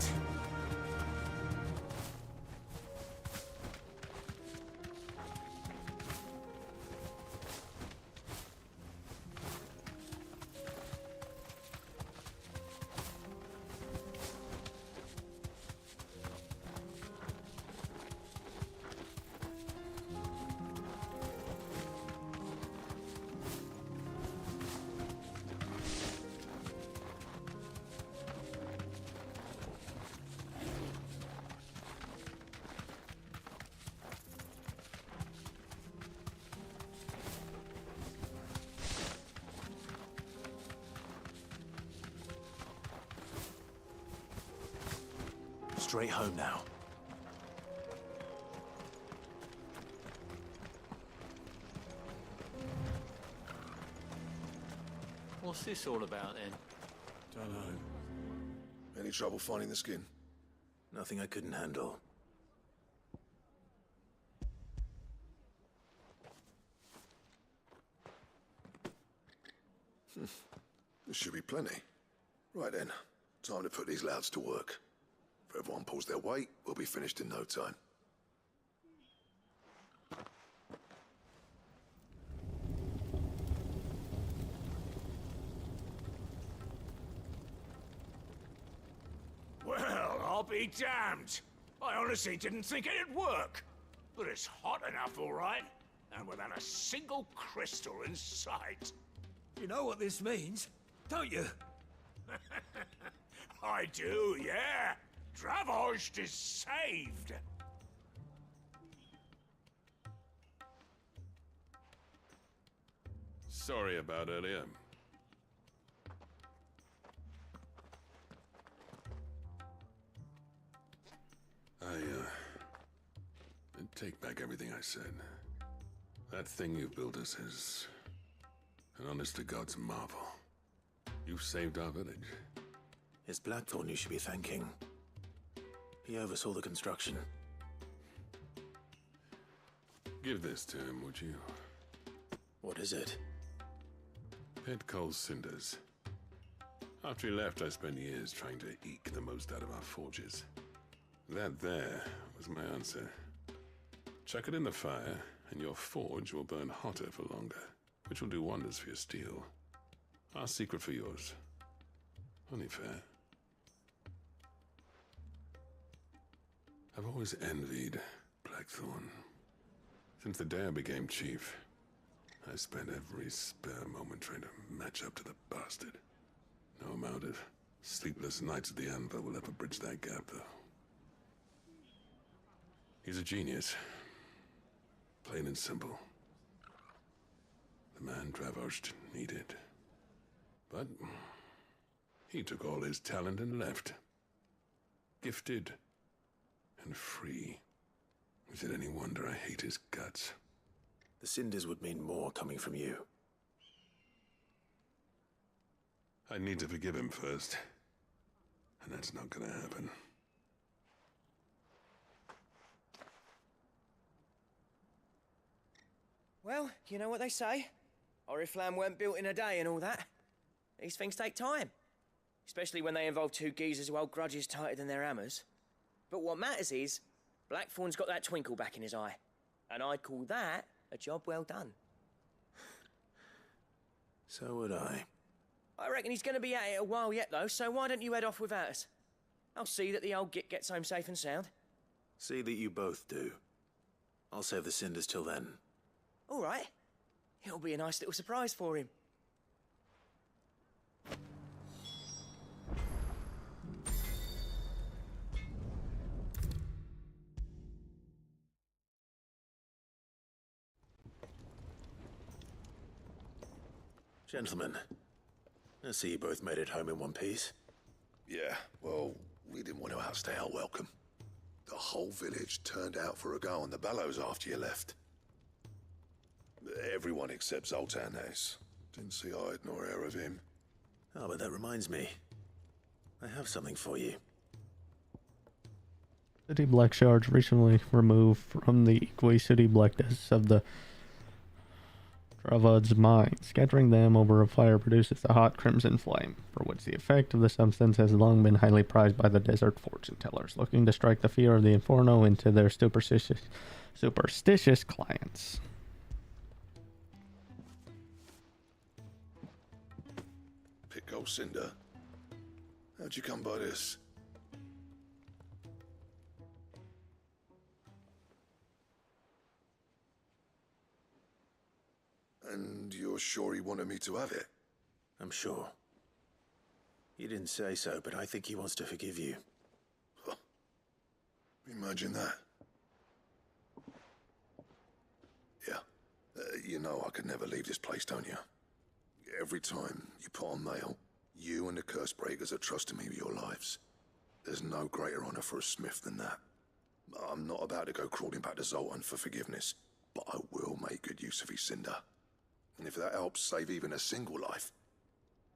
Straight home now. What's this all about then? Don't know. Any trouble finding the skin? Nothing I couldn't handle. There should be plenty. Right then, time to put these louds to work. If everyone pulls their weight, we'll be finished in no time. Well, I'll be damned. I honestly didn't think it'd work. But it's hot enough, all right. And without a single crystal in sight. You know what this means, don't you? I do, yeah. Dravost is saved. Sorry about earlier. I take back everything I said. That thing you built us is an honest-to-God's marvel. You've saved our village. It's Blackthorn you should be thanking. He oversaw the construction. Give this to him, would you? What is it? Pit Coal's cinders. After he left, I spent years trying to eke the most out of our forges. That there was my answer. Chuck it in the fire, and your forge will burn hotter for longer, which will do wonders for your steel. Our secret for yours. Only fair. I've always envied Blackthorn. Since the day I became chief, I spent every spare moment trying to match up to the bastard. No amount of sleepless nights at the Anvil will ever bridge that gap, though. He's a genius. Plain and simple. The man Dravosht needed. But he took all his talent and left. Gifted and free. Is it any wonder I hate his guts? The cinders would mean more coming from you. I need to forgive him first. And that's not gonna happen. Well, you know what they say. Oriflamme weren't built in a day and all that. These things take time. Especially when they involve two geezers who hold grudges tighter than their hammers. But what matters is, Blackthorn's got that twinkle back in his eye. And I'd call that a job well done. So would I. I reckon he's going to be at it a while yet, though, so why don't you head off without us? I'll see that the old git gets home safe and sound. See that you both do. I'll save the cinders till then. All right. It'll be a nice little surprise for him. Gentlemen, I see you both made it home in one piece. Yeah, well, we didn't want to outstay our welcome. The whole village turned out for a go on the bellows after you left. Everyone except Zoltan has. Didn't see hide nor hair of him. Oh, but that reminds me. I have something for you. City black shards recently removed from the Equi City blackness of the Travad's mine. Scattering them over a fire produces a hot crimson flame, for which the effect of the substance has long been highly prized by the desert fortune tellers, looking to strike the fear of the Inferno into their superstitious clients. Pico Cinder? How'd you come by this? And you're sure he wanted me to have it? I'm sure. You didn't say so, but I think he wants to forgive you. Huh. Imagine that. Yeah. You know I could never leave this place, don't you? Every time you put on mail, you and the curse breakers are trusting me with your lives. There's no greater honor for a smith than that. I'm not about to go crawling back to Zoltan for forgiveness, but I will make good use of his cinder. And if that helps save even a single life,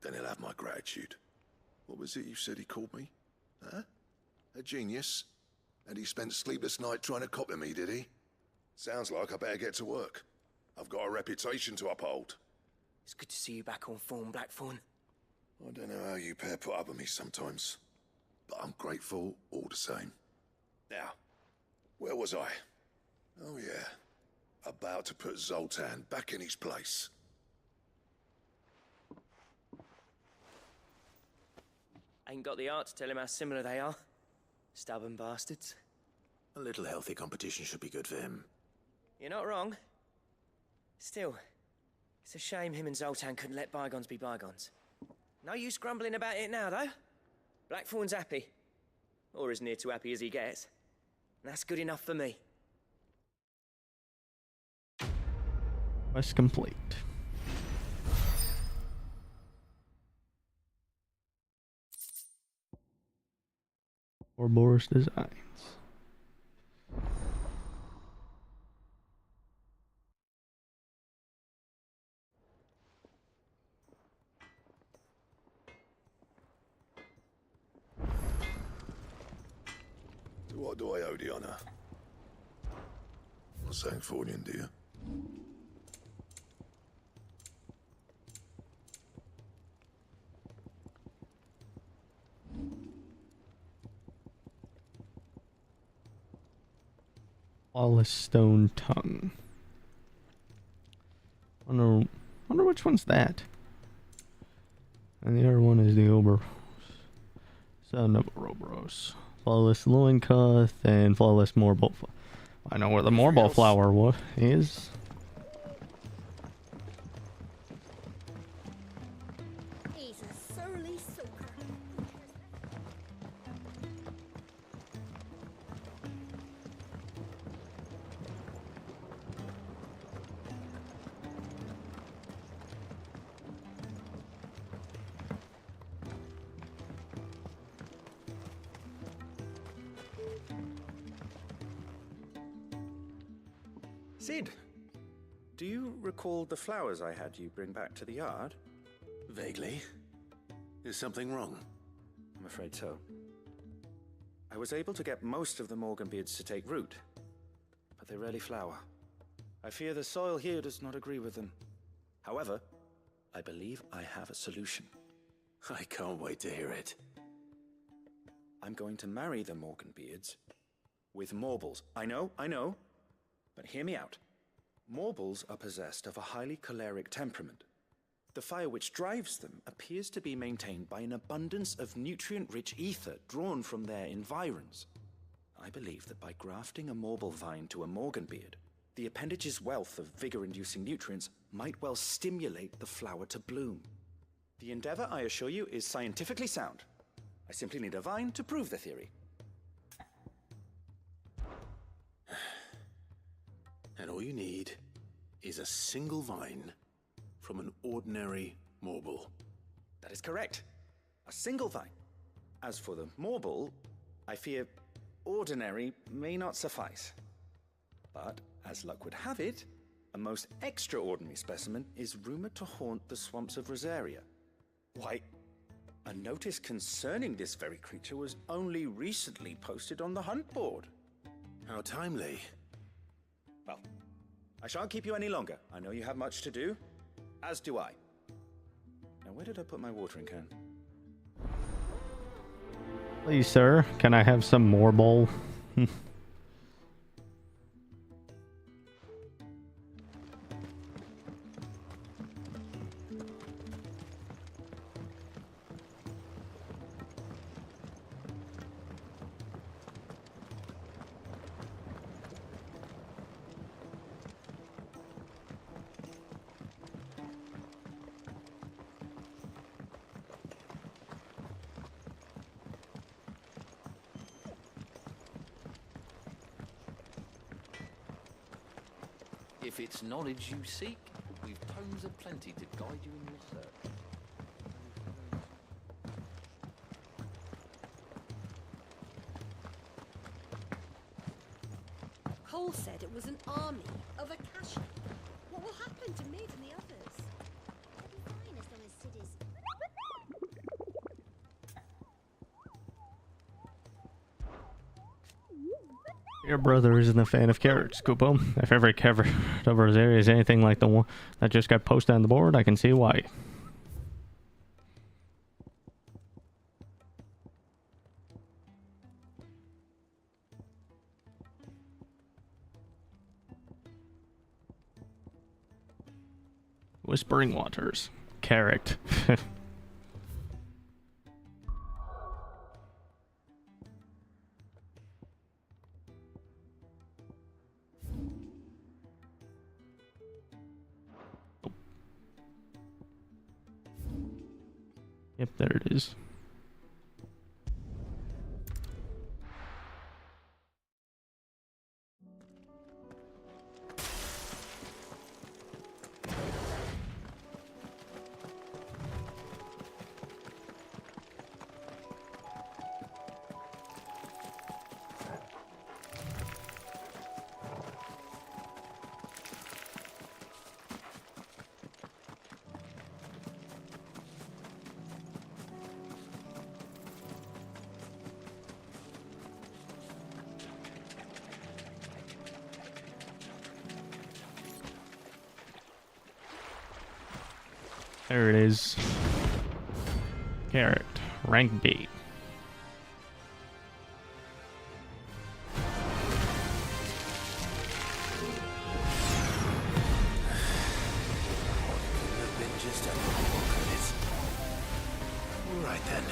then he'll have my gratitude. What was it you said he called me? Huh? A genius? And he spent sleepless nights trying to copy me, did he? Sounds like I better get to work. I've got a reputation to uphold. It's good to see you back on form, Blackthorn. I don't know how you pair put up with me sometimes, but I'm grateful all the same. Now, where was I? Oh yeah, about to put Zoltan back in his place. Ain't got the art to tell him how similar they are. Stubborn bastards. A little healthy competition should be good for him. You're not wrong. Still, it's a shame him and Zoltan couldn't let bygones be bygones. No use grumbling about it now, though. Blackthorn's happy. Or as near to happy as he gets. And that's good enough for me. Quest complete. Ouroboros Designs. What do I owe the honor? Not saying Fordian, do you? Flawless Stone Tongue. Wonder which one's that. And the other one is the Ouroboros. Son of Ouroboros. Flawless Loincloth and Flawless Morbol. I know where the Morbol flower is. He's a surly soaker. Sid, do you recall the flowers I had you bring back to the yard? Vaguely. Is something wrong? I'm afraid so. I was able to get most of the Morganbeards to take root, but they rarely flower. I fear the soil here does not agree with them. However, I believe I have a solution. I can't wait to hear it. I'm going to marry the Morganbeards with Morbles. I know. But hear me out. Morbles are possessed of a highly choleric temperament. The fire which drives them appears to be maintained by an abundance of nutrient-rich ether drawn from their environs. I believe that by grafting a Morble vine to a Morganbeard, the appendage's wealth of vigor-inducing nutrients might well stimulate the flower to bloom. The endeavor, I assure you, is scientifically sound. I simply need a vine to prove the theory. And all you need is a single vine from an ordinary Morble. That is correct. A single vine. As for the Morble, I fear ordinary may not suffice. But, as luck would have it, a most extraordinary specimen is rumored to haunt the swamps of Rosaria. Why, a notice concerning this very creature was only recently posted on the hunt board. How timely. Well, I shan't keep you any longer. I know you have much to do, as do I. Now, where did I put my watering can? Please, sir, can I have some more bowl? If it's knowledge you seek, we've tomes aplenty to guide you in your search. Cole said it was an army of Akashic. What will happen to Mid and the others? They'll be fine as long as Sid is. Your brother isn't a fan of carrots, Kupo. If every carrot of Rosaria is anything like the one that just got posted on the board, I can see why. Whispering Waters. Carrot. Yep, there it is. There it is. Carrot. Rank B. Right then.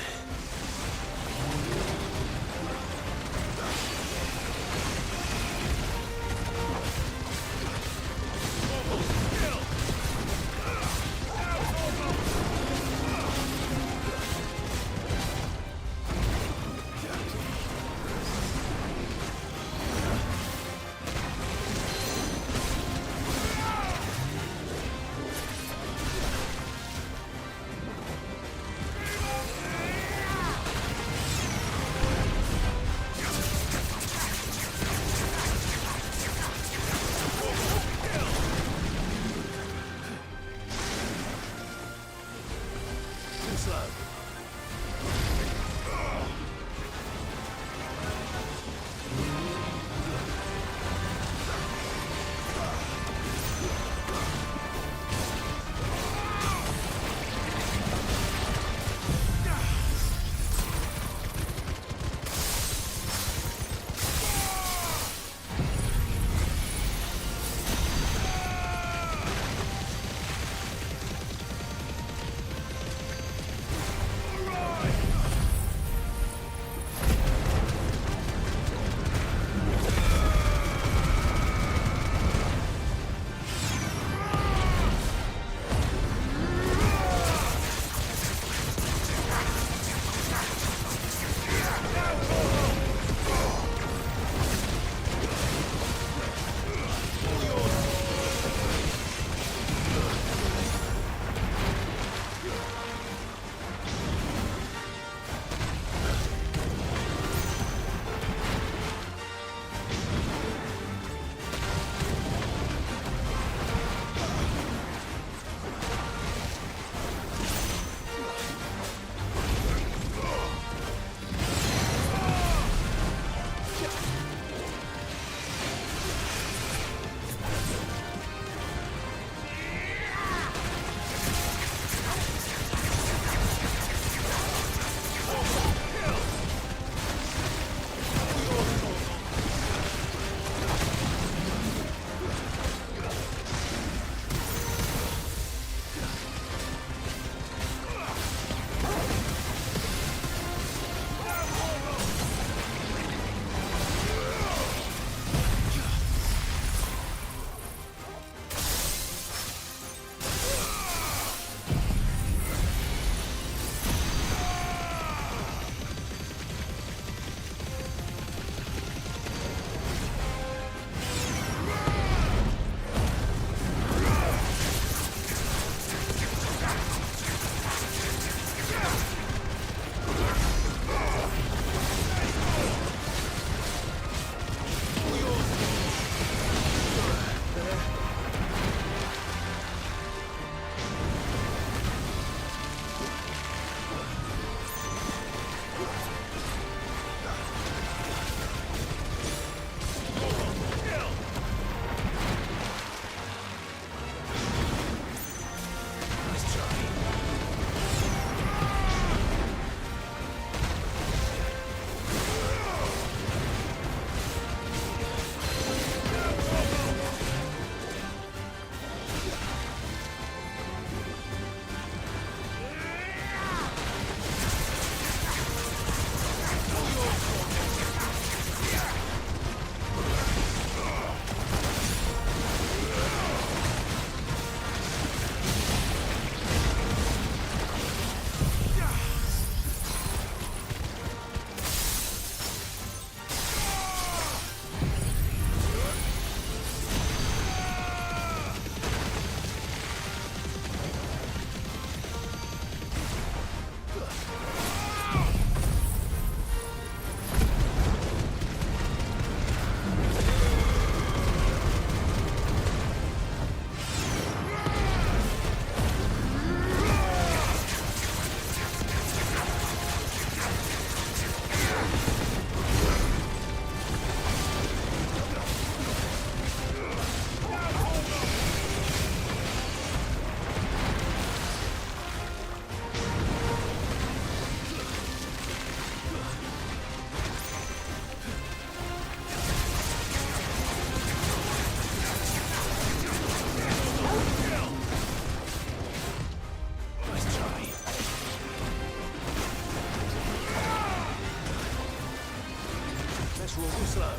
Too slow.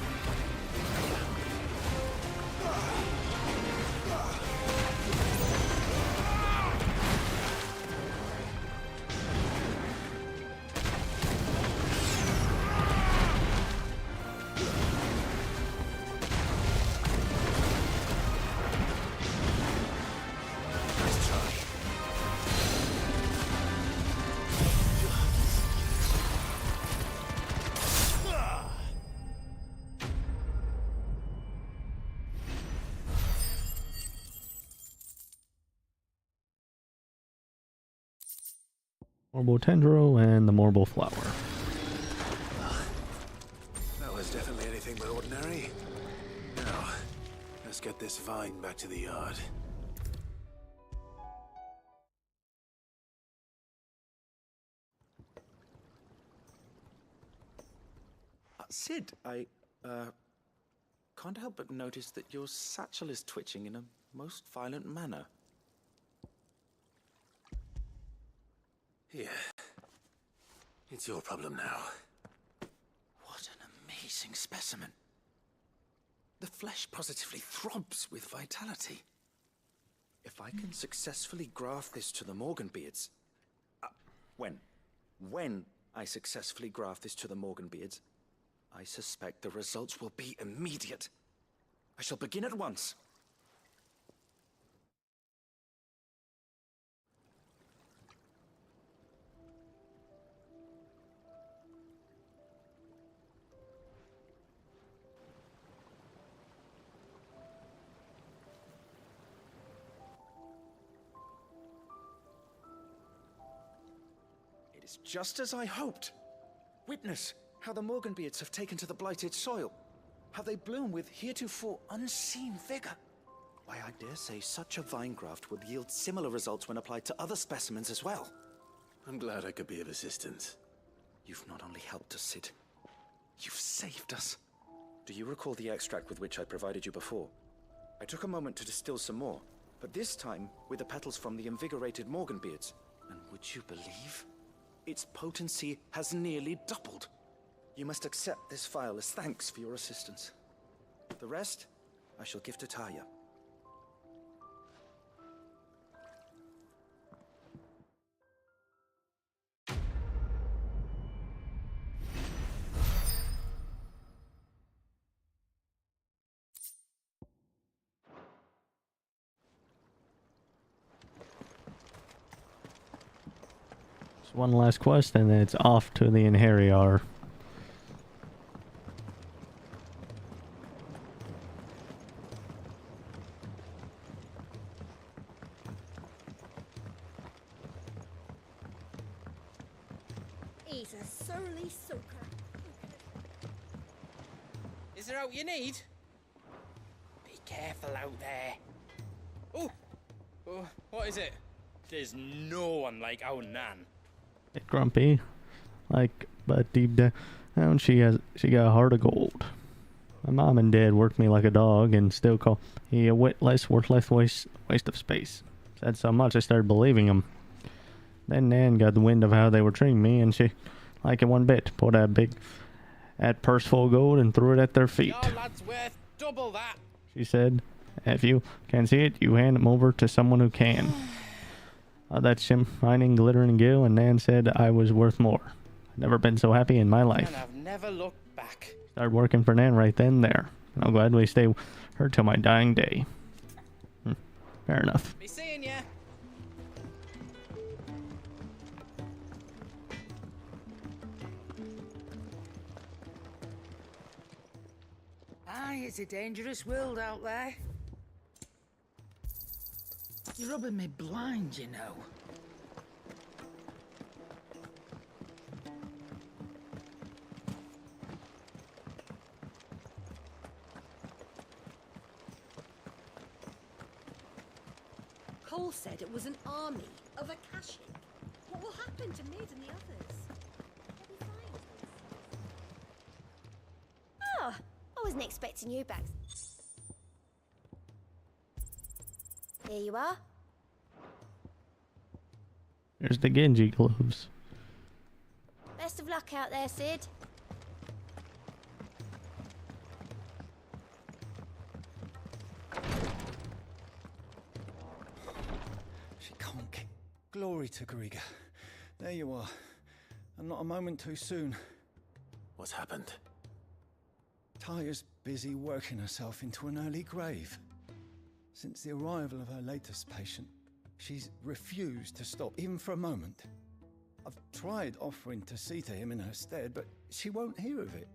Nice try. Marble tendril and the marble flower. That was definitely anything but ordinary. Now, let's get this vine back to the yard. Sid, I can't help but notice that your satchel is twitching in a most violent manner. Here. It's your problem now. What an amazing specimen. The flesh positively throbs with vitality. If I can successfully graft this to the Morganbeards... When I successfully graft this to the Morganbeards, I suspect the results will be immediate. I shall begin at once. It is just as I hoped. Witness how the Morganbeards have taken to the blighted soil. How they bloom with heretofore unseen vigor. Why, I dare say such a vine graft would yield similar results when applied to other specimens as well. I'm glad I could be of assistance. You've not only helped us, Sid, you've saved us. Do you recall the extract with which I provided you before? I took a moment to distill some more, but this time with the petals from the invigorated Morganbeards. And would you believe? Its potency has nearly doubled. You must accept this vial as thanks for your assistance. The rest, I shall give to Taya. Just one last quest and then it's off to the Inheriar. He's a surly soaker. Is there out you need? Be careful out there. Oh, what is it? There's no one like our Nan. Bit grumpy, like, but deep down she got a heart of gold. My mom and dad worked me like a dog and still call me a witless, worthless waste of space. Said so much I started believing them. Then Nan got the wind of how they were treating me and she liked it one bit. Pulled out a big purse full of gold and threw it at their feet. Your lad's worth double that. She said, if you can't see it, you hand them over to someone who can. That shining, glittering gill, and Nan said I was worth more. I've never been so happy in my life. And I've never looked back. Started working for Nan right then and there. And I'll gladly stay with her till my dying day. Fair enough. Be seeing ya. Aye, it's a dangerous world out there. You're rubbing me blind, you know. Cole said it was an army of Akashic. What will happen to Mid and the others? Oh, I wasn't expecting you back. Here you are. There's the Genji gloves. Best of luck out there, Sid. She can't keep. Glory to Griga. There you are. And not a moment too soon. What's happened? Taya's busy working herself into an early grave. Since the arrival of her latest patient, she's refused to stop, even for a moment. I've tried offering to see to him in her stead, but she won't hear of it.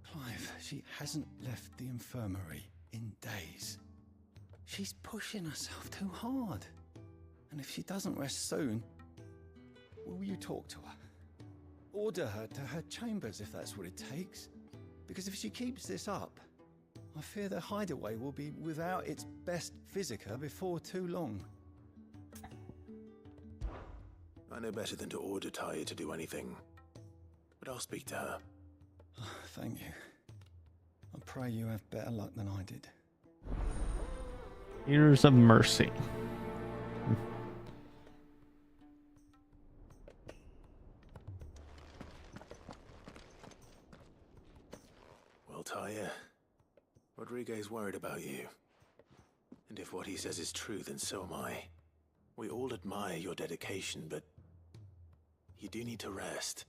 Clive, she hasn't left the infirmary in days. She's pushing herself too hard. And if she doesn't rest soon, will you talk to her? Order her to her chambers if that's what it takes. Because if she keeps this up, I fear the hideaway will be without its best physica before too long. I know better than to order Taya to do anything, but I'll speak to her. Thank you. I pray you have better luck than I did. Tears of mercy. Well, Taya, Rodriguez worried about you. And if what he says is true, then so am I. We all admire your dedication, but you do need to rest.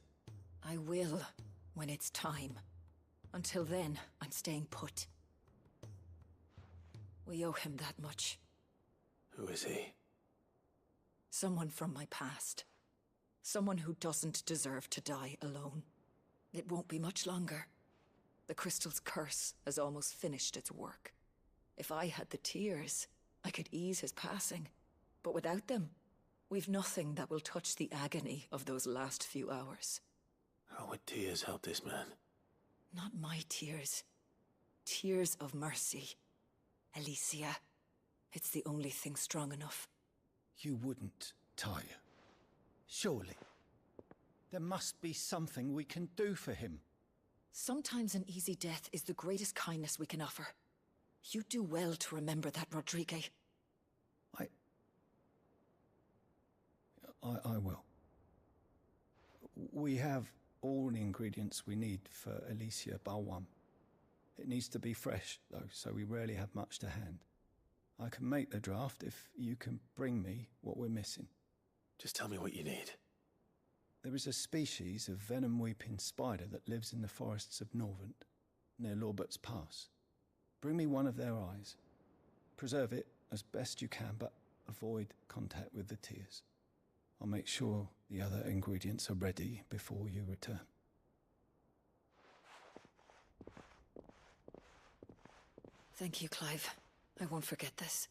I will, when it's time. Until then, I'm staying put. We owe him that much. Who is he? Someone from my past. Someone who doesn't deserve to die alone. It won't be much longer. The crystal's curse has almost finished its work. If I had the tears, I could ease his passing. But without them, we've nothing that will touch the agony of those last few hours. How would tears help this man? Not my tears. Tears of mercy. Alicia, it's the only thing strong enough. You wouldn't, Taya. Surely. There must be something we can do for him. Sometimes an easy death is the greatest kindness we can offer. You do well to remember that, Rodriguez. I will. We have all the ingredients we need for Alicia Balwam. It needs to be fresh, though, so we rarely have much to hand. I can make the draft if you can bring me what we're missing. Just tell me what you need. There is a species of venom-weeping spider that lives in the forests of Norvent, near Lorbert's Pass. Bring me one of their eyes. Preserve it as best you can, but avoid contact with the tears. I'll make sure the other ingredients are ready before you return. Thank you, Clive. I won't forget this.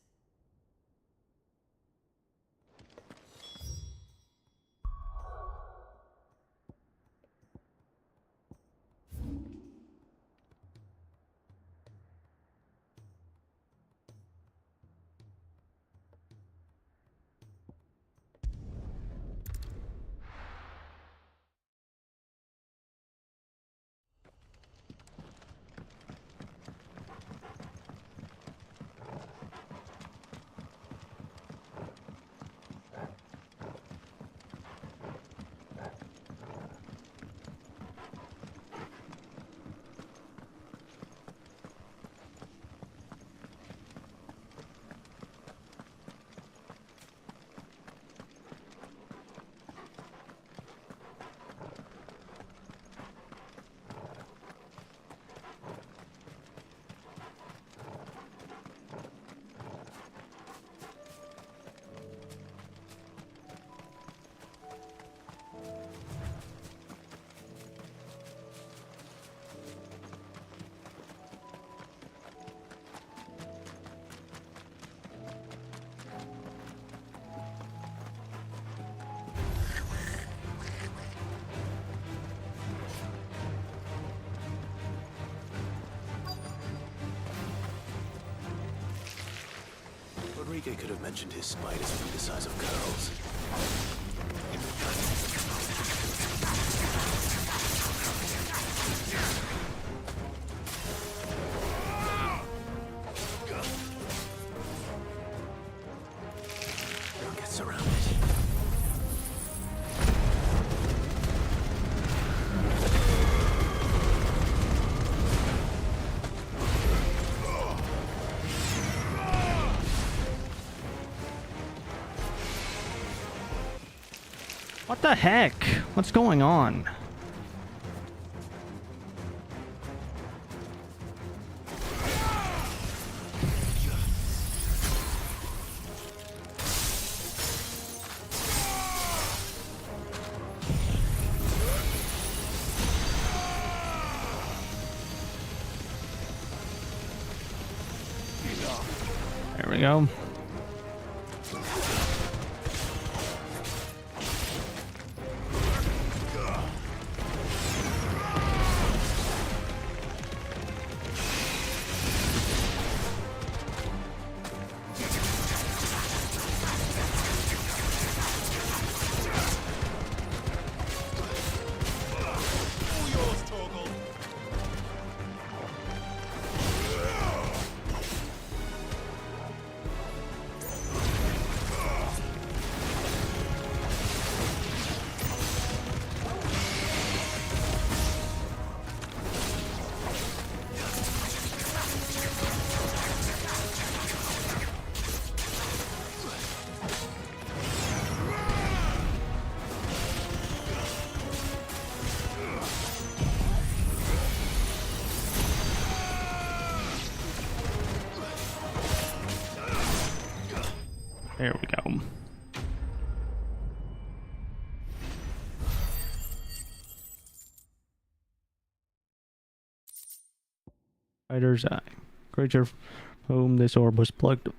Rodriguez could have mentioned his spiders being the size of girls. Don't get surrounded. What the heck? What's going on? There we go. There we go. Fighter's Eye. Creature from whom this orb was plucked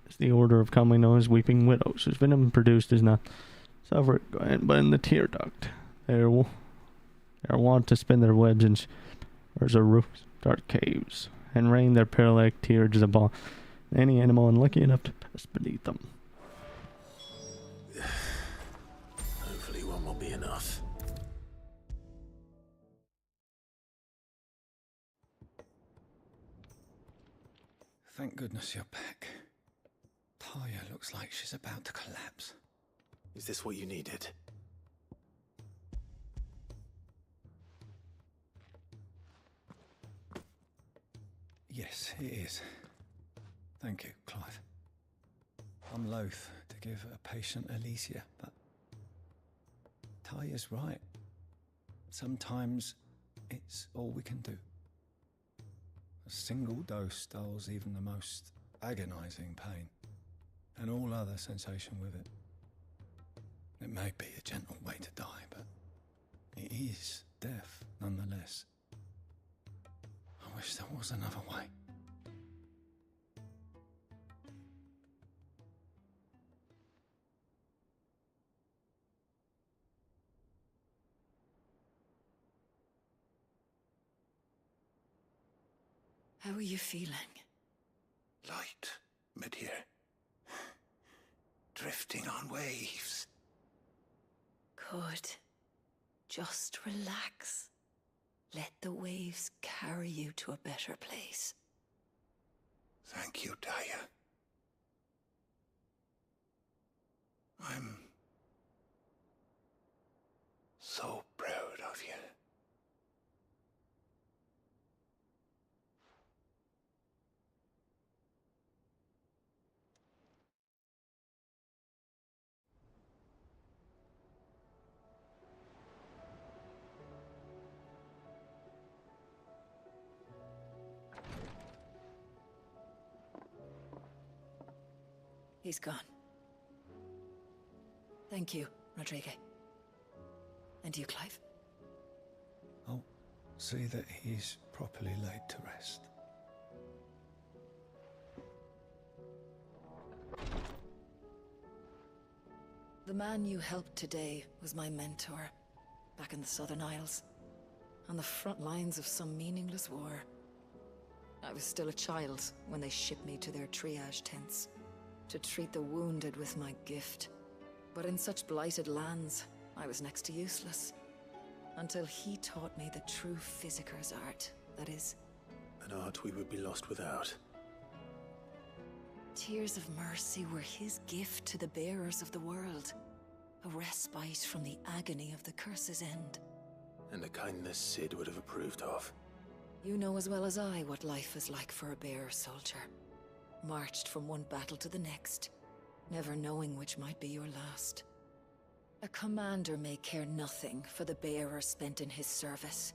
is the order of commonly known as Weeping Widows, whose venom produced is not suffered but in the tear duct. They are wont to spin their webs in showers of roofs, dark caves, and rain their paralytic tears upon any animal unlucky enough to pass beneath them. Hopefully one will be enough. Thank goodness you're back. Taya looks like she's about to collapse. Is this what you needed? Yes, it is. Thank you, Clive. I'm loath to give a patient Alicia, but Taya's right. Sometimes it's all we can do. A single dose dulls even the most agonizing pain, and all other sensation with it. It may be a gentle way to die, but it is death nonetheless. I wish there was another way. How are you feeling? Light, mid-here. Drifting on waves. Good. Just relax. Let the waves carry you to a better place. Thank you, Taya. I'm so proud of you. He's gone. Thank you, Rodrigo. And you, Clive? I'll see that he's properly laid to rest. The man you helped today was my mentor, back in the Southern Isles, on the front lines of some meaningless war. I was still a child when they shipped me to their triage tents, to treat the wounded with my gift. But in such blighted lands, I was next to useless. Until he taught me the true physicker's art, that is. An art we would be lost without. Tears of mercy were his gift to the bearers of the world. A respite from the agony of the curse's end. And a kindness Sid would have approved of. You know as well as I what life is like for a bearer soldier. Marched from one battle to the next, never knowing which might be your last. A commander may care nothing for the bearer spent in his service.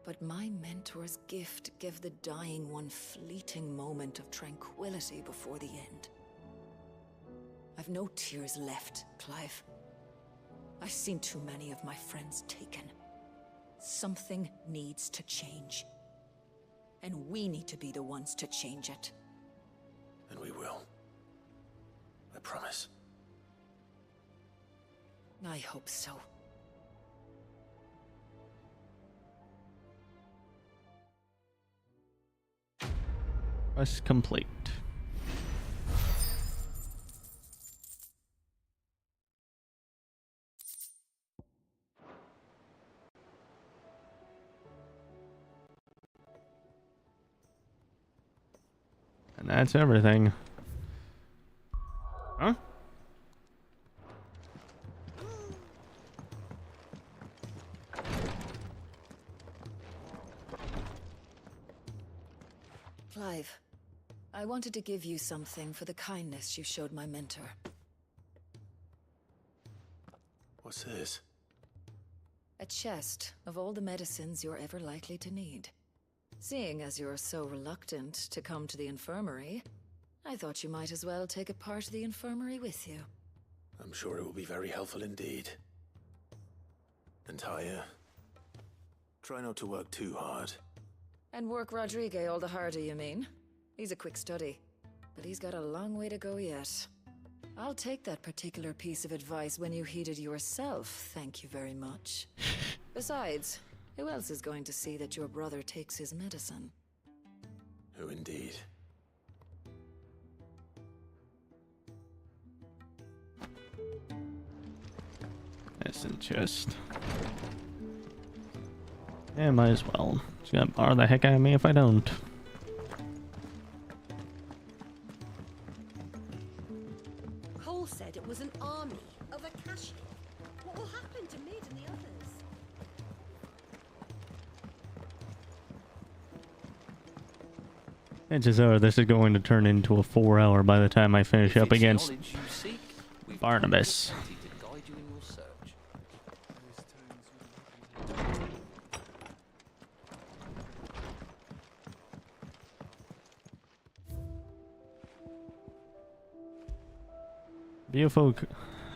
But my mentor's gift gave the dying one fleeting moment of tranquility before the end. I've no tears left, Clive. I've seen too many of my friends taken. Something needs to change. And we need to be the ones to change it. And we will. I promise. I hope so. Quest complete. And that's everything. Huh? Clive, I wanted to give you something for the kindness you showed my mentor. What's this? A chest of all the medicines you're ever likely to need. Seeing as you're so reluctant to come to the infirmary, I thought you might as well take a part of the infirmary with you. I'm sure it will be very helpful indeed. And Taya, try not to work too hard. And work Rodrigue all the harder, you mean? He's a quick study, but he's got a long way to go yet. I'll take that particular piece of advice when you heed it yourself, thank you very much. Besides, who else is going to see that your brother takes his medicine? Who indeed? Medicine chest. Yeah, might as well. It's gonna bar the heck out of me if I don't. Cole said it was an army of Akashi. What will happen to Mid and the others? Chances are this is going to turn into a 4-hour by the time I finish up against Barnabas.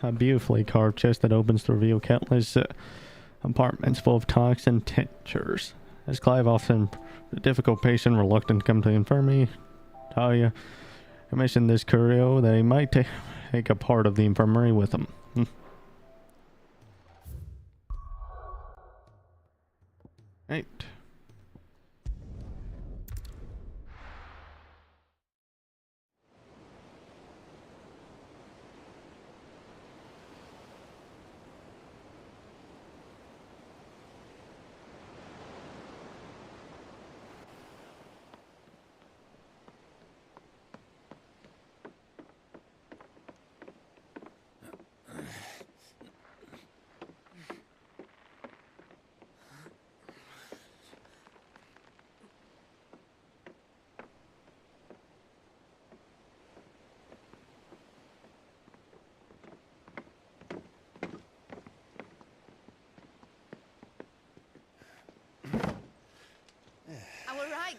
A beautifully carved chest that opens to reveal countless apartments full of tonics and tinctures. As Clive, often a difficult patient, reluctant to come to the infirmary, Talia commissioned this curio that he might take a part of the infirmary with him. Right.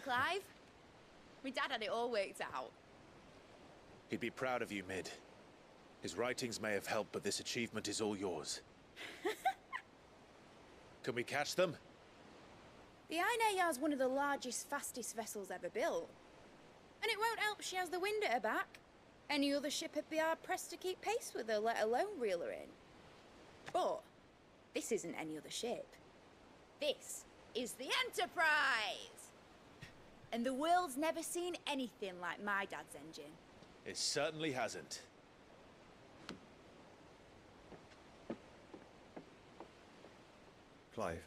Clive? My dad had it all worked out. He'd be proud of you, Mid. His writings may have helped, but this achievement is all yours. Can we catch them? The Aina is one of the largest, fastest vessels ever built. And it won't help she has the wind at her back. Any other ship would be hard-pressed to keep pace with her, let alone reel her in. But this isn't any other ship. This is the Enterprise! And the world's never seen anything like my dad's engine. It certainly hasn't. Clive,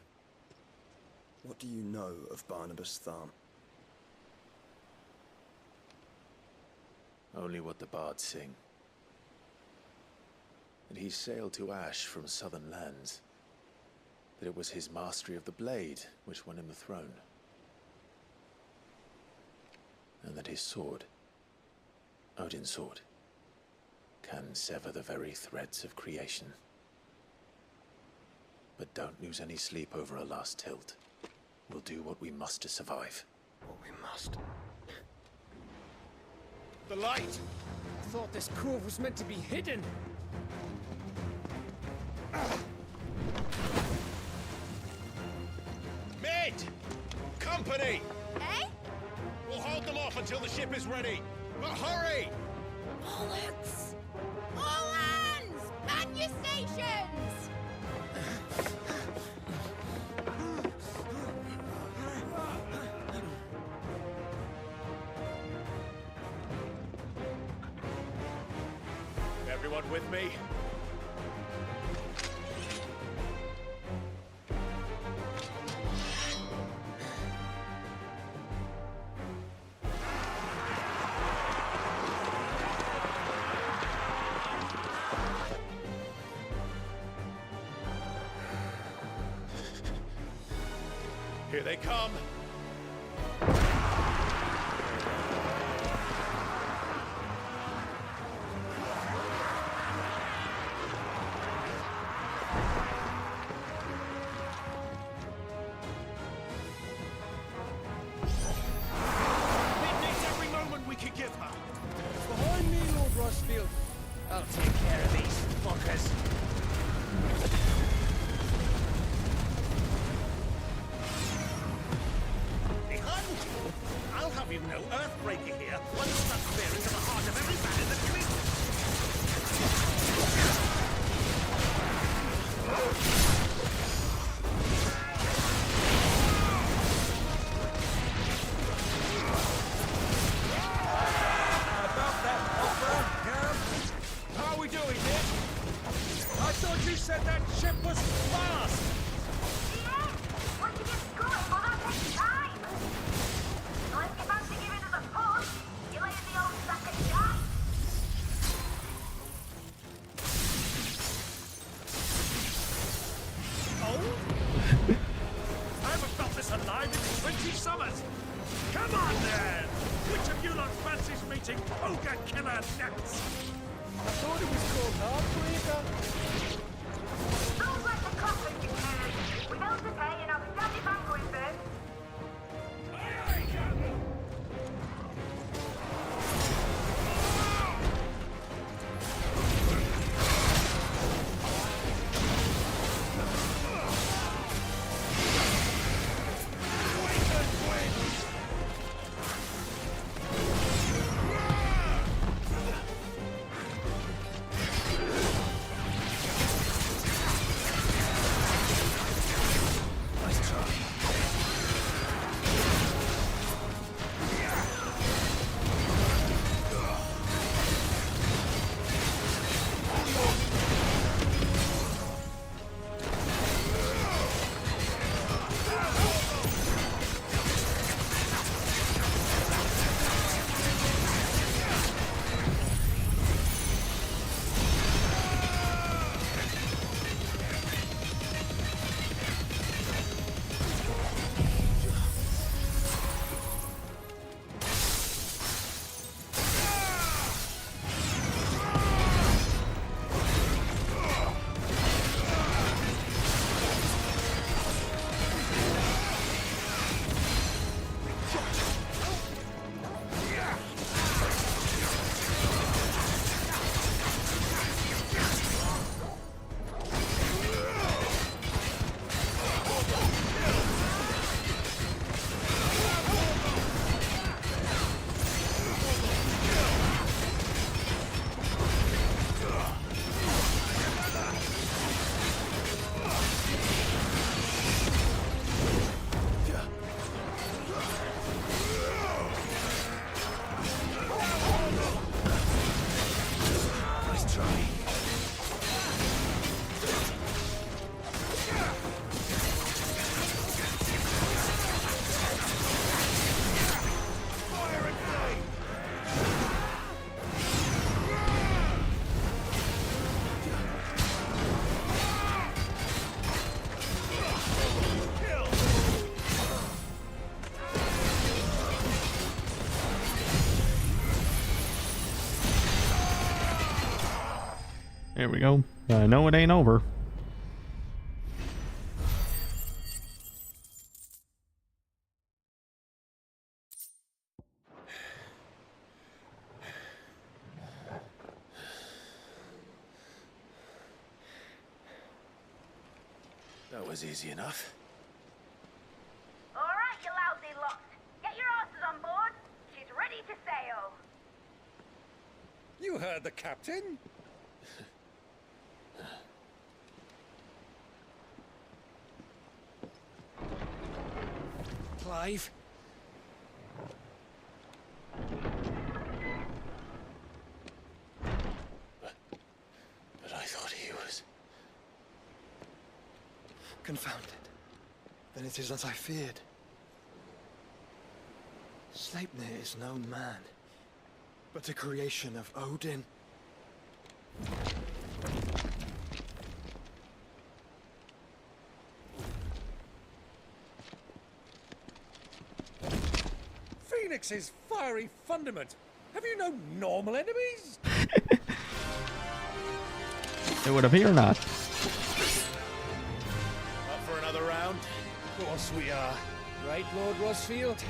what do you know of Barnabas Tharm? Only what the bards sing. That he sailed to Ash from southern lands. That it was his mastery of the blade which won him the throne. And that his sword, Odin's sword, can sever the very threads of creation. But don't lose any sleep over a last tilt. We'll do what we must to survive. What we must. The light! I thought this cove was meant to be hidden. Mate! Company! Eh? We'll hold them off until the ship is ready. But hurry! Bollocks! All hands! Man your stations! Everyone with me? Here they come. It needs every moment we can give her. Behind me, Lord Rosfield. I'll take care of these fuckers. Behind you? I'll have you know, Earthbreaker here, one stuck clear into the heart of every man in the fleet. About that opera, Cam? How are we doing, Nick? I thought you said that ship was fast! Once you get going, well, that takes time. So if you fancy giving us a push, you lay in the old sack of shite. I haven't felt this alive in 20 summers. Come on, then! Which of you lot fancies meeting Ogre Killer next? I thought it was called Heartbreaker. Sounds like the coffin you carry. We know to pay and I'll stand it back going first. There we go. No, it ain't over. was easy enough. All right, you lousy lot. Get your asses on board. She's ready to sail. You heard the captain. Clive? But I thought he was... Confounded. Then it is as I feared. Sleipnir is no man, but a creation of Odin. Phoenix's fiery fundament. Have you no normal enemies? It would appear not. Up for another round? Of course we are. Right, Lord Rosfield?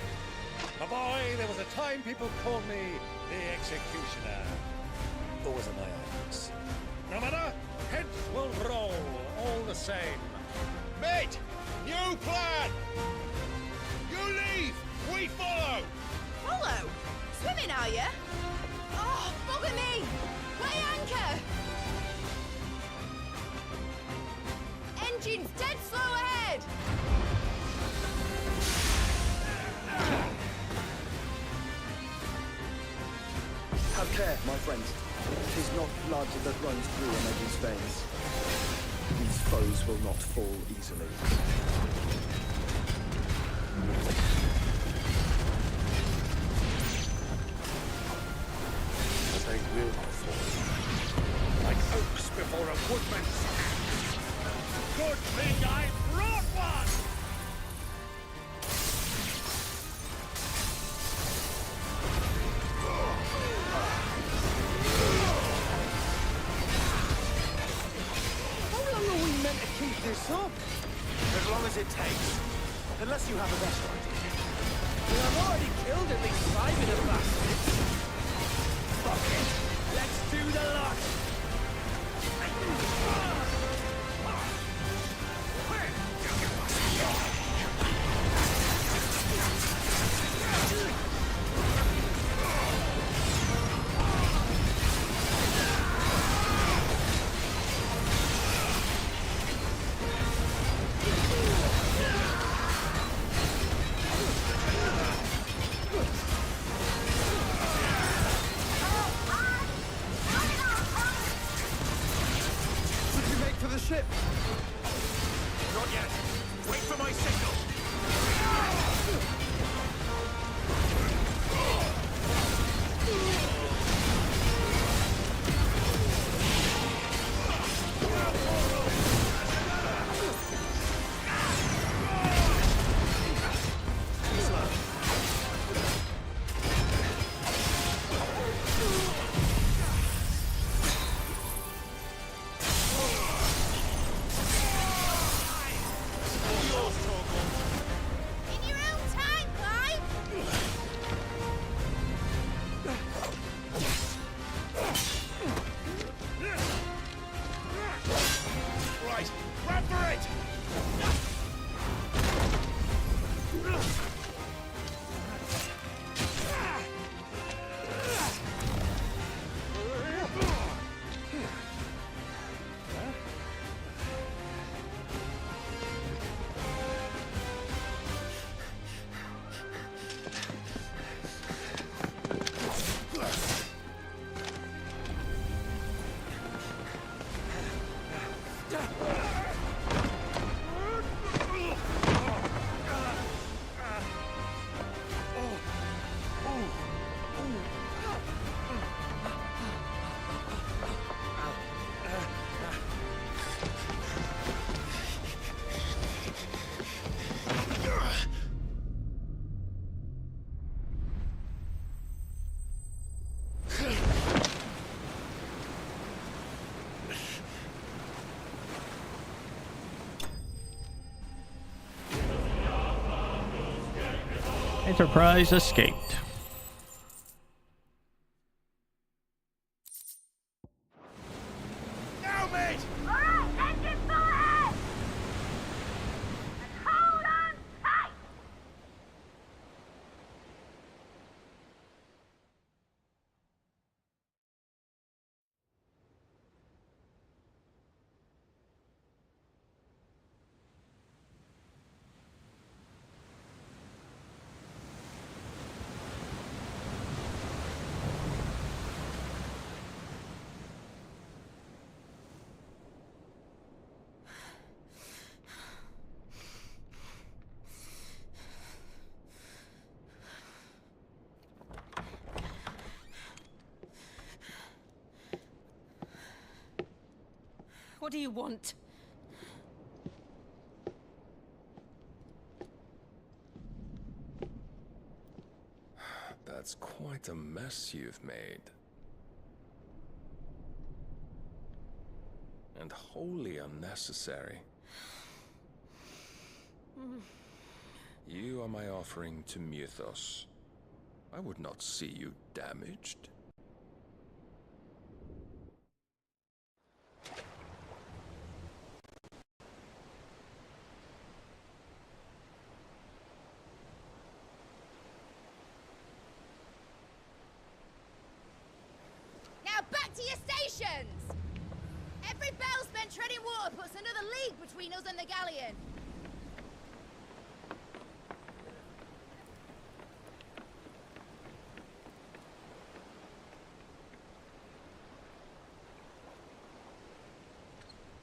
My boy, there was a time people called me the Executioner. Always on my eyes. No matter, heads will roll all the same. Mate! New plan! You leave! We follow! Follow? Swimming, are you? Oh, bugger me! Weigh anchor! Engine's dead slow ahead! Have care, my friends. It is not blood that runs through an Odin's veins. These foes will not fall easily. But they will not fall. Like oaks before a woodman's axe. Good thing I brought one! How long are we meant to keep this up? As long as it takes. Unless you have a better idea. Well, I've already killed at least 5 of the bastards. Fuck it. Let's do the lot. Ship. Not yet. Wait for my signal. Enterprise escaped. Now, mate! All right, engine full ahead! What do you want? That's quite a mess you've made. And wholly unnecessary. You are my offering to Mythos. I would not see you damaged. Now back to your stations! Every bell spent treading water puts another league between us and the galleon.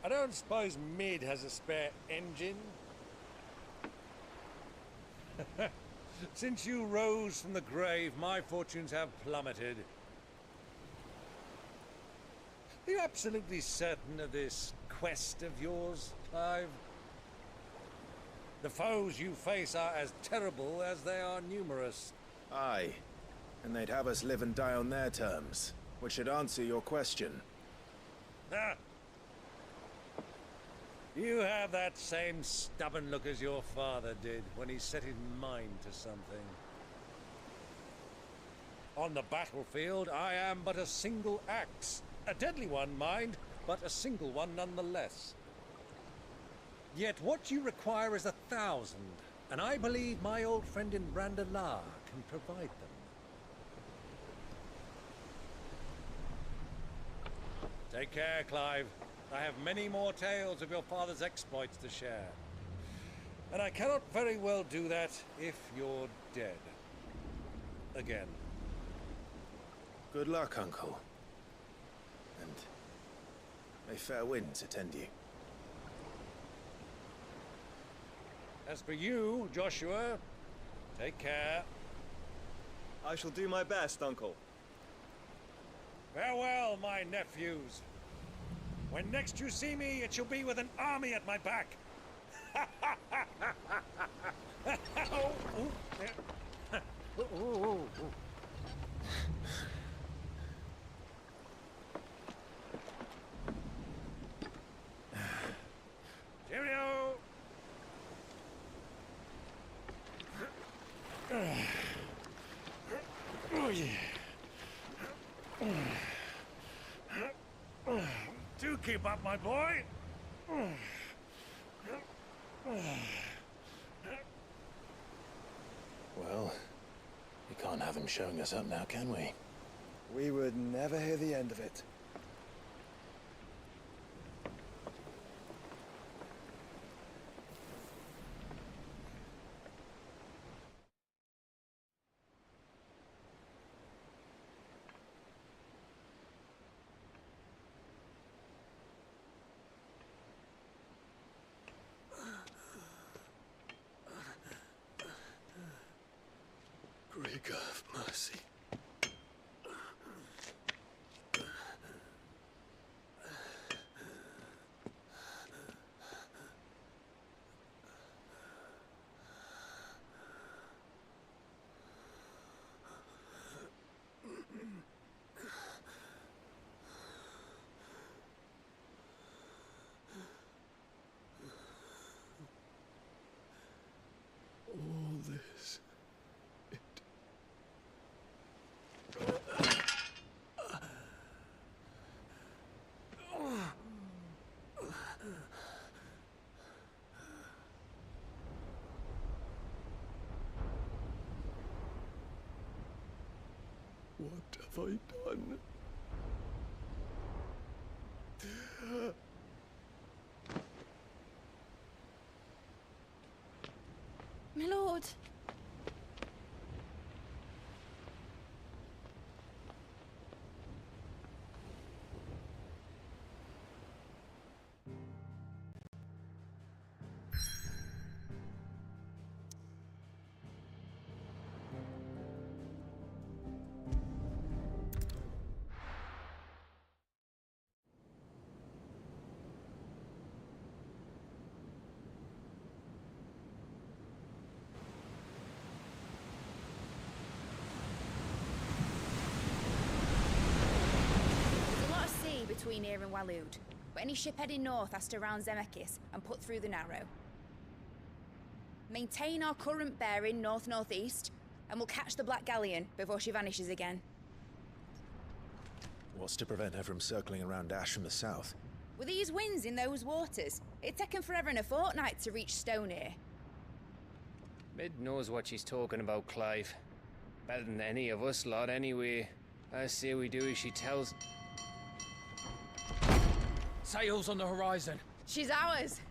I don't suppose Mid has a spare engine? Since you rose from the grave, my fortunes have plummeted. Are you absolutely certain of this quest of yours, Clive? The foes you face are as terrible as they are numerous. Aye, and they'd have us live and die on their terms, which should answer your question. Ah. You have that same stubborn look as your father did when he set his mind to something. On the battlefield, I am but a single axe. A deadly one, mind, but a single one nonetheless. Yet what you require is 1,000, and I believe my old friend in Brandalar can provide them. Take care, Clive. I have many more tales of your father's exploits to share. And I cannot very well do that if you're dead. Again. Good luck, Uncle. And may fair winds attend you. As for you, Joshua, take care. I shall do my best, Uncle. Farewell, my nephews. When next you see me, it shall be with an army at my back. Cheerio! Oh, yeah. Do keep up, my boy. Well, we can't have him showing us up now, can we? We would never hear the end of it. Great God of mercy. All this. What have I done? My lord. between here and Waloed, but any ship heading north has to round Zemeckis and put through the Narrow. Maintain our current bearing north-northeast, and we'll catch the Black Galleon before she vanishes again. What's to prevent her from circling around Ash from the south? With these winds in those waters, it'd taken forever and a fortnight to reach Stonehere. Mid knows what she's talking about, Clive. Better than any of us lot, anyway. I say we do as she tells. Sails on the horizon. She's ours.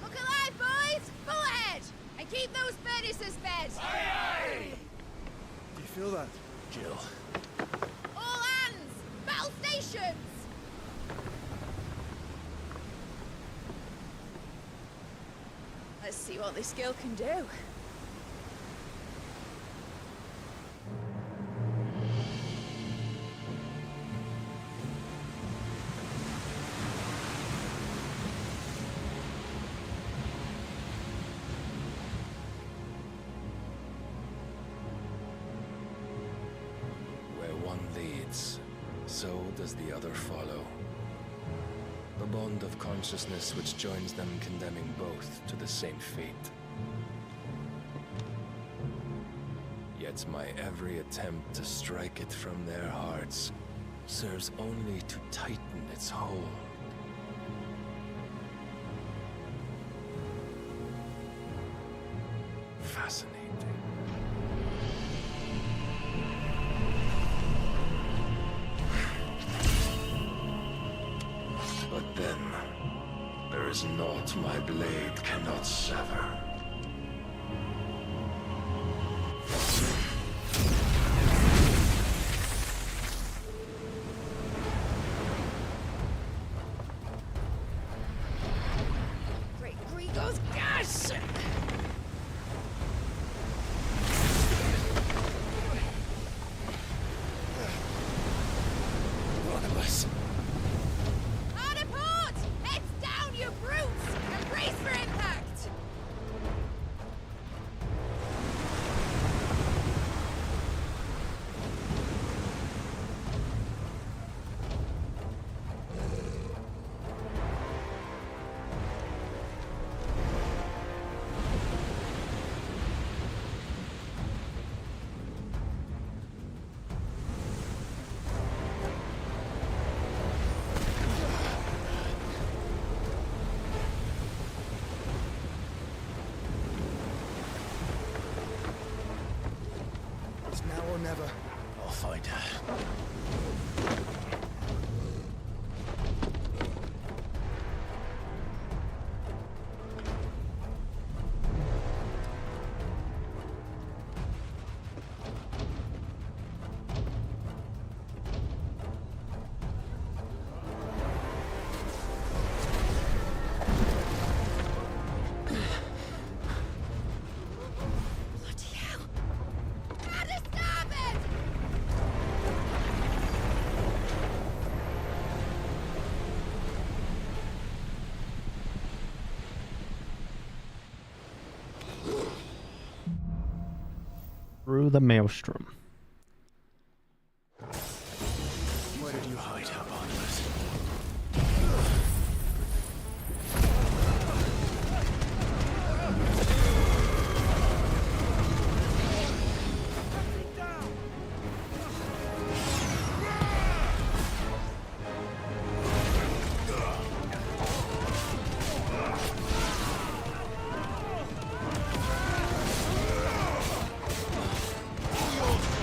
Look alive, boys! Full ahead! And keep those furnaces fed! Do you feel that? Jill. All hands! Battle stations! Let's see what this girl can do. Where one leads, so does the other follow. The bond of consciousness which joins them condemning both to the same fate. Yet my every attempt to strike it from their hearts serves only to tighten its hold. Fascinating. But then, there is naught my blade cannot sever. Great Grigos, gosh! One of us. Hard a port! Heads down, you brutes! And brace for impact! It's now or never. I'll find her. Bloody hell! At a starboard! Through the maelstrom. Where did you hide her, Barnabas? Yours!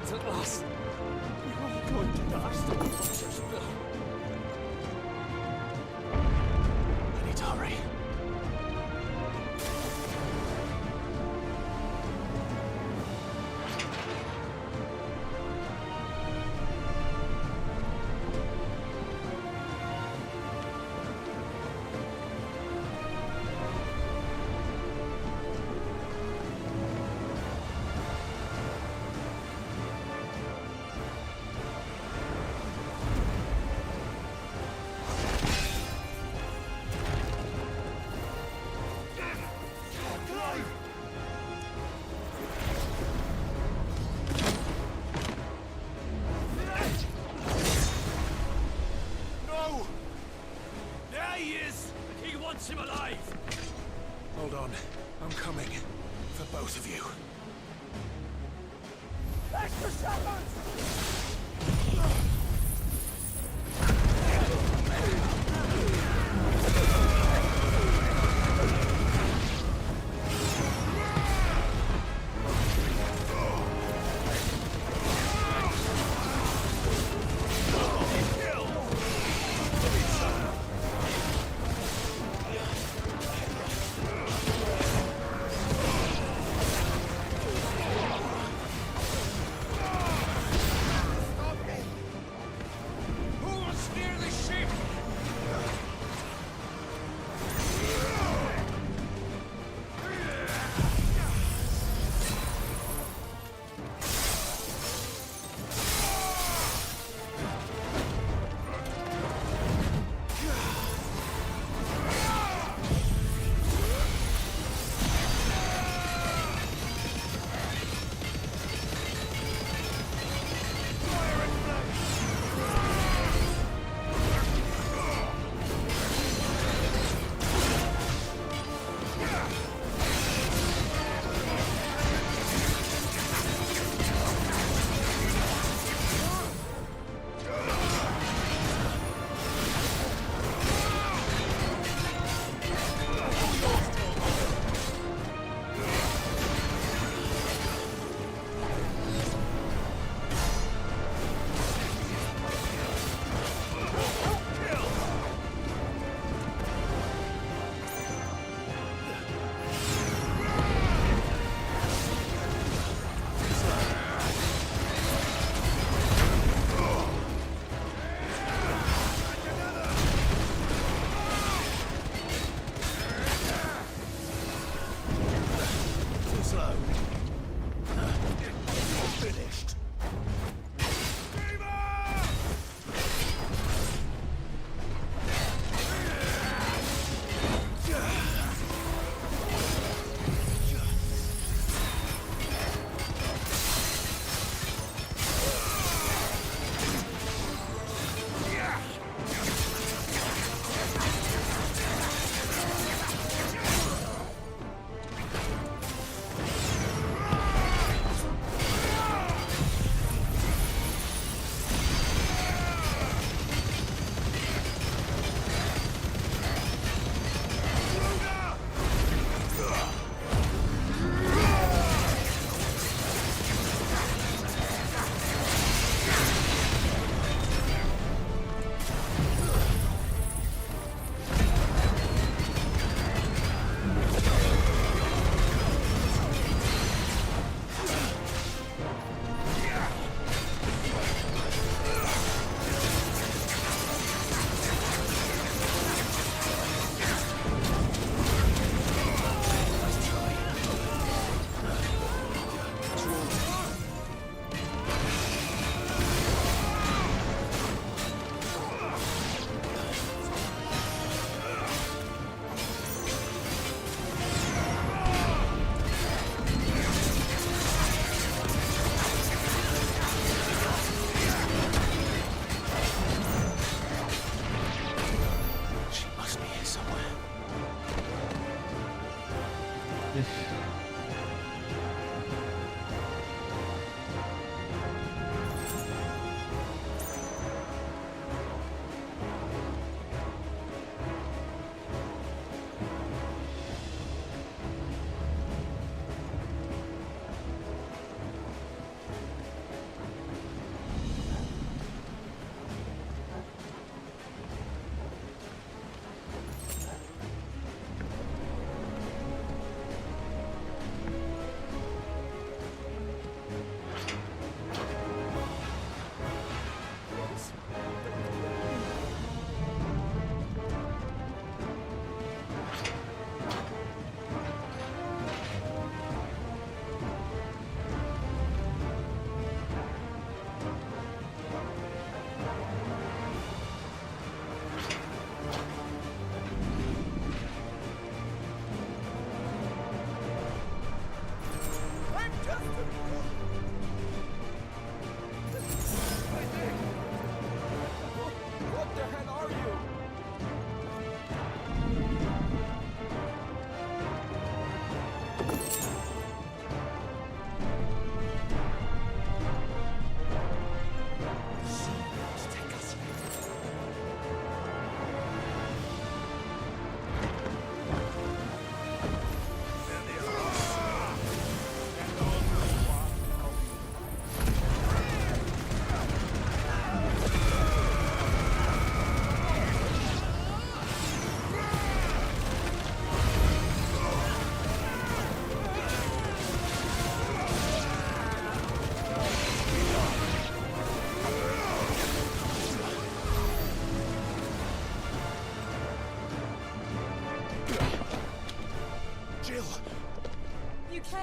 it at last. We're all going to die. I need to hurry. No! There he is! He wants him alive! Hold on. I'm coming. For both of you. Extra shepherds!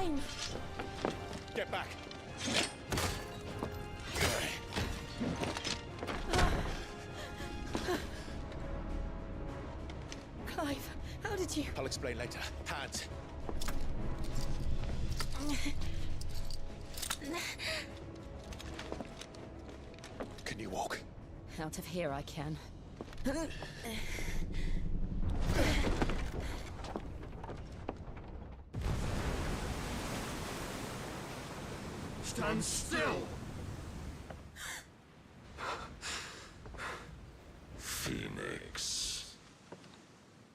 flame. Get back. Clive, how did you... I'll explain later. Hands. Can you walk? Out of here I can. Stand still! Phoenix.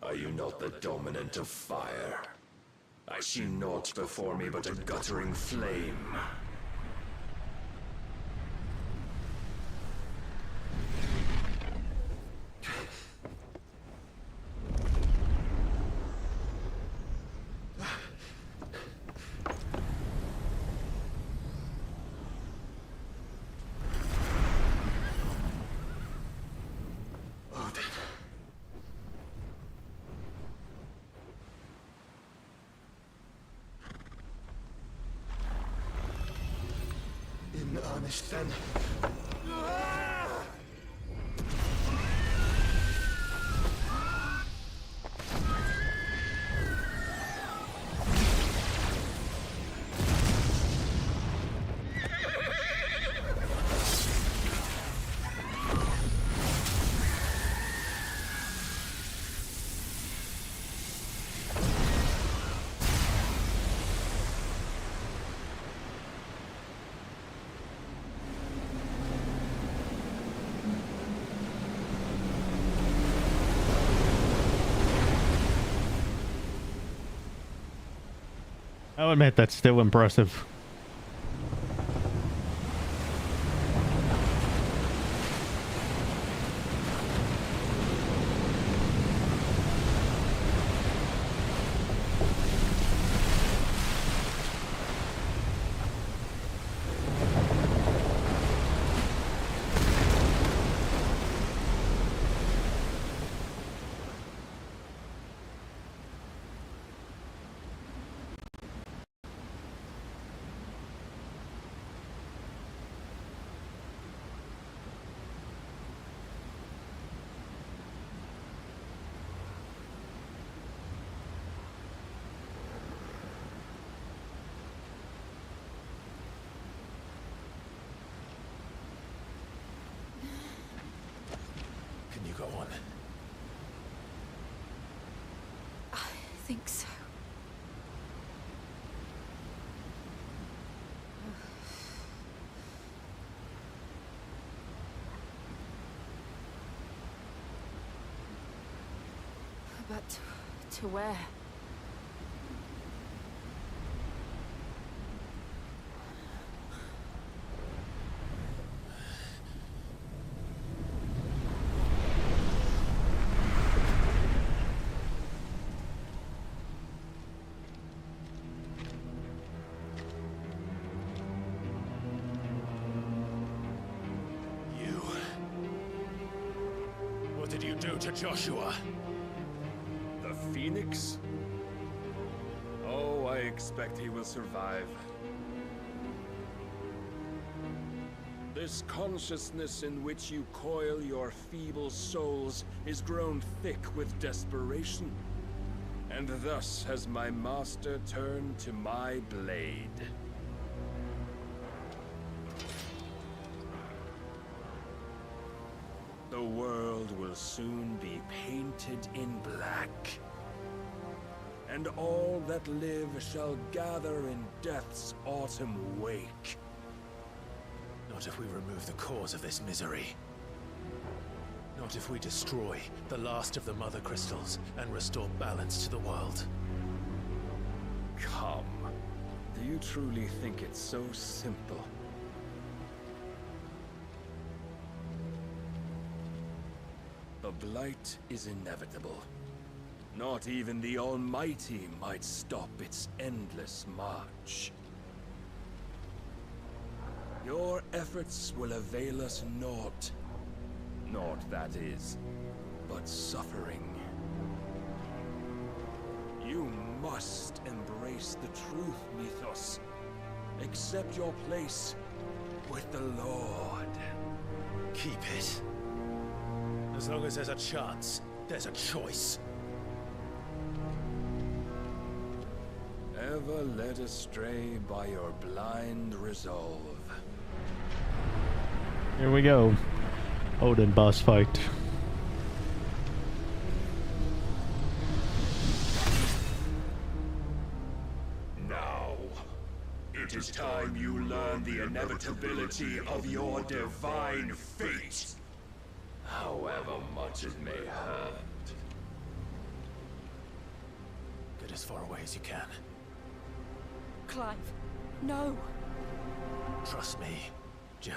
Are you not the dominant of fire? I see naught before me but a guttering flame. In earnest, then. I'll admit that's still impressive. Can you go on? I think so. But to where? What did you do to Joshua? The Phoenix? Oh, I expect he will survive. This consciousness in which you coil your feeble souls is grown thick with desperation. And thus has my master turned to my blade. The world will soon be painted in black. And all that live shall gather in death's autumn wake. Not if we remove the cause of this misery. Not if we destroy the last of the Mother Crystals and restore balance to the world. Come. Do you truly think it's so simple? The blight is inevitable. Not even the Almighty might stop its endless march. Your efforts will avail us naught. Naught, that is, but suffering. You must embrace the truth, Mythos. Accept your place with the Lord. Keep it. As long as there's a chance, there's a choice. Ever led astray by your blind resolve. Here we go. Odin boss fight. Now, it is time you learn the inevitability of your divine fate. However much it may hurt. Get as far away as you can. Clive, no. Trust me, Jill.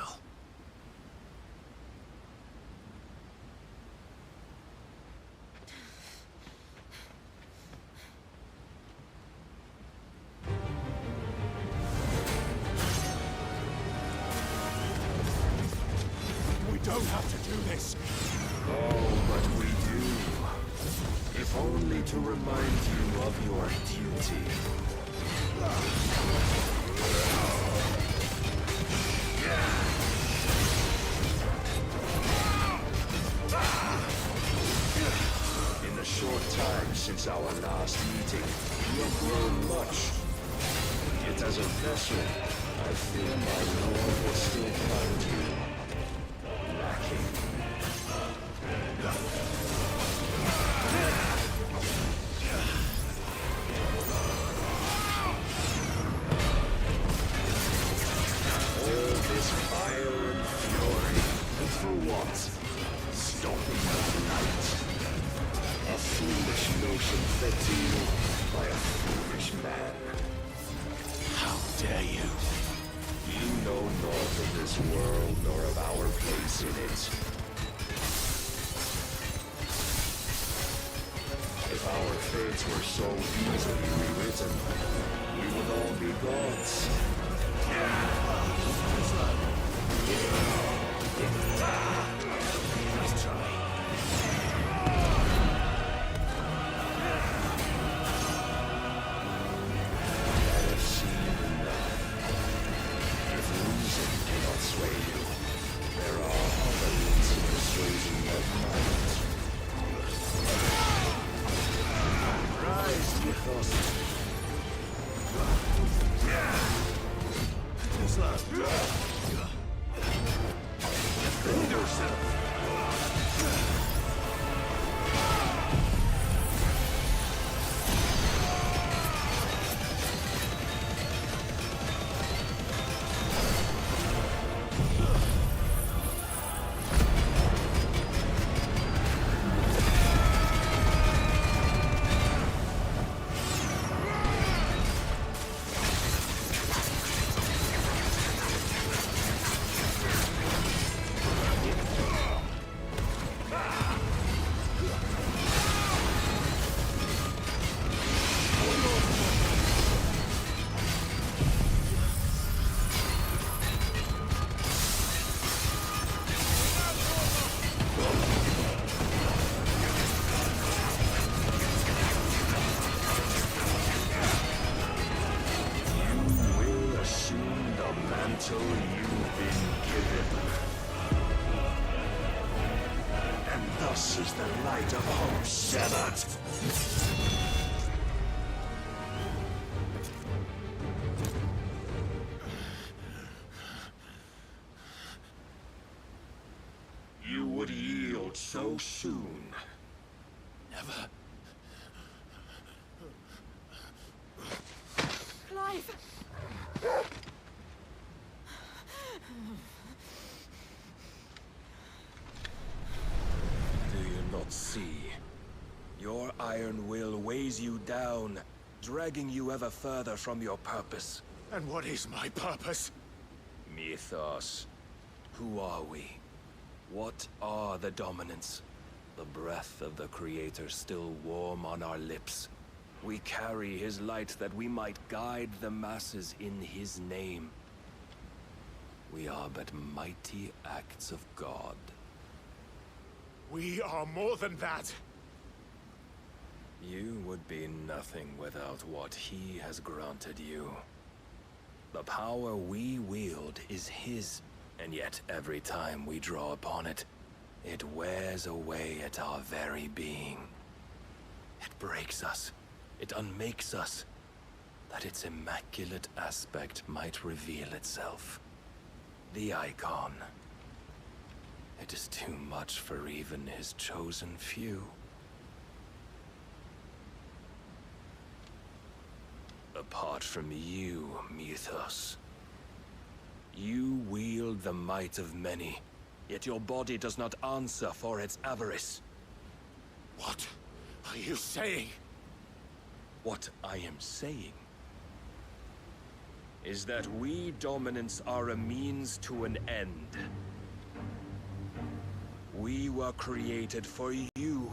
We don't have to do this. Oh, but we do. If only to remind you of your duty. In the short time since our last meeting, you have grown much. Yet as a vessel, I fear my lord will still find you lacking. All this fire and fury, and for what? Stopping the light. A foolish notion fed to you by a foolish man. How dare you? You know naught of this world nor of our place in it. If our fates were so easily rewritten, we would all be gods. Let's try. I have seen enough. If reason cannot sway you, there are other means of persuasion that might. Rise, Mythos. Defend yourself. Until you've been given. And thus is the light of hope severed. You would yield so soon. Never. Clive! Do you not see? Your iron will weighs you down, dragging you ever further from your purpose. And what is my purpose? Mythos. Who are we? What are the dominants? The breath of the Creator still warm on our lips. We carry his light that we might guide the masses in his name. We are but mighty acts of God. We are more than that. You would be nothing without what he has granted you. The power we wield is his, and yet every time we draw upon it, it wears away at our very being. It breaks us, it unmakes us, that its immaculate aspect might reveal itself. The icon. It is too much for even his chosen few. Apart from you, Mythos, you wield the might of many, yet your body does not answer for its avarice. What are you saying? What I am saying is that we dominants are a means to an end. We were created for you,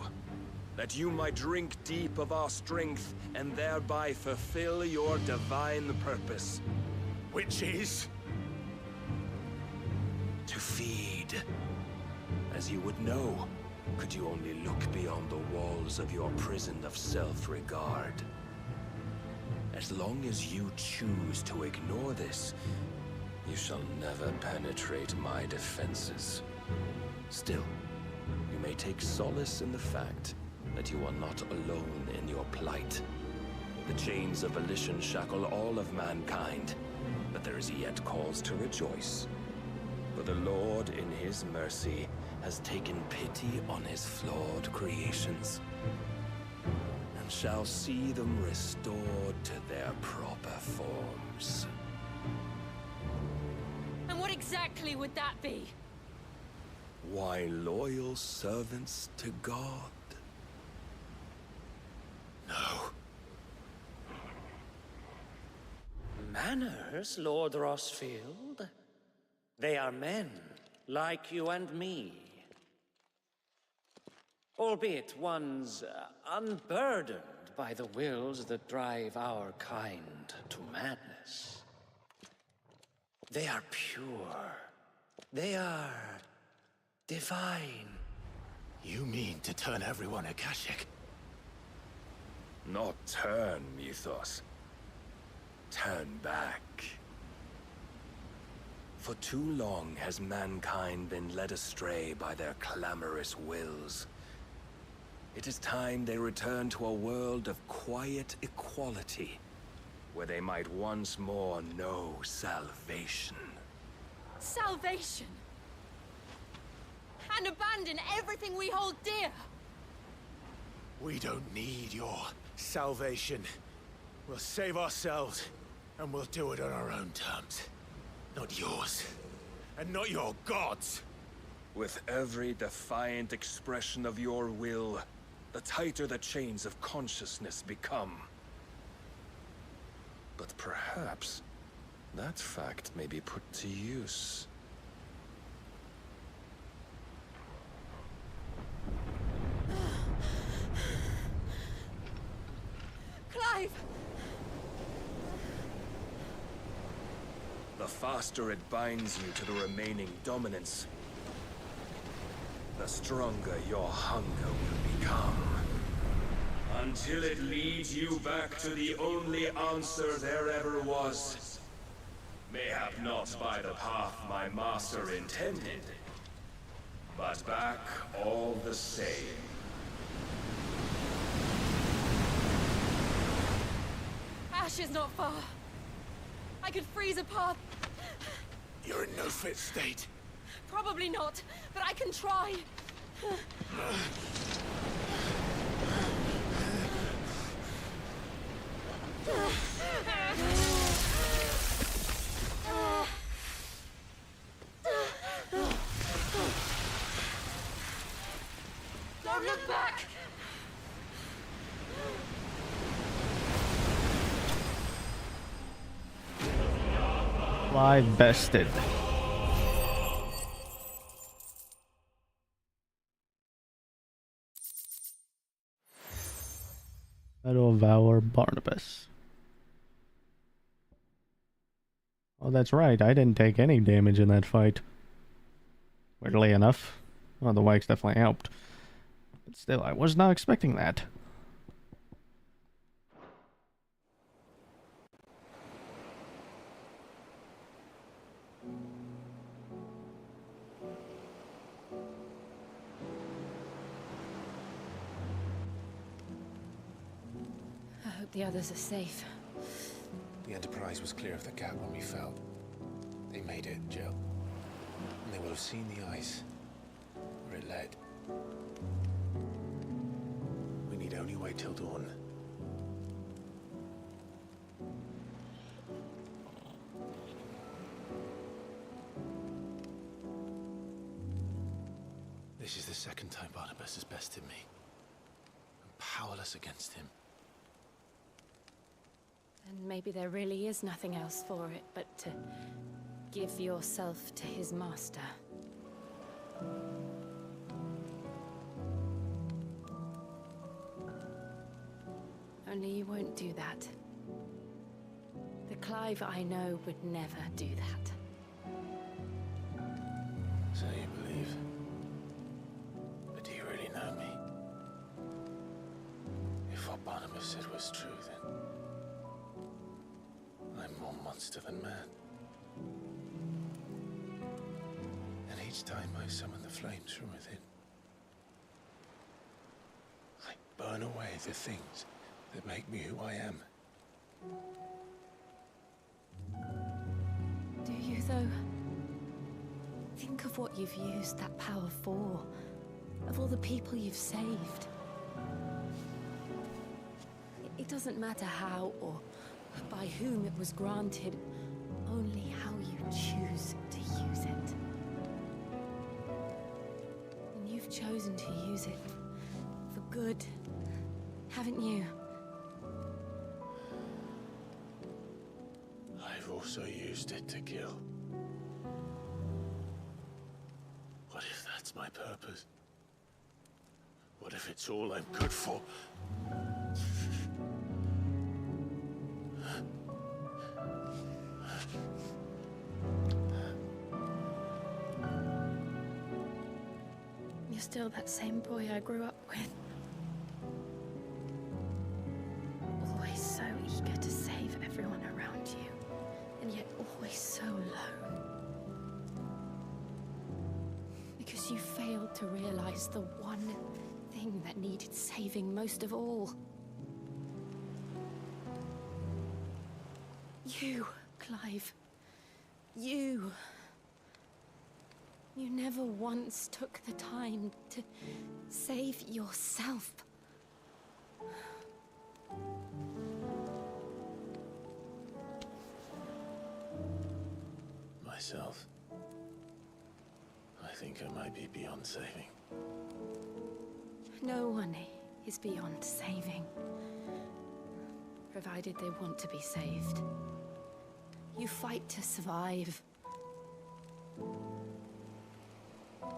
that you might drink deep of our strength and thereby fulfill your divine purpose. Which is? To feed. As you would know, could you only look beyond the walls of your prison of self-regard. As long as you choose to ignore this, you shall never penetrate my defenses. Still, you may take solace in the fact that you are not alone in your plight. The chains of volition shackle all of mankind, but there is yet cause to rejoice. For the Lord, in his mercy, has taken pity on his flawed creations, and shall see them restored to their proper forms. And what exactly would that be? Why, loyal servants to God. No. Manners, Lord Rossfield? They are men, like you and me. Albeit ones unburdened by the wills that drive our kind to madness. They are pure. They are divine. You mean to turn everyone Akashic? Not turn, Mythos. Turn back. For too long has mankind been led astray by their clamorous wills. It is time they return to a world of quiet equality, where they might once more know salvation. Salvation? And abandon everything we hold dear? We don't need your salvation. We'll save ourselves, and we'll do it on our own terms. Not yours, and not your gods. With every defiant expression of your will, the tighter the chains of consciousness become. But perhaps that fact may be put to use. Clive! The faster it binds you to the remaining dominance, the stronger your hunger will become. Until it leads you back to the only answer there ever was. Mayhap not by the path my master intended, but back all the same. Ash is not far. I could freeze a path. You're in no fit state. Probably not, but I can try. Don't look back! Live bested. Battle of Valor Barnabas. Oh, that's right. I didn't take any damage in that fight. Weirdly enough. Well, the Wax definitely helped. But still, I was not expecting that. hope the others are safe. The Enterprise was clear of the gap when we fell. They made it, Jill. And they will have seen the ice where it led. We need only wait till dawn. This is the second time Barnabas has bested me. I'm powerless against him. And maybe there really is nothing else for it but to give yourself to his master. Only you won't do that. The Clive I know would never do that. So you believe? But do you really know me? If what Barnabas said was true, then I'm more monster than man. And each time I summon the flames from within, I burn away the things that make me who I am. Do you, though? Think of what you've used that power for. Of all the people you've saved. It doesn't matter how or by whom it was granted, only how you choose to use it. And you've chosen to use it for good, haven't you? I've also used it to kill. What if that's my purpose? What if it's all I'm good for? You're still that same boy I grew up with. Always so eager to save everyone around you, and yet always so alone. Because you failed to realize the one thing that needed saving most of all. You, Clive. You. You never once took the time to save yourself. Myself? I think I might be beyond saving. No one is beyond saving. Provided they want to be saved. You fight to survive.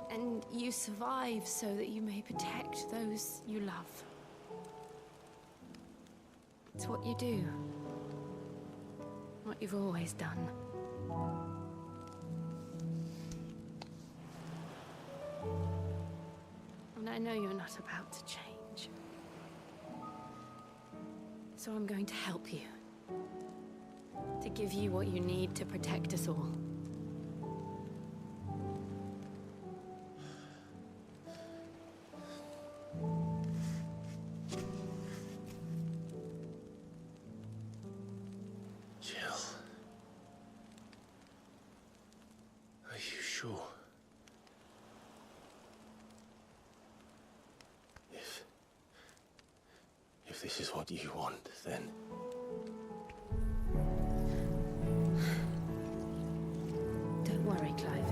And you survive so that you may protect those you love. It's what you do. What you've always done. And I know you're not about to change. So I'm going to help you. To give you what you need to protect us all. Jill. Are you sure? If this is what you want, then... Don't worry, Clive.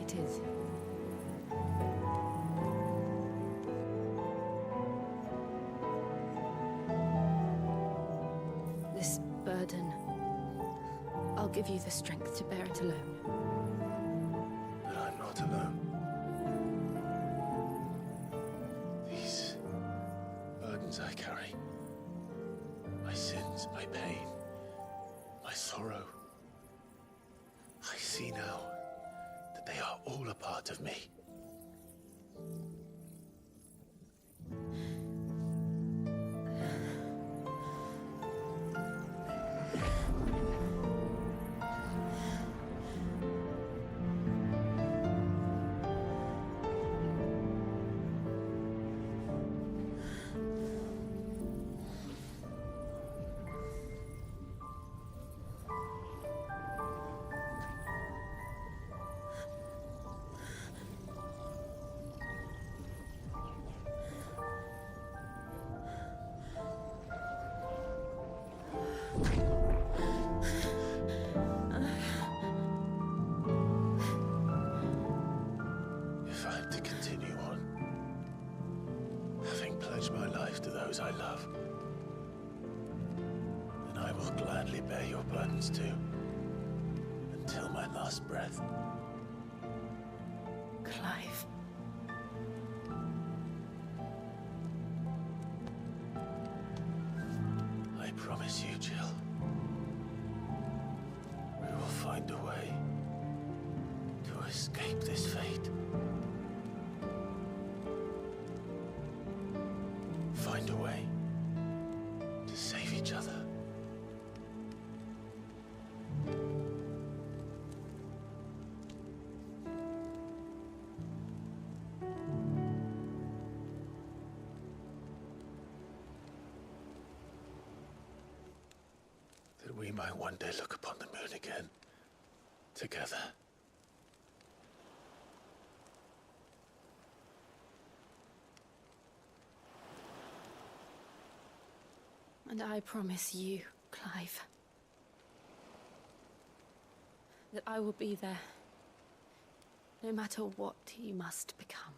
It is. This burden, I'll give you the strength to bear it alone. But I'm not alone. These burdens I carry, my sins, my pain, my sorrow, I see now that they are all a part of me. pledge my life to those I love. And I will gladly bear your burdens too, until my last breath. Clive. I promise you, Jill. We will find a way to escape this fate. Find a way to save each other. That we might one day look upon the moon again, together. And I promise you, Clive, that I will be there, no matter what you must become.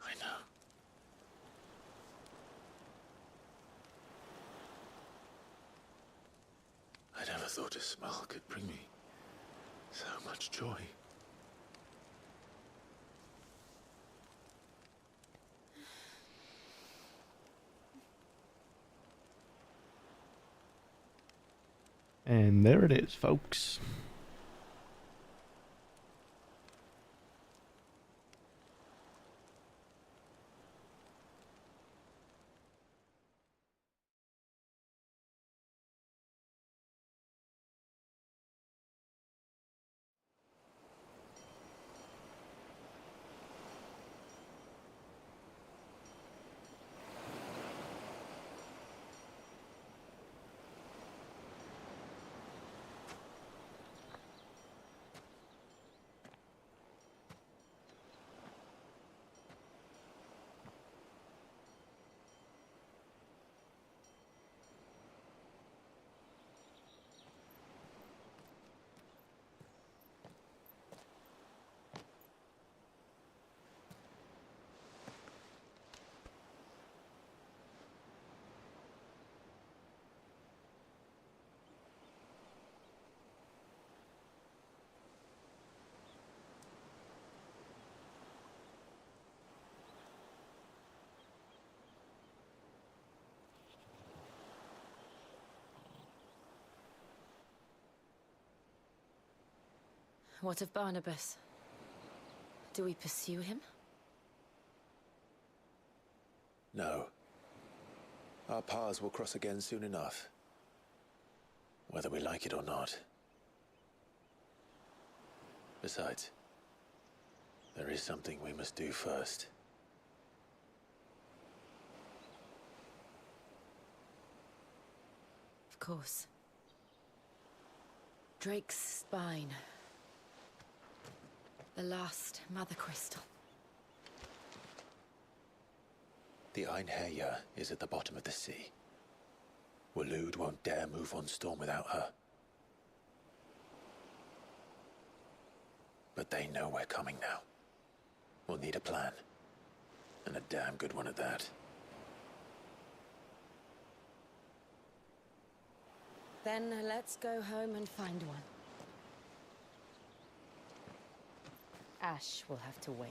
I know. I never thought a smile could bring me so much joy. And there it is, folks. What of Barnabas? Do we pursue him? No. Our paths will cross again soon enough. Whether we like it or not. Besides, there is something we must do first. Of course. Drake's spine. The last Mother Crystal. The Einherjar is at the bottom of the sea. Waloed won't dare move on Storm without her. But they know we're coming now. We'll need a plan. And a damn good one at that. Then let's go home and find one. Ash will have to wait.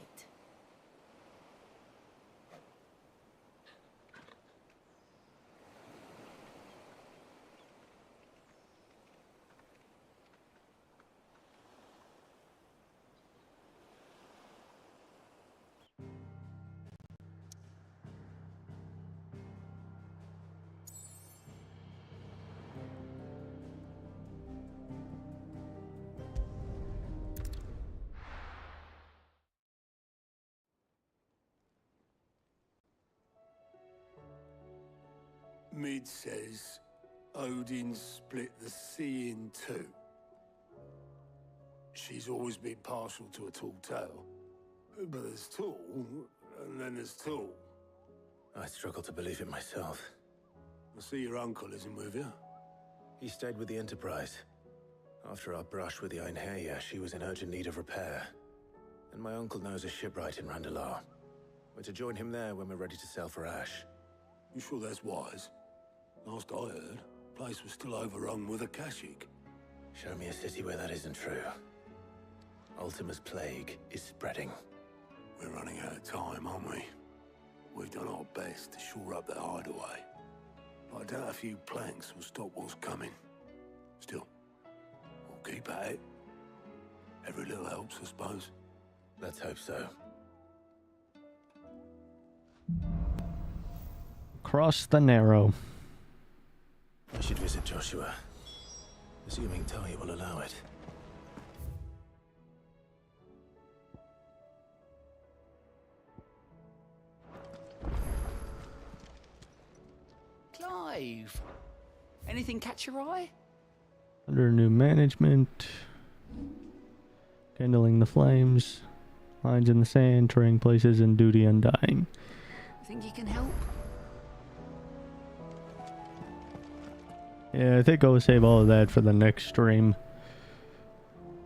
Mid says Odin split the sea in two. She's always been partial to a tall tale. But there's tall, and then there's tall. I struggle to believe it myself. I see your uncle isn't with you. He stayed with the Enterprise. After our brush with the Einherjar, she was in urgent need of repair. And my uncle knows a shipwright in Randalar. We're to join him there when we're ready to sail for Ash. You sure that's wise? Last I heard, the place was still overrun with Akashic. Show me a city where that isn't true. Ultima's plague is spreading. We're running out of time, aren't we? We've done our best to shore up that hideaway. But I doubt a few planks will stop what's coming. Still, we'll keep at it. Every little helps, I suppose. Let's hope so. Cross the Narrow. I should visit Joshua, assuming Talia will allow it. Clive, anything catch your eye? Under new management. Kindling the flames. Lines in the sand. Trading places and duty undying. Think you can help? Yeah, I think I'll save all of that for the next stream.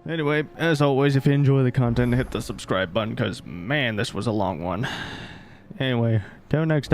Anyway, as always, if you enjoy the content, hit the subscribe button, because, man, this was a long one. Anyway, till next time.